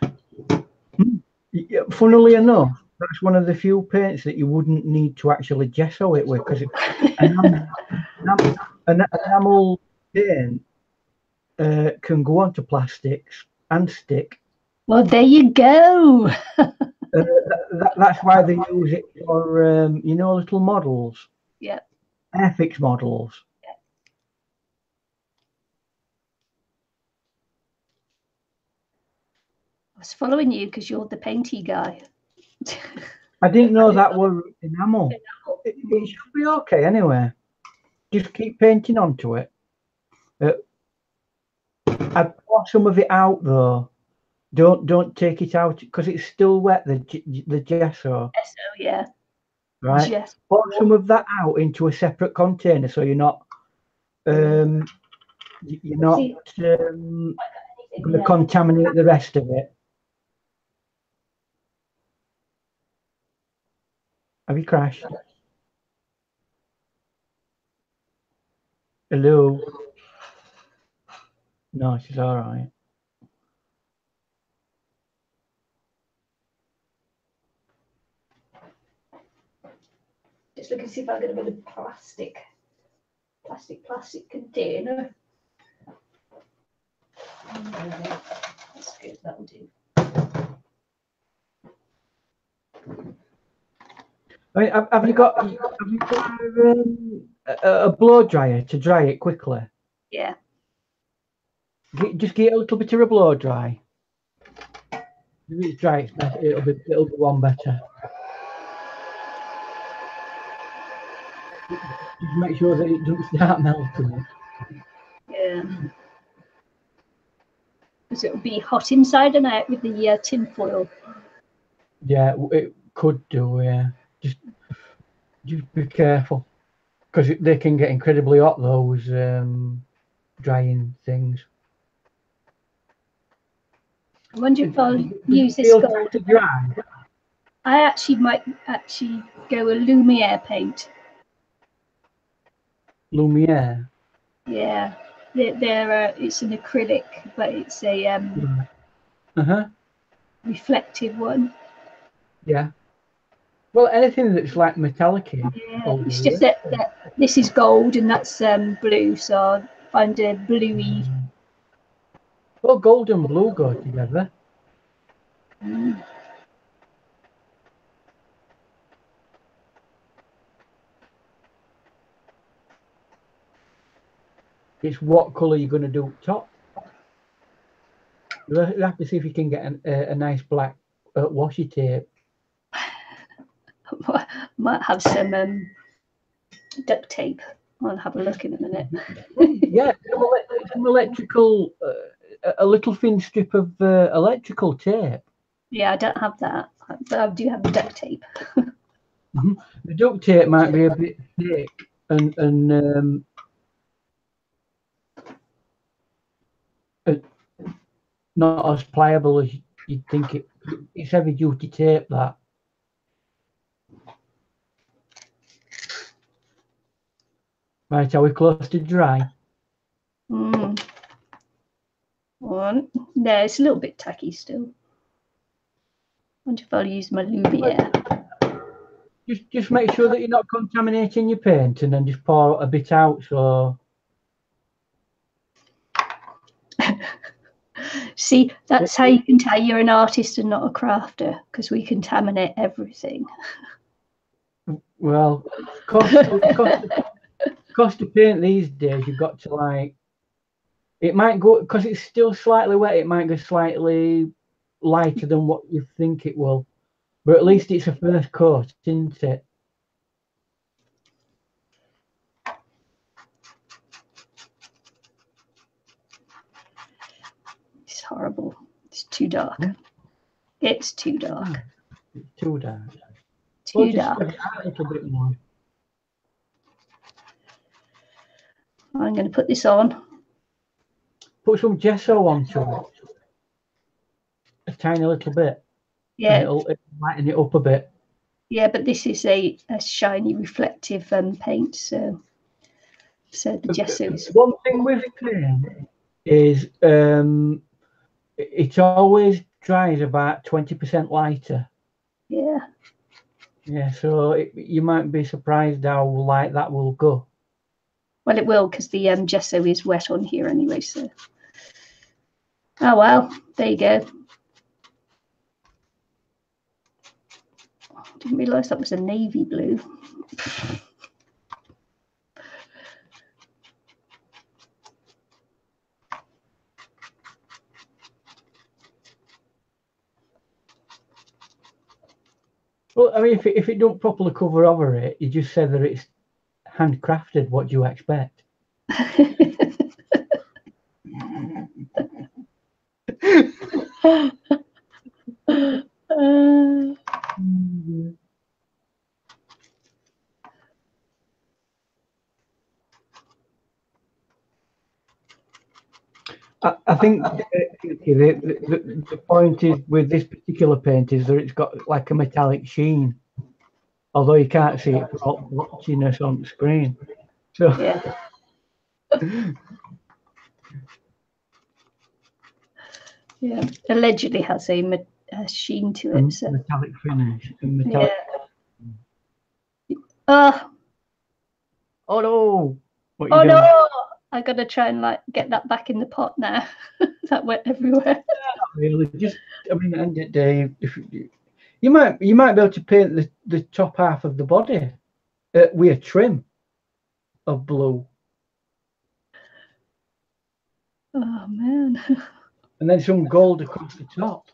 Funnily enough, that's one of the few paints that you wouldn't need to actually gesso it with, because an enamel paint can go onto plastics and stick. Well, there you go. That's why they use it for little models. Yeah. Airfix models. Yeah. I was following you because you're the painty guy. I didn't know that were enamel. It should be okay anyway. Just keep painting onto it. I'd pour some of it out though. Don't take it out because it's still wet. The gesso, yeah. right? Gesso. Pour some of that out into a separate container so you're not going to contaminate the rest of it. Have you crashed? Hello? No, she's all right. Just looking to see if I get a bit of plastic container. That's good, that'll do. I mean, have you got a blow dryer to dry it quickly? Yeah. Just get a little bit of a blow dry. If it's dry, it'll be one better. Just make sure that it doesn't start melting. Yeah. Because it'll be hot inside and out with the tin foil. Yeah, it could do. Yeah, just be careful because they can get incredibly hot. Those drying things. I wonder if I'll use this gold. Dry? I actually might go a Lumiere paint. Lumiere. Yeah, it's an acrylic, but it's a reflective one. Yeah. Well, anything that's like metallic. Yeah, it's just that this is gold and that's blue, so I'll find a bluey. Well, gold and blue go together. Mm. It's what colour you're going to do top. You'll have to see if you can get a nice black washi tape. Might have some duct tape. I'll have a look in a minute. Yeah, some electrical, a little thin strip of electrical tape. Yeah, I don't have that, but I do have duct tape. The duct tape might be a bit thick and not as pliable as you'd think. It's heavy duty tape, that. Right, are we close to dry? Mm. One. No, it's a little bit tacky still. I wonder if I'll use my Lumiere. Just make sure that you're not contaminating your paint, and then just pour a bit out. So. See, that's how you can tell you're an artist and not a crafter, because we contaminate everything. Well, cost of paint these days, you've got to like. It might go because it's still slightly wet. It might go slightly lighter than what you think it will, but at least it's a first coat, isn't it? It's horrible. It's too dark. It's too dark. It's too dark. Too dark. Just a little bit more. I'm going to put this on. Put some gesso onto it. A tiny little bit. Yeah. It'll lighten it up a bit. Yeah, but this is a shiny reflective paint, so the gesso is. One thing with paint is it always dries about 20% lighter. Yeah. Yeah, so you might be surprised how light that will go. Well, it will, because the gesso is wet on here anyway. So. Oh well, there you go. Didn't realise that was a navy blue. Well, I mean, if it don't properly cover over it, you just say that it's handcrafted. What do you expect? I think the point is with this particular paint is that it's got like a metallic sheen, although you can't see it for watching us on the screen. So yeah. Yeah, allegedly has a sheen to it. So. Metallic finish. And Yeah. Oh no! What Oh you doing? no! I gotta try and like get that back in the pot now. That went everywhere. Not really. Just, I mean, at the end of the day, if you might be able to paint the top half of the body with a trim of blue. Oh man. And then some gold across the top.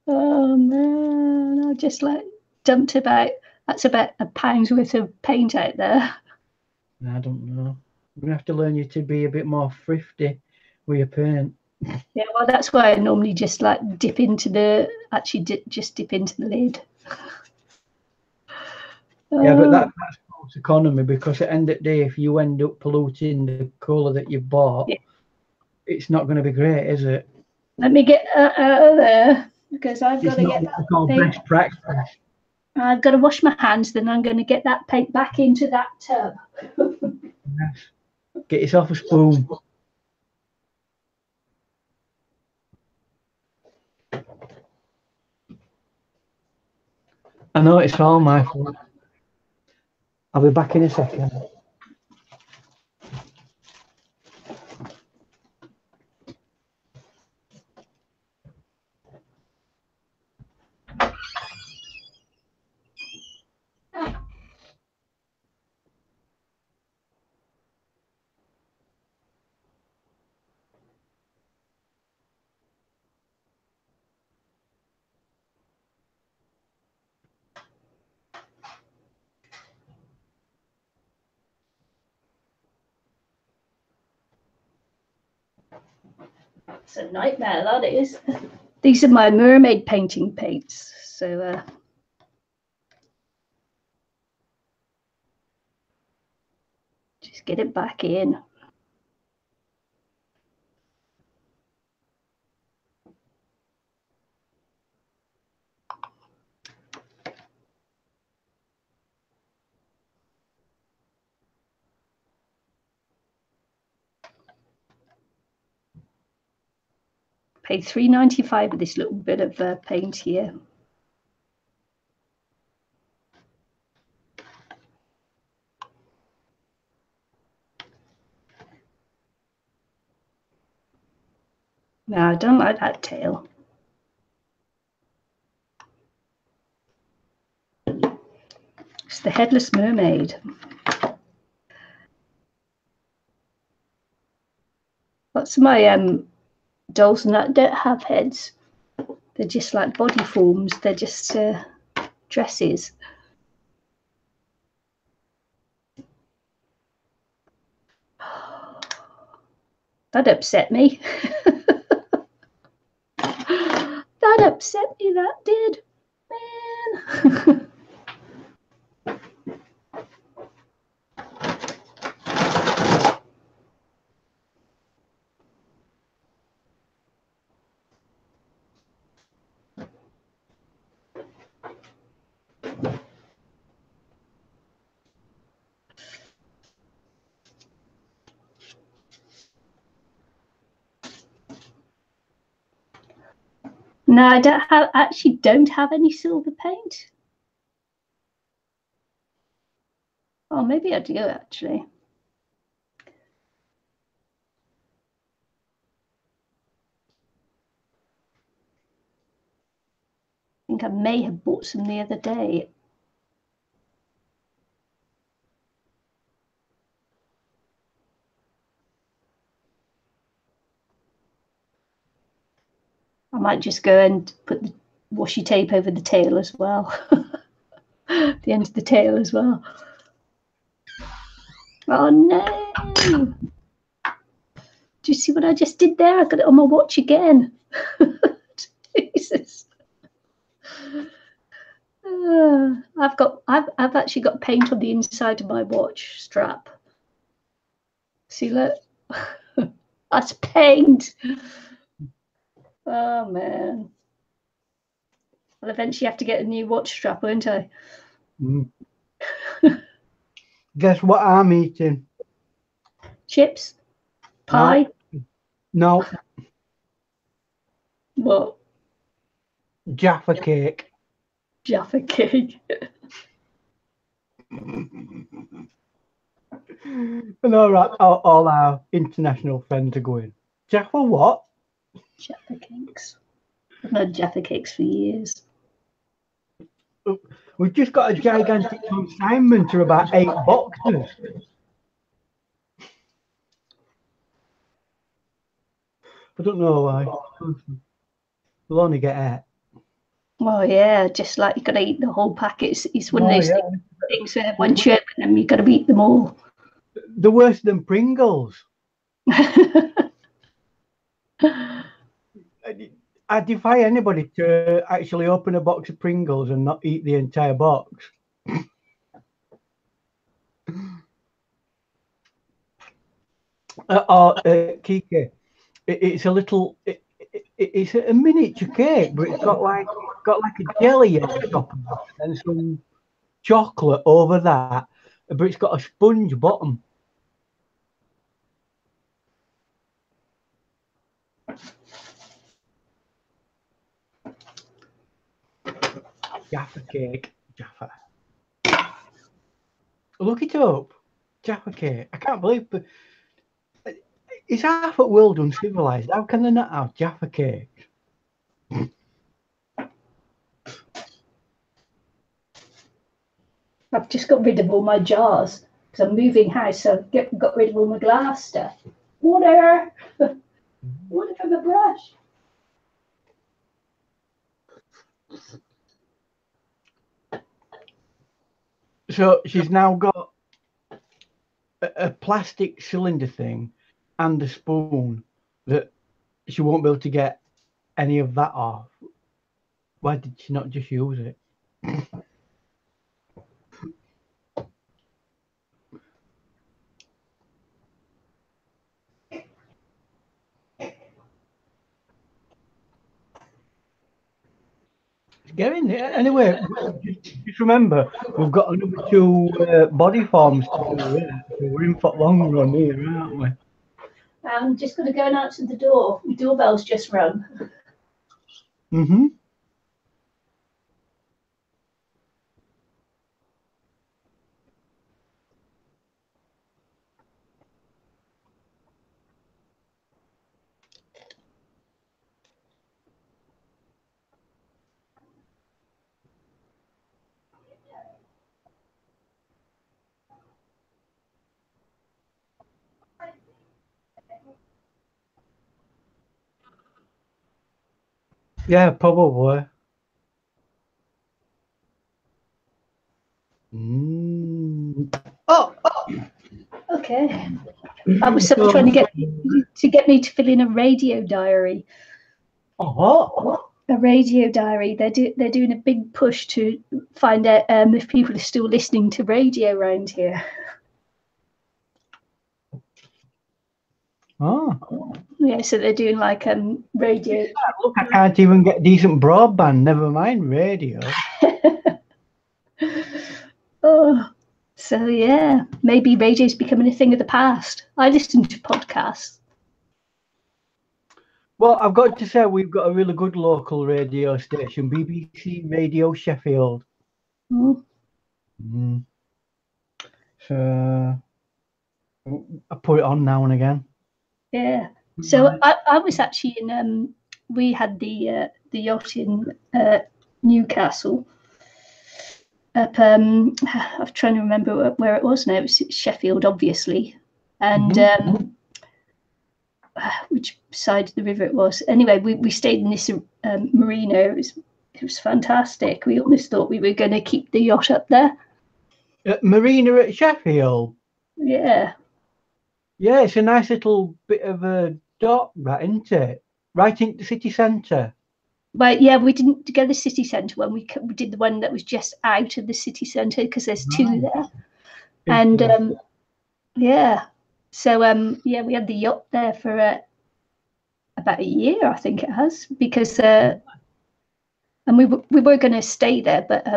Oh man, I just like dumped that's about a pound's worth of paint out there. I don't know. We're gonna have to learn you to be a bit more thrifty with your paint. Yeah, well, that's why I normally just like dip into the lid. Yeah, but that's false economy, because at the end of the day, if you end up polluting the colour that you bought, yeah. It's not going to be great, is it? Let me get out of there because I've got to get that paint. Best practice. I've got to wash my hands, then I'm going to get that paint back into that tub. Yes. Get yourself a spoon. I know it's all my fault. I'll be back in a second. It's a nightmare, that is. These are my mermaid painting paints. So just get it back in. Paid $3.95 for this little bit of paint here. No, I don't like that tail. It's the headless mermaid. Lots of my dolls and that don't have heads. They're just like body forms. They're just dresses. That upset me. That upset me, that did. Man. No, I actually don't have any silver paint. Oh, maybe I do actually. I think I may have bought some the other day. I might just go and put washi tape over the tail as well. The end of the tail as well. Oh no! Do you see what I just did there? I got it on my watch again. Jesus. I've actually got paint on the inside of my watch strap. See, look. That's paint. Oh man. I'll eventually have to get a new watch strap, won't I? Mm. Guess what I'm eating? Chips? Pie? No. What? Jaffa cake. Jaffa cake. And all our international friends are going, Jaffa what? Jaffa cakes. I've had Jaffa cakes for years. We've just got a gigantic consignment of about 8 boxes. I don't know why. We'll only get 8. Oh yeah, just like you got to eat the whole packet. It's one of those things where once you open them, you got to eat them all. They're worse than Pringles. I defy anybody to actually open a box of Pringles and not eat the entire box. Kike, it's a little, it's a miniature cake, but it's got like a jelly on top of it and some chocolate over that, but it's got a sponge bottom. Jaffa cake, Jaffa. Look it up, Jaffa cake. I can't believe, but it's half a world uncivilized. How can they not have Jaffa cake? I've just got rid of all my jars because I'm moving house, so I've got rid of all my glass stuff. Water! Water from the brush. So she's now got a plastic cylinder thing and a spoon that she won't be able to get any of that off. Why did she not just use it? Get in there. Anyway, just remember, we've got another 2 body forms to do here. So we're in for long run here, aren't we? I'm just going to go and answer the door. My doorbell's just rung. Mm-hmm. Yeah, probably. Oh! Okay. I was trying to get me to fill in a radio diary. Oh, a radio diary. They're doing a big push to find out if people are still listening to radio around here. Oh. Yeah, so they're doing like radio. Look, I can't even get decent broadband, never mind radio. Oh, so yeah, maybe radio's becoming a thing of the past. I listen to podcasts. Well, I've got to say, we've got a really good local radio station, BBC Radio Sheffield. Mm. Mm. So I put it on now and again. Yeah. So I was actually in. We had the yacht in Newcastle. Up, I'm trying to remember where it was now. It was Sheffield, obviously, and which side of the river it was. Anyway, we stayed in this marina. It was It was fantastic. We almost thought we were going to keep the yacht up there. Marina at Sheffield. Yeah. Yeah, it's a nice little bit of a dock, that, isn't it? Right into the city centre. But yeah, we didn't go the city centre one. We did the one that was just out of the city centre because there's two there. And yeah, so yeah, we had the yacht there for about a year, I think it has, because and we were going to stay there, but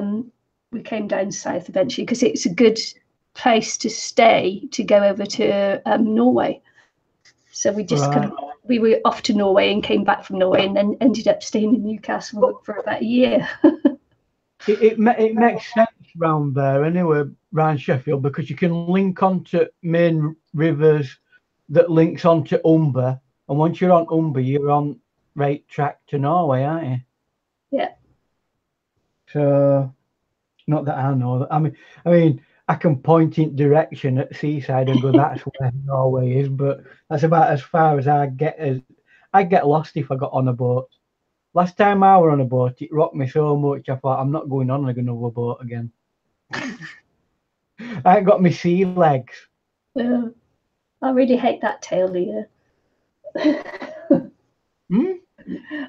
we came down south eventually because it's a good place to stay to go over to Norway. So we just we were off to Norway and came back from Norway and then ended up staying in Newcastle for about a year. it makes sense round there anyway, round Sheffield, because you can link onto main rivers that links onto Humber, and once you're on Humber, you're on right track to Norway, aren't you? Yeah. So, not that I know. I mean, I can point in direction at the seaside and go, that's where Norway is, but that's about as far as I get. I'd get lost if I got on a boat. Last time I were on a boat, it rocked me so much, I thought, I'm not going on another boat again. I ain't got my sea legs. I really hate that tail, Leah.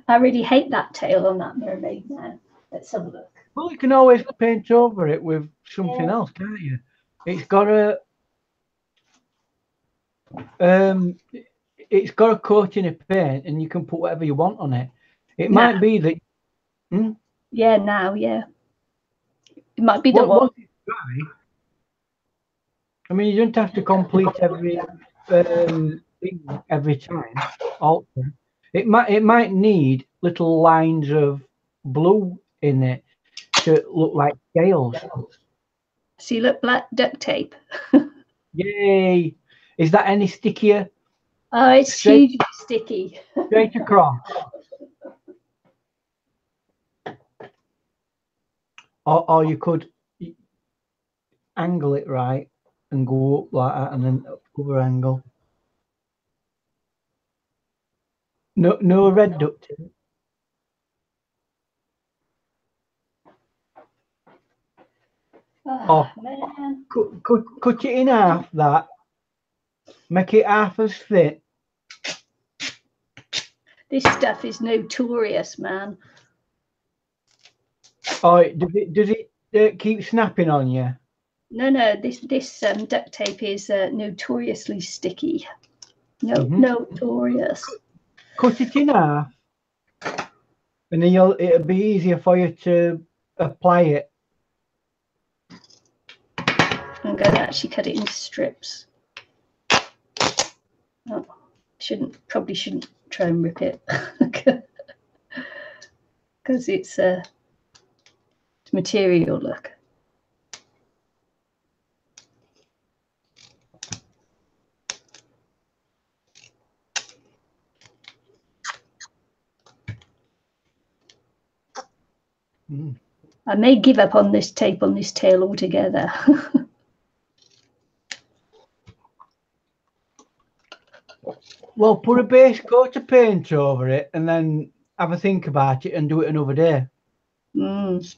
I really hate that tail on that Mermaid now. Let's have a look. Well, you can always paint over it with something else, can't you? It's got a coating of paint, and you can put whatever you want on it. It might be that. Yeah, now, yeah. It might be the one. Once it's dry, I mean, you don't have to complete every thing every time. Alter. It might need little lines of blue in it to look like scales. See, look, black duct tape. Yay! Is that any stickier? Oh, it's hugely sticky. Straight across. Or you could angle it right and go up like that, and then other angle. No red duct tape. Oh, man. Cut it in half, that. Make it half as thick. This stuff is notorious, man. Oh, does it keep snapping on you? No, this duct tape is notoriously sticky. Notorious. Cut it in half, and then it'll be easier for you to apply it. I'm going to actually cut it into strips. Oh, probably shouldn't try and rip it because it's material. Look. I may give up on this tape on this tail altogether. Well, put a base coat of paint over it and then have a think about it and do it another day. Once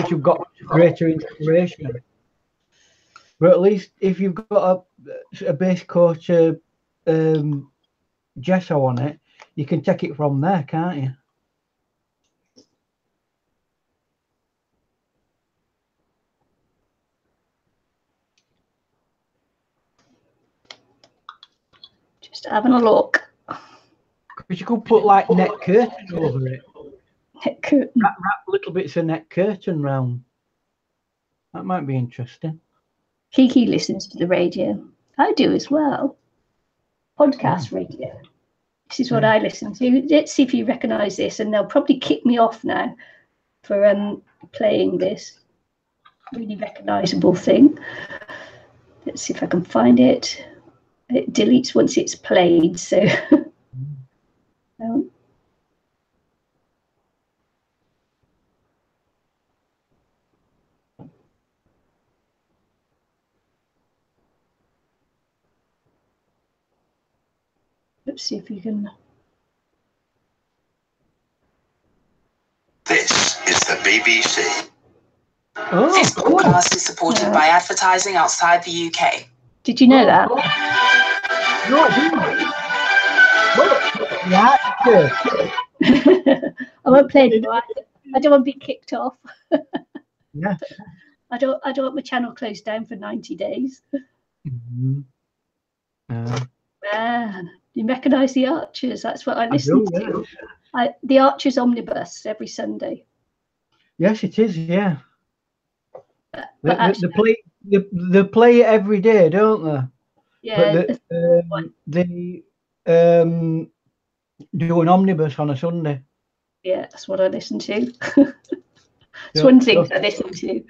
you've got greater inspiration. But at least if you've got a base coat of gesso on it, you can take it from there, can't you? Just having a look. Because you could put like net curtain over it. Net curtain. Wrap little bits of net curtain round. That might be interesting. Kiki listens to the radio. I do as well. Podcast radio. This is what I listen to. Let's see if you recognise this, and they'll probably kick me off now for playing this really recognisable thing. Let's see if I can find it. It deletes once it's played, so. Let's see if you can. This BBC. Oh, This podcast is supported by advertising outside the UK. Did you know that? no, I didn't. Yeah, I won't play anymore. I don't want to be kicked off. yeah. I don't want my channel closed down for 90 days. Mm-hmm. Man, you recognise the Archers? That's what I listen do, to. The Archers omnibus every Sunday. Yes, it is. Yeah. But They play it every day, don't they? Yeah. But they do an omnibus on a Sunday. Yeah, that's what I listen to. It's one thing I listen to.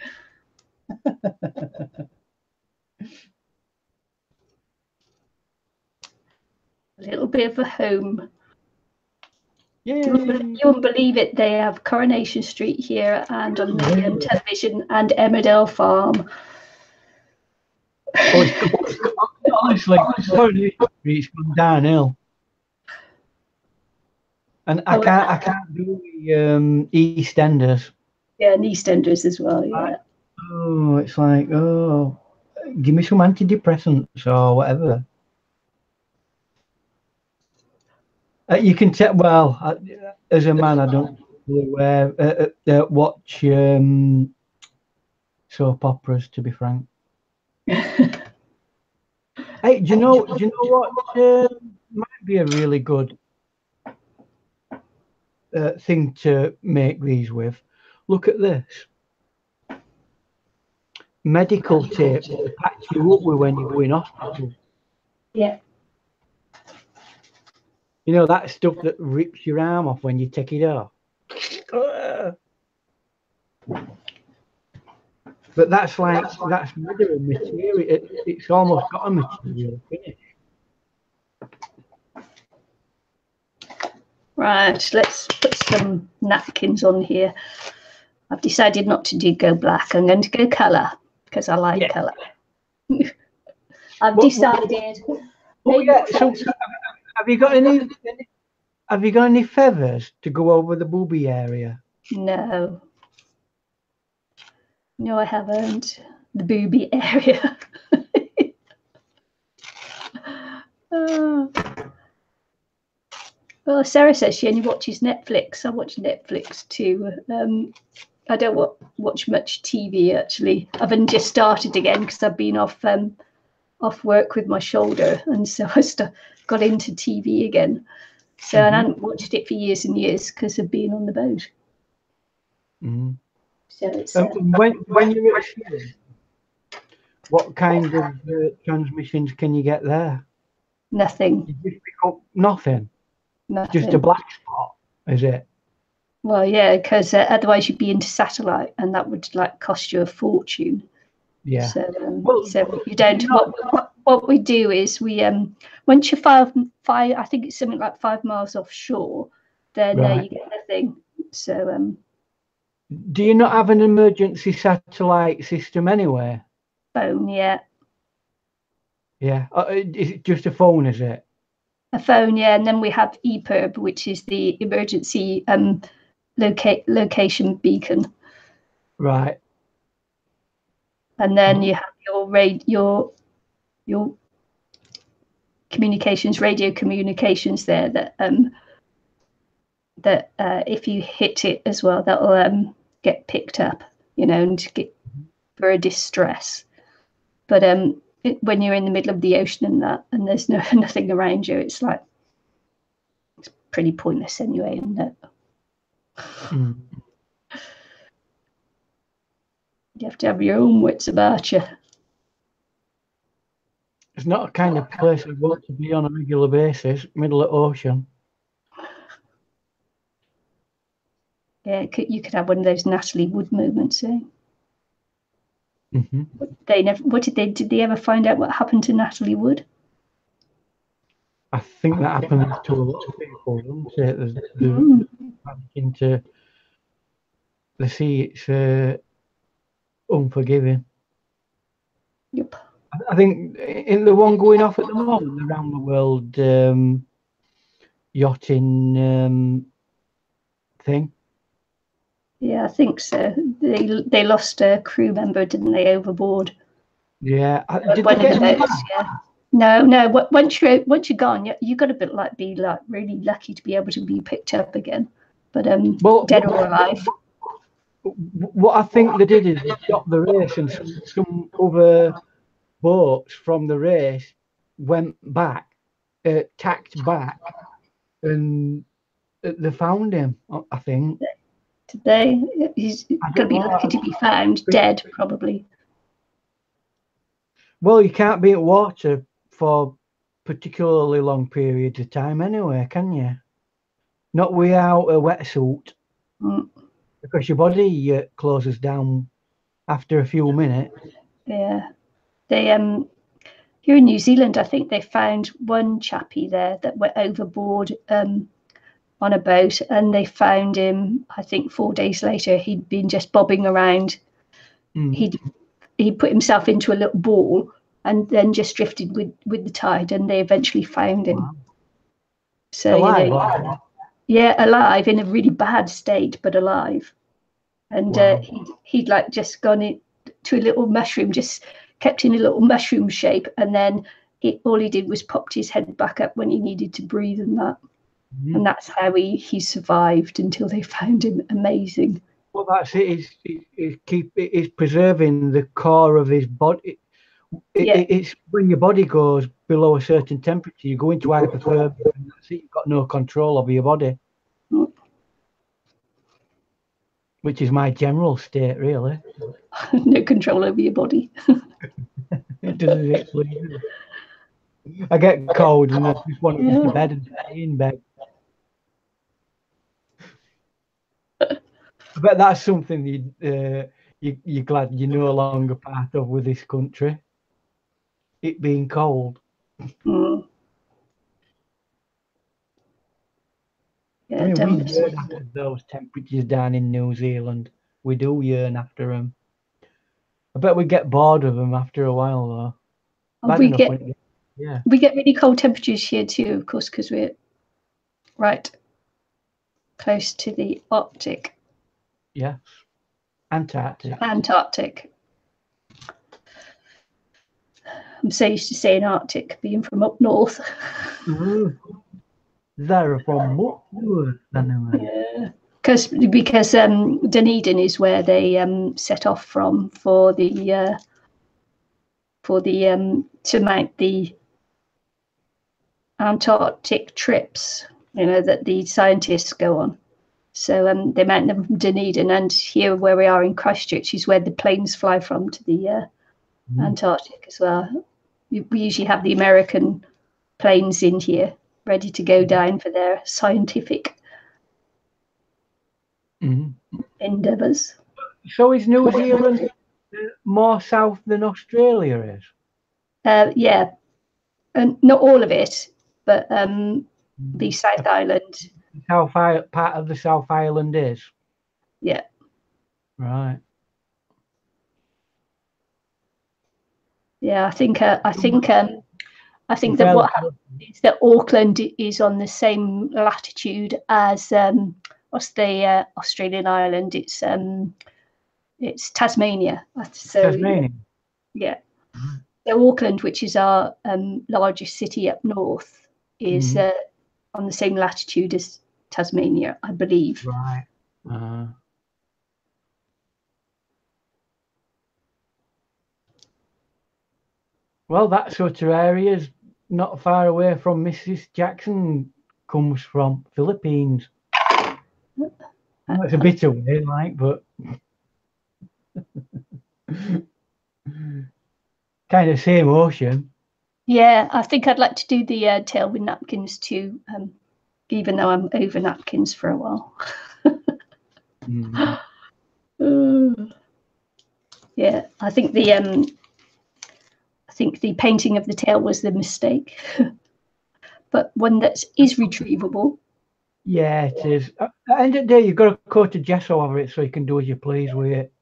A little bit of a home. Yeah. You wouldn't believe it. They have Coronation Street here and on the television and Emmerdale Farm. Honestly, Coronation Street's gone downhill. And I can't do the EastEnders. Yeah, and EastEnders as well. Yeah. It's like, give me some antidepressants or whatever. You can tell. Well, as a man, I don't really watch soap operas. To be frank. Hey, do you know what might be a really good thing to make these with? Look at this. Medical tape to patch you up with when you go in hospital. Yeah. You know that stuff that rips your arm off when you take it off. But that's made material. It's almost got a material finish. Right, let's put some napkins on here. I've decided not to go black. I'm going to go colour because I like colour. I've decided. So have you got any? Have you got any feathers to go over the booby area? No. No, I haven't. The booby area. Well, Sarah says she only watches Netflix. I watch Netflix too. I don't watch much TV actually. I've only just started again because I've been off work with my shoulder, and so I got into TV again. So and I hadn't watched it for years and years because of being on the boat. Mm-hmm. So it's when you're at sea, what kind of transmissions can you get there? Nothing. You just pick up nothing. Nothing. Just a black spot, is it? Well, yeah, because otherwise you'd be into satellite, and that would cost you a fortune. Yeah. So you don't. What we do is we once you're five, I think it's something like 5 miles offshore, then you get nothing. So do you not have an emergency satellite system anywhere? Phone, yeah. Yeah. Is it just a phone? Is it? A phone, yeah, and then we have EPIRB, which is the emergency location beacon. Right. And then you have your communications, radio communications there that if you hit it as well, that'll get picked up, and get for a distress. But when you're in the middle of the ocean and there's nothing around you, it's pretty pointless anyway, isn't it? Mm. You have to have your own wits about you. It's not a kind of place I want to be on a regular basis, middle of ocean. Yeah, you could have one of those Natalie Wood moments, eh? Mm-hmm. Did they ever find out what happened to Natalie Wood? I think that happens to a lot of people, doesn't it? There's into the sea. It's unforgiving. Yep. I think in the one going off at the moment around the world yachting thing. Yeah, I think so. They lost a crew member, didn't they, overboard? Yeah. Did One they of the get boats, yeah. No. Once you're gone, you got to be like really lucky to be able to be picked up again. But dead or alive. what I think they did is they stopped the race, and some other boats from the race went back, tacked back, and they found him. I think. Today, he's I got to don't be know. lucky to be found dead, probably. Well, you can't be at water for particularly long periods of time anyway, can you? Not without a wetsuit, because your body closes down after a few minutes. Yeah, they here in New Zealand, I think they found one chappie there that went overboard on a boat, and they found him. I think 4 days later, he'd been just bobbing around. He put himself into a little ball and then just drifted with the tide, and they eventually found him. Wow. So Alive, yeah, alive in a really bad state, but alive. And wow. he'd like just gone into a little mushroom, just kept in a little mushroom shape, and then all he did was popped his head back up when he needed to breathe, and that's how he survived until they found him. Amazing. Well, that's it. It's preserving the core of his body. It's when your body goes below a certain temperature, you go into hypothermia, and that's it. You've got no control over your body, which is my general state, really. No control over your body. It doesn't explain. I get cold and I just want to go to bed and stay in bed. I bet that's something you're glad you're no longer part of with this country. It being cold. Yeah, I mean, we yearn after those temperatures down in New Zealand. We do yearn after them. I bet we get bored of them after a while, though. We get really cold temperatures here too, of course, because we're right close to the Arctic. Yes. Antarctic. I'm so used to saying Arctic, being from up north. They're from up north, anyway. Yeah. Because Dunedin is where they set off from for the to mount the Antarctic trips, that the scientists go on. So they mount them from Dunedin, and here where we are in Christchurch is where the planes fly from to the Antarctic as well. We usually have the American planes in here ready to go down for their scientific endeavours. So is New Zealand more south than Australia is? Yeah, and not all of it, but the South Island. Part of the South Island is? Yeah. Right. Yeah, I think that what happens is that Auckland is on the same latitude as the Australian island. It's Tasmania. So, Tasmania. Yeah. So Auckland, which is our largest city up north, is on the same latitude as Tasmania, I believe. Right. Well, that sort of area is not far away from Mrs. Jackson comes from, Philippines. Well, it's a bit away, but kind of same ocean. Yeah, I think I'd like to do the tail with napkins too, even though I'm over napkins for a while. Yeah, I think the painting of the tail was the mistake, but one that is retrievable. Yeah, it is. At the end of the day, you've got a coat of gesso over it so you can do as you please with it.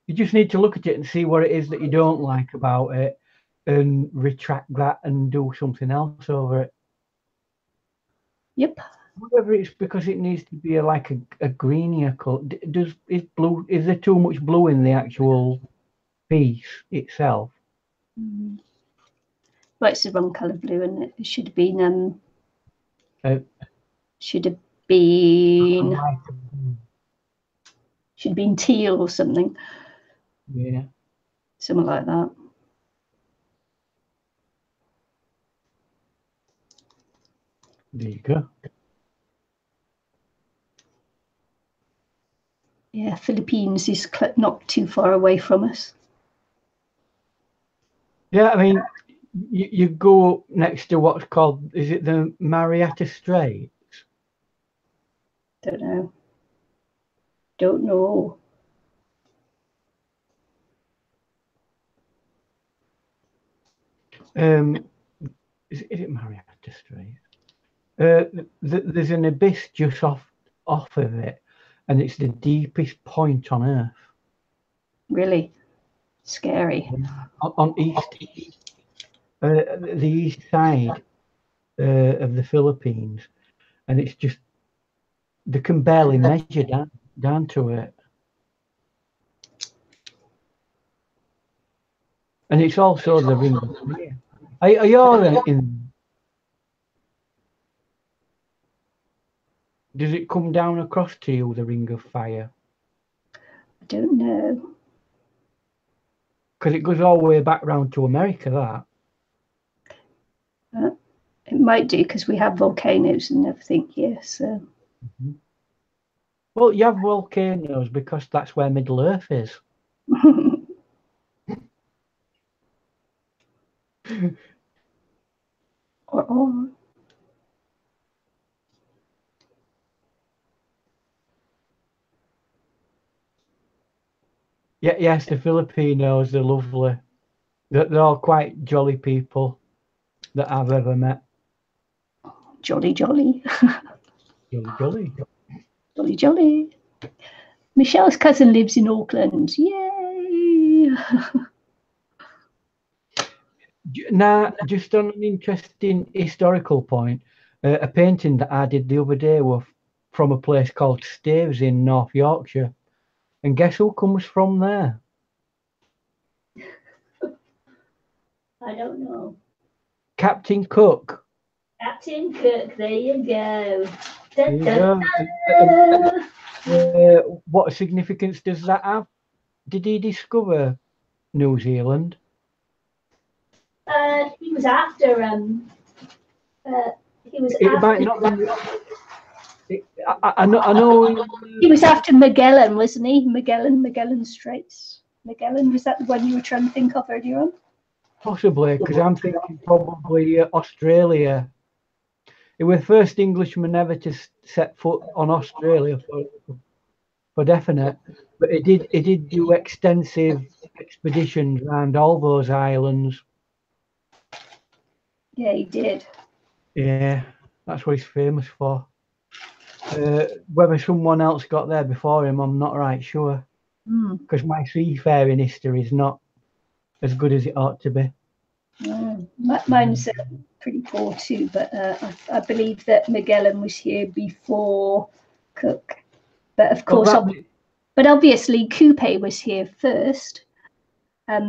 You just need to look at it and see what it is that you don't like about it and retract that and do something else over it. Yep. Whether it's because it needs to be like a greenier colour. Is there too much blue in the actual piece itself? Well, it's the wrong colour blue, and it should have been should have been teal or something. Yeah. Something like that. There you go. Yeah, Philippines is not too far away from us. Yeah, I mean, you go up next to what's called, is it the Marietta Straits? Don't know. Don't know. Is it Marietta Straits? There's an abyss just off of it, and it's the deepest point on Earth. Really scary. On the east side of the Philippines, and it's just they can barely measure down to it. And it's also the Ring of Fire. Are you in? Does it come down across to you, the Ring of Fire? I don't know. Because it goes all the way back round to America, that. It might do, because we have volcanoes and everything here. So. Well, you have volcanoes because that's where Middle Earth is. Yeah, yes, the Filipinos, they're lovely. They're all quite jolly people that I've ever met. Jolly, jolly. Jolly, jolly. Jolly, jolly. Michelle's cousin lives in Auckland. Yay! Now, just on an interesting historical point, a painting that I did the other day was from a place called Staves in North Yorkshire. And guess who comes from there? I don't know. Captain Cook. Captain Cook, there you go. There you go. What significance does that have? Did he discover New Zealand? He was after Might not be. I know. He was after Magellan, wasn't he? Magellan Straits. Magellan, was that the one you were trying to think of earlier on? Possibly, because I'm thinking probably Australia. He was the first Englishman ever to set foot on Australia for definite. But he did do extensive expeditions around all those islands. Yeah, he did. Yeah, that's what he's famous for. Whether someone else got there before him, I'm not right sure. Because my seafaring history is not as good as it ought to be. Mine's pretty poor too, but I believe that Magellan was here before Cook. But of course, but obviously Coupe was here first,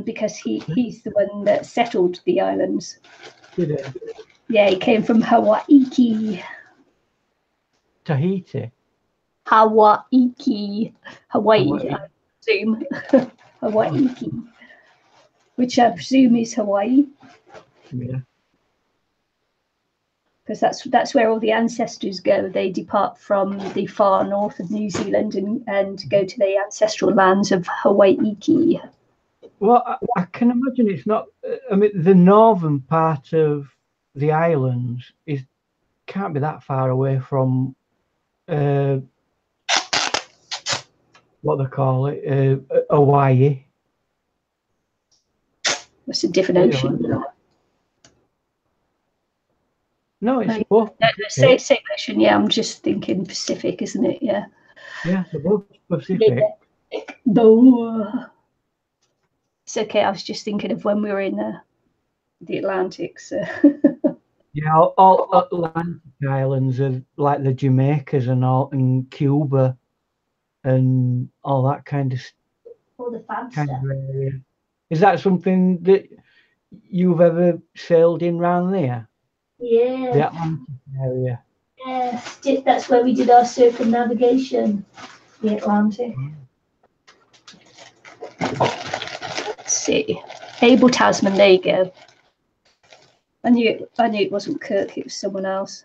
because he's the one that settled the islands. Did he? Yeah, he came from Hawaii. Tahiti? Hawaii, I presume. Hawaii, which I presume is Hawaii. Yeah. Because that's where all the ancestors go. They depart from the far north of New Zealand and go to the ancestral lands of Hawaii. Well, I can imagine it's not. I mean, the northern part of the islands can't be that far away from what they call it, Hawaii. That's a different ocean. No, it's both. Same ocean. Yeah, I'm just thinking Pacific, isn't it? Yeah. Yeah, they're both Pacific. No. It's okay. I was just thinking of when we were in the Atlantic. So. Yeah, all Atlantic islands are like the Jamaicas and all, and Cuba, and all that All the fab kind stuff. of area. Is that something that you've ever sailed in round there? Yeah. The Atlantic area. Yes, that's where we did our circumnavigation, the Atlantic. Let's see. Abel Tasman, there you go. I knew it wasn't Kirk, it was someone else.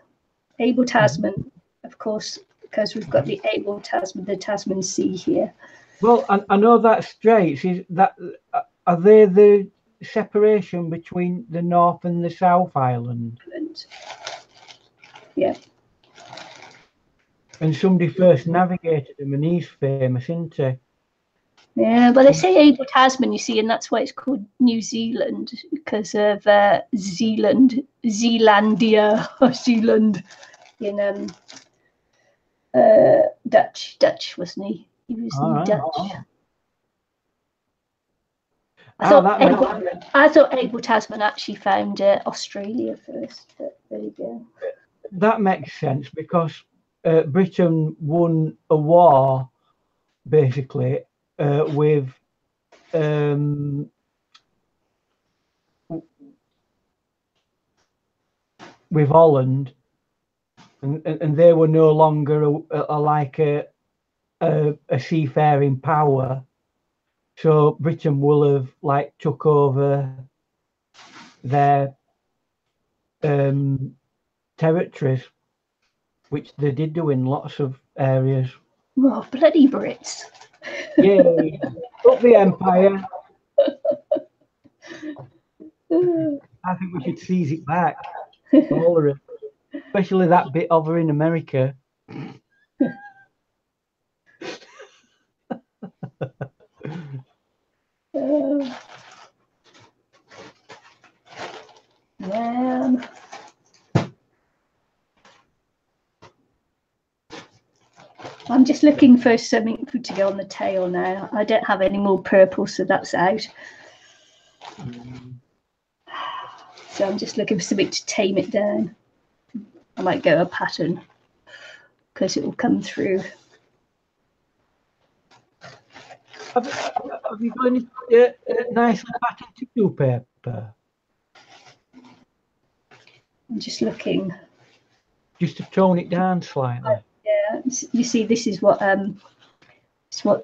Abel Tasman, of course, because we've got the Abel Tasman, the Tasman Sea here. Well, I know that straits is that. Are they the separation between the North and the South Island? Yeah. And somebody first navigated them, and he's famous, isn't he? Yeah, but they say Abel Tasman, you see, and that's why it's called New Zealand, because of Zealandia, or Zealand, in Dutch, wasn't he? He was Dutch. I thought Abel Tasman actually found Australia first, but there you go. That makes sense because Britain won a war basically with Holland, and they were no longer a seafaring power. So Britain will have like took over their territories, which they did do in lots of areas. Oh, bloody Brits. Yay! Up the empire. I think we should seize it back. All of it. Especially that bit over in America. Man. I'm just looking for something to go on the tail now. I don't have any more purple, so that's out. So I'm just looking for something to tame it down. I might go a pattern because it will come through. Have you got any nice pattern tissue paper? I'm just looking. Just to tone it down slightly. Yeah, you see, this is what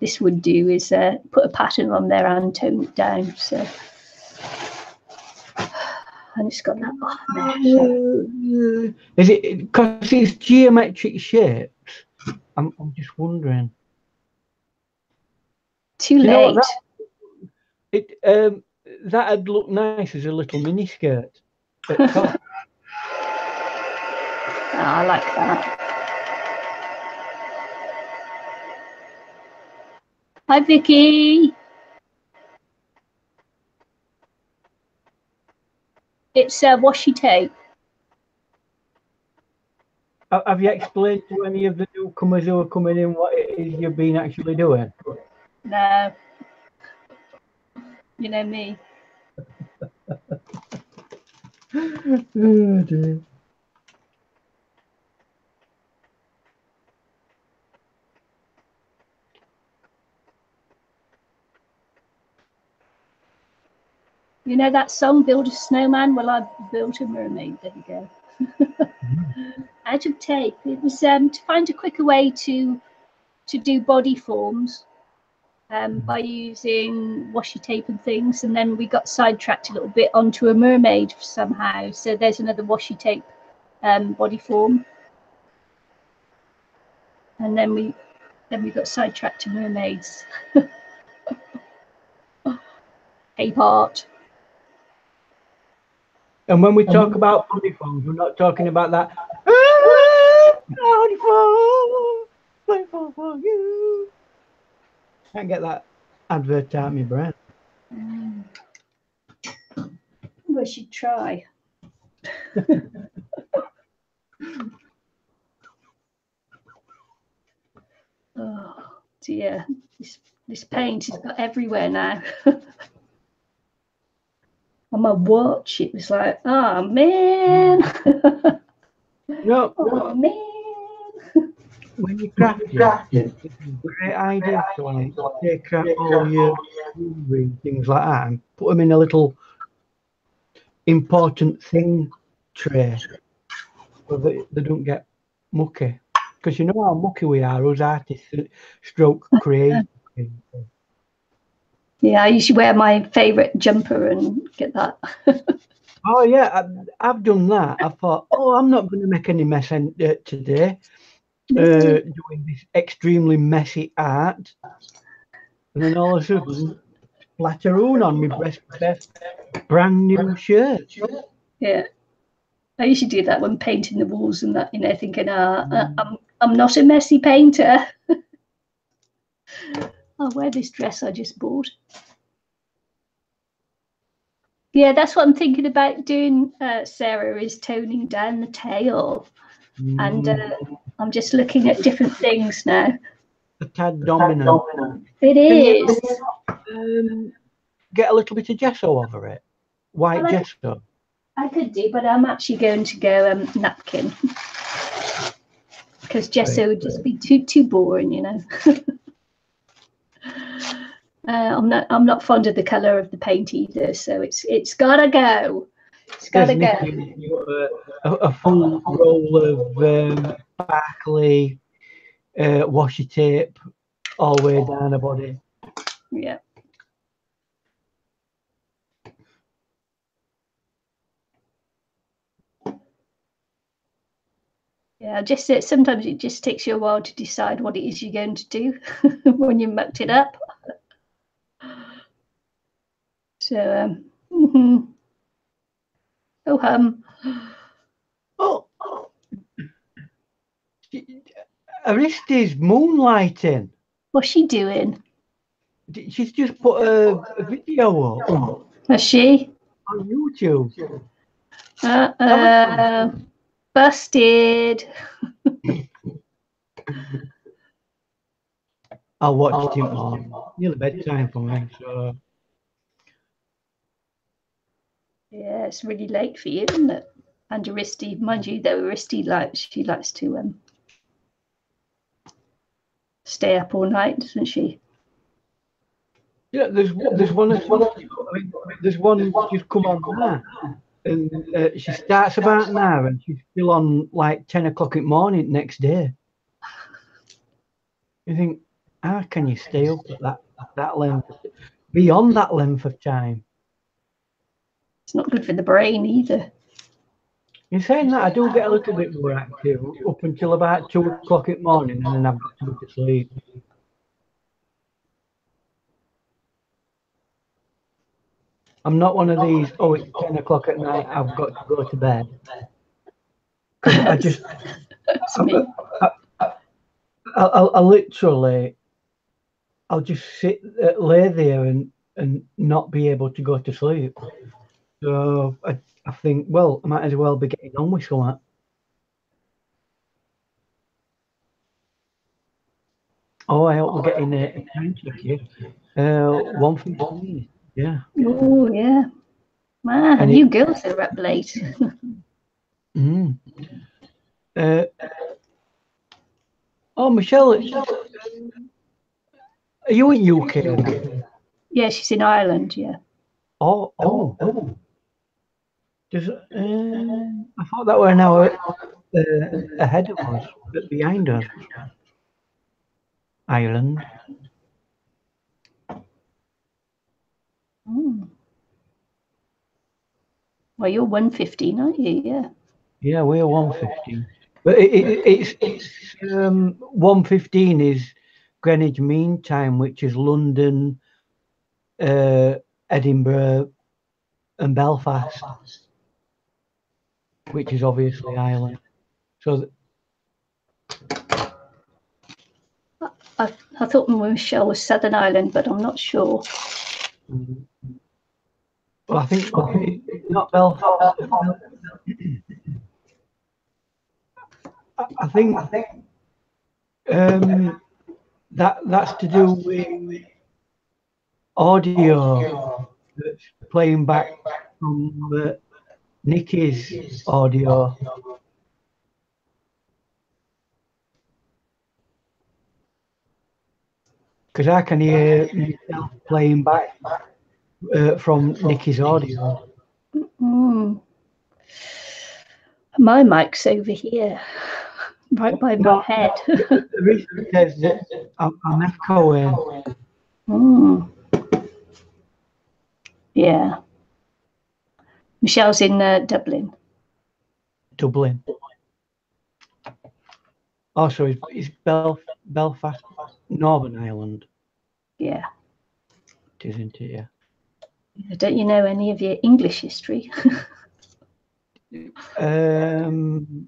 this would do is put a pattern on there and tone it down. So, and it's got that off there. Is it because it's geometric shapes? I'm just wondering. Too late. That'd look nice as a little mini skirt at top. I like that. Hi, Vicky. It's washi tape. Have you explained to any of the newcomers who are coming in what it is you've been actually doing? No. You know me. Oh dear. You know that song, Build a Snowman? Well, I built a mermaid. There you go. Out of tape. It was to find a quicker way to do body forms by using washi tape and things. And then we got sidetracked a little bit onto a mermaid somehow. So there's another washi tape body form. And then we got sidetracked to mermaids. Tape art. And when we talk about body forms, we're not talking about that. Body form for you. Can't get that advert out of my brain. We should try. Oh dear, this paint has got everywhere now. on my watch. It was like, oh man. No, Oh man. when you're crafting, it's a great idea to like take out all your jewelry and things like that and put them in a little important thing tray so that they don't get mucky. Because you know how mucky we are, us artists, stroke creators. Yeah, I usually wear my favourite jumper and get that. Oh yeah, I've done that. I thought, oh, I'm not going to make any mess today. Doing this extremely messy art, and then all of a sudden, splatteroon on my best brand new shirt. Yeah, I usually do that when painting the walls and that, you know, thinking, I'm not a messy painter. I'll wear this dress I just bought. Yeah, that's what I'm thinking about doing, Sarah, is toning down the tail. And I'm just looking at different things now. A tad dominant. It is. Get a little bit of gesso over it. White gesso. I could do, but I'm actually going to go napkin. Because gesso would just be too boring, you know. I'm not fond of the colour of the paint either, so it's gotta go. It's gotta go. A full roll of sparkly washi tape all the way down the body. Yeah. Yeah, just sometimes it just takes you a while to decide what it is you're going to do when you mucked it up. So, Oh, Aristi's moonlighting. What's she doing? She's just put a video up. Has she? On YouTube. Busted. I'll watch it on nearly bedtime for me. So yeah, it's really late for you, isn't it? And Aristi, mind you, though, Aristi she likes to stay up all night, doesn't she? yeah, there's one there's one just come on now, and she starts about now, and she's still on like 10 o'clock in the morning next day. You think, how can you stay up at that length, beyond that length of time? It's not good for the brain either. You're saying that I do get a little bit more active up until about 2 o'clock in the morning, and then I've got to go to sleep. I'm not one of these, oh, it's 10 o'clock at night, I've got to go to bed. Because I just, I literally, I'll just lay there and not be able to go to sleep. So I think, well, I might as well be getting on with something. Oh, I hope we're getting a time check here. 1:15. Yeah. Oh, yeah. Man, and you girls are up late. Oh, Michelle, are you in UK? Yeah, she's in Ireland, yeah. Oh. Does, I thought that were an hour ahead of us, but behind us. Ireland. Well, you're 1:15, aren't you? Yeah. Yeah, we're 1:15. But it's 1:15 is Greenwich Mean Time, which is London, Edinburgh, and Belfast, which is obviously Ireland. So I thought Michelle was Southern Ireland, but I'm not sure. Well, I think not Belfast. I think that's to do with audio that's playing back from Nikki's audio. Because I can hear myself playing back from Nikki's audio. Mm. My mic's over here, right by my head. The reason says that I'm echoing. Mm. Yeah. Michelle's in Dublin. Dublin. Also, it's Belfast, Northern Ireland. Yeah. It is, isn't it? Yeah. Don't you know any of your English history? Another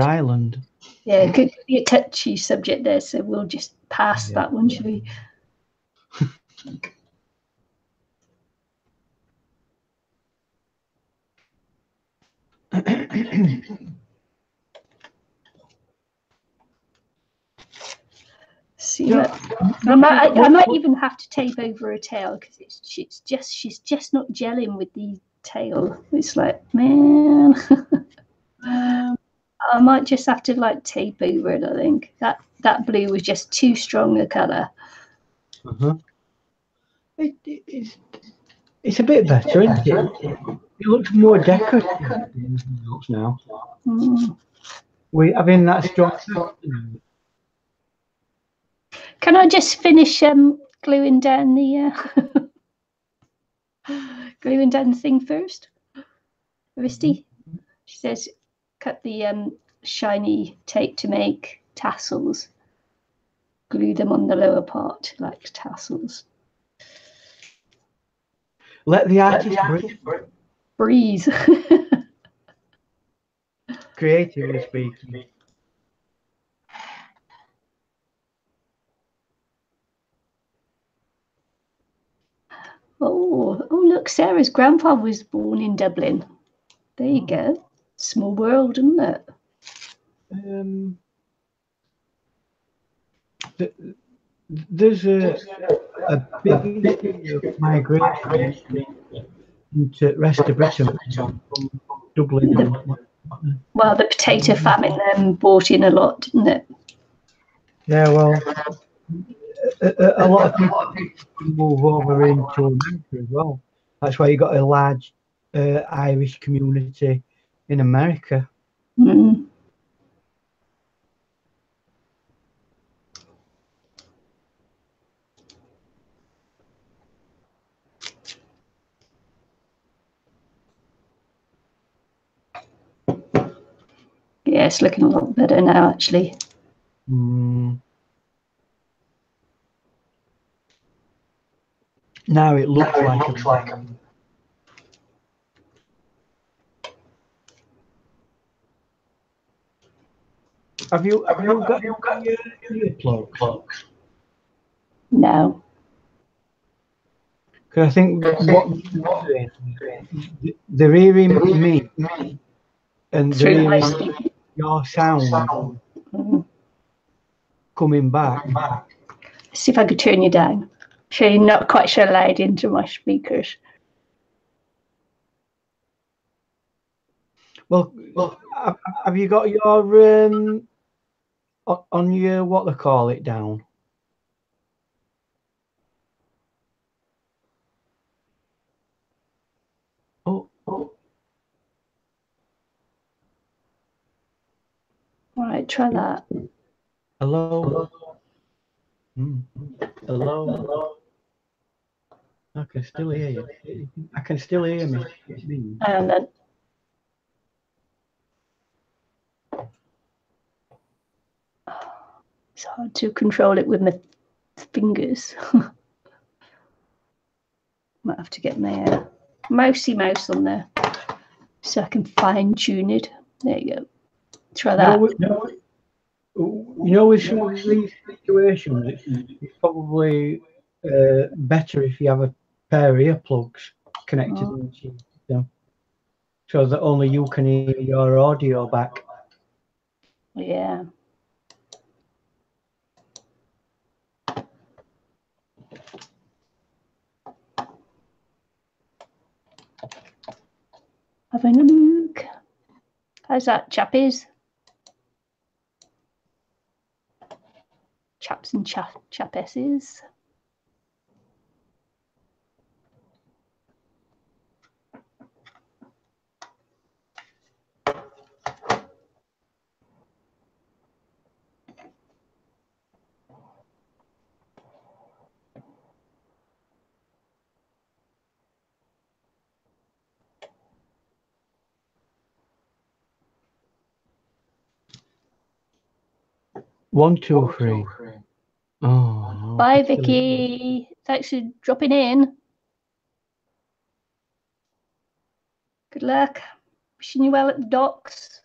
island. Yeah, could be a touchy subject there, so we'll just pass that one, shall we? See, I might even have to tape over her tail because she's just not gelling with the tail. It's like, man, I might just have to like tape over it. I think that blue was just too strong a colour. It's a bit better, isn't it? It looks more decorative than it looks now. We're having that strong. Can I just finish gluing down the gluing down the thing first? Risty, she says, cut the shiny tape to make tassels. Glue them on the lower part like tassels. Let the artist breathe. Creatively speaking. Oh, look, Sarah's grandpa was born in Dublin. There you go. Small world, isn't it? There's a big history of migration into the rest of Britain from Dublin. Well, the potato famine brought in a lot, didn't it? Yeah, well, a lot of people move over into America as well. That's why you got a large Irish community in America. Mm. Yeah, it's looking a lot better now, actually. Now it looks like. Have you got your earplugs? No. Because I think what they're hearing me and they're hearing your sound coming back. Let's see if I could turn you down. So you're not quite so loud into my speakers. Well, have you got your on your what they call it down? Oh. All right, try that. Hello. Hello. I can still hear you. I can still hear me. And then. It's hard to control it with my fingers. Might have to get my mousey mouse on there so I can fine tune it. There you go. Try that. With some of these situations, it's probably better if you have a pair of earplugs connected into them, so that only you can hear your audio back. Yeah. having a look. How's that, chappies? Chaps and chapesses. One, two, three. Oh, no. Bye, Vicky. Thanks for dropping in. Good luck. Wishing you well at the docks.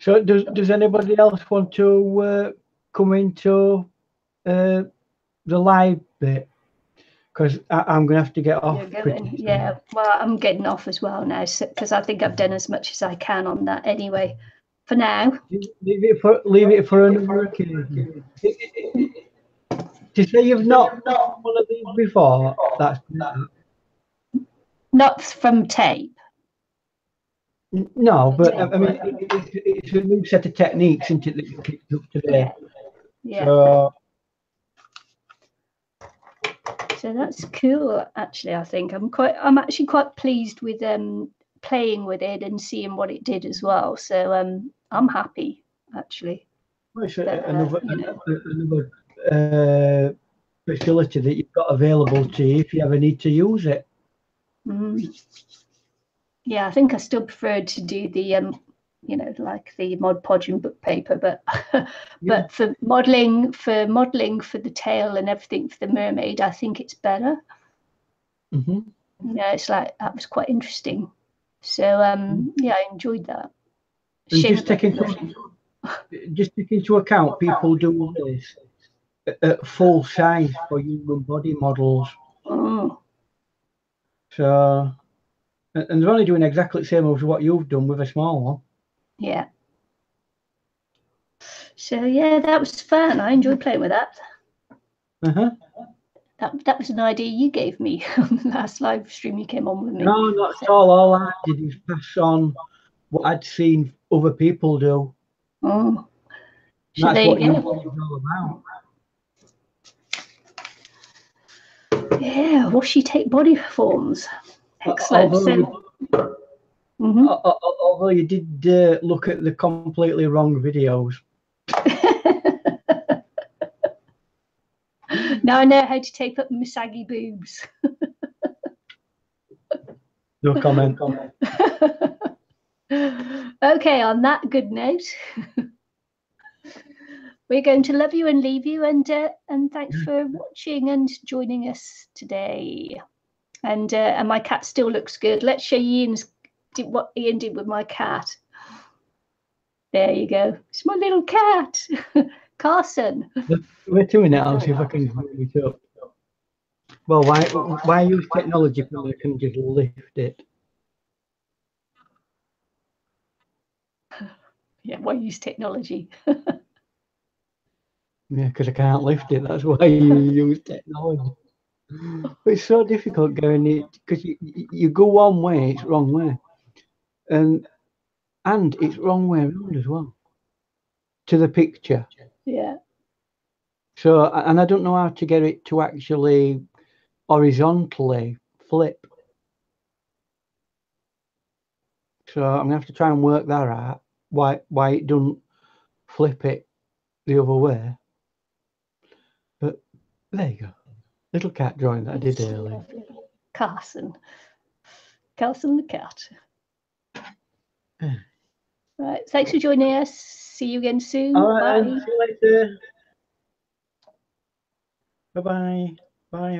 So does anybody else want to come into the live bit? Because I'm going to have to get off. Yeah, well, I'm getting off as well now, because I think I've done as much as I can on that anyway. For now. Leave it for another occasion. To say you've not done one of these before, that's not from tape. No, but I mean, it's a new set of techniques, isn't it, that you picked up today? Yeah. So that's cool. Actually, I think I'm actually quite pleased with playing with it and seeing what it did as well. So I'm happy actually. Well, it's another facility that you've got available to you if you ever need to use it. Yeah, I think I still prefer to do the like the Mod Podge and book paper, but but for modelling for the tail and everything for the mermaid, I think it's better. Yeah, it's like that was quite interesting. So yeah, I enjoyed that. And just take into account, people do this at full size for human body models. So, and they're only doing exactly the same as what you've done with a small one. Yeah. So yeah, that was fun. I enjoyed playing with that. That was an idea you gave me on the last live stream you came on with me. No, not at all. All I did is pass on what I'd seen other people do. So that's what you're all about. Yeah, washy tape body forms. Excellent. Although you did look at the completely wrong videos. Now I know how to tape up my saggy boobs. No comment. Okay, on that good note, we're going to love you and leave you, and thanks for watching and joining us today. And my cat still looks good. Let's show you what Ian did with my cat. There you go. It's my little cat, Carson. We're doing it. I'll see if I can move it up. Well, why use technology when I can just lift it? Yeah, why use technology? Yeah, because I can't lift it. That's why you use technology. But it's so difficult going it because you go one way, it's wrong way, and it's wrong way around as well to the picture. Yeah. So, and I don't know how to get it to actually horizontally flip. So I'm gonna have to try and work that out. Why it doesn't flip it the other way. But there you go. Little cat drawing that I did earlier. Carson the cat. Right, thanks for joining us. See you again soon. All right, bye. see you later. Bye-bye. Bye.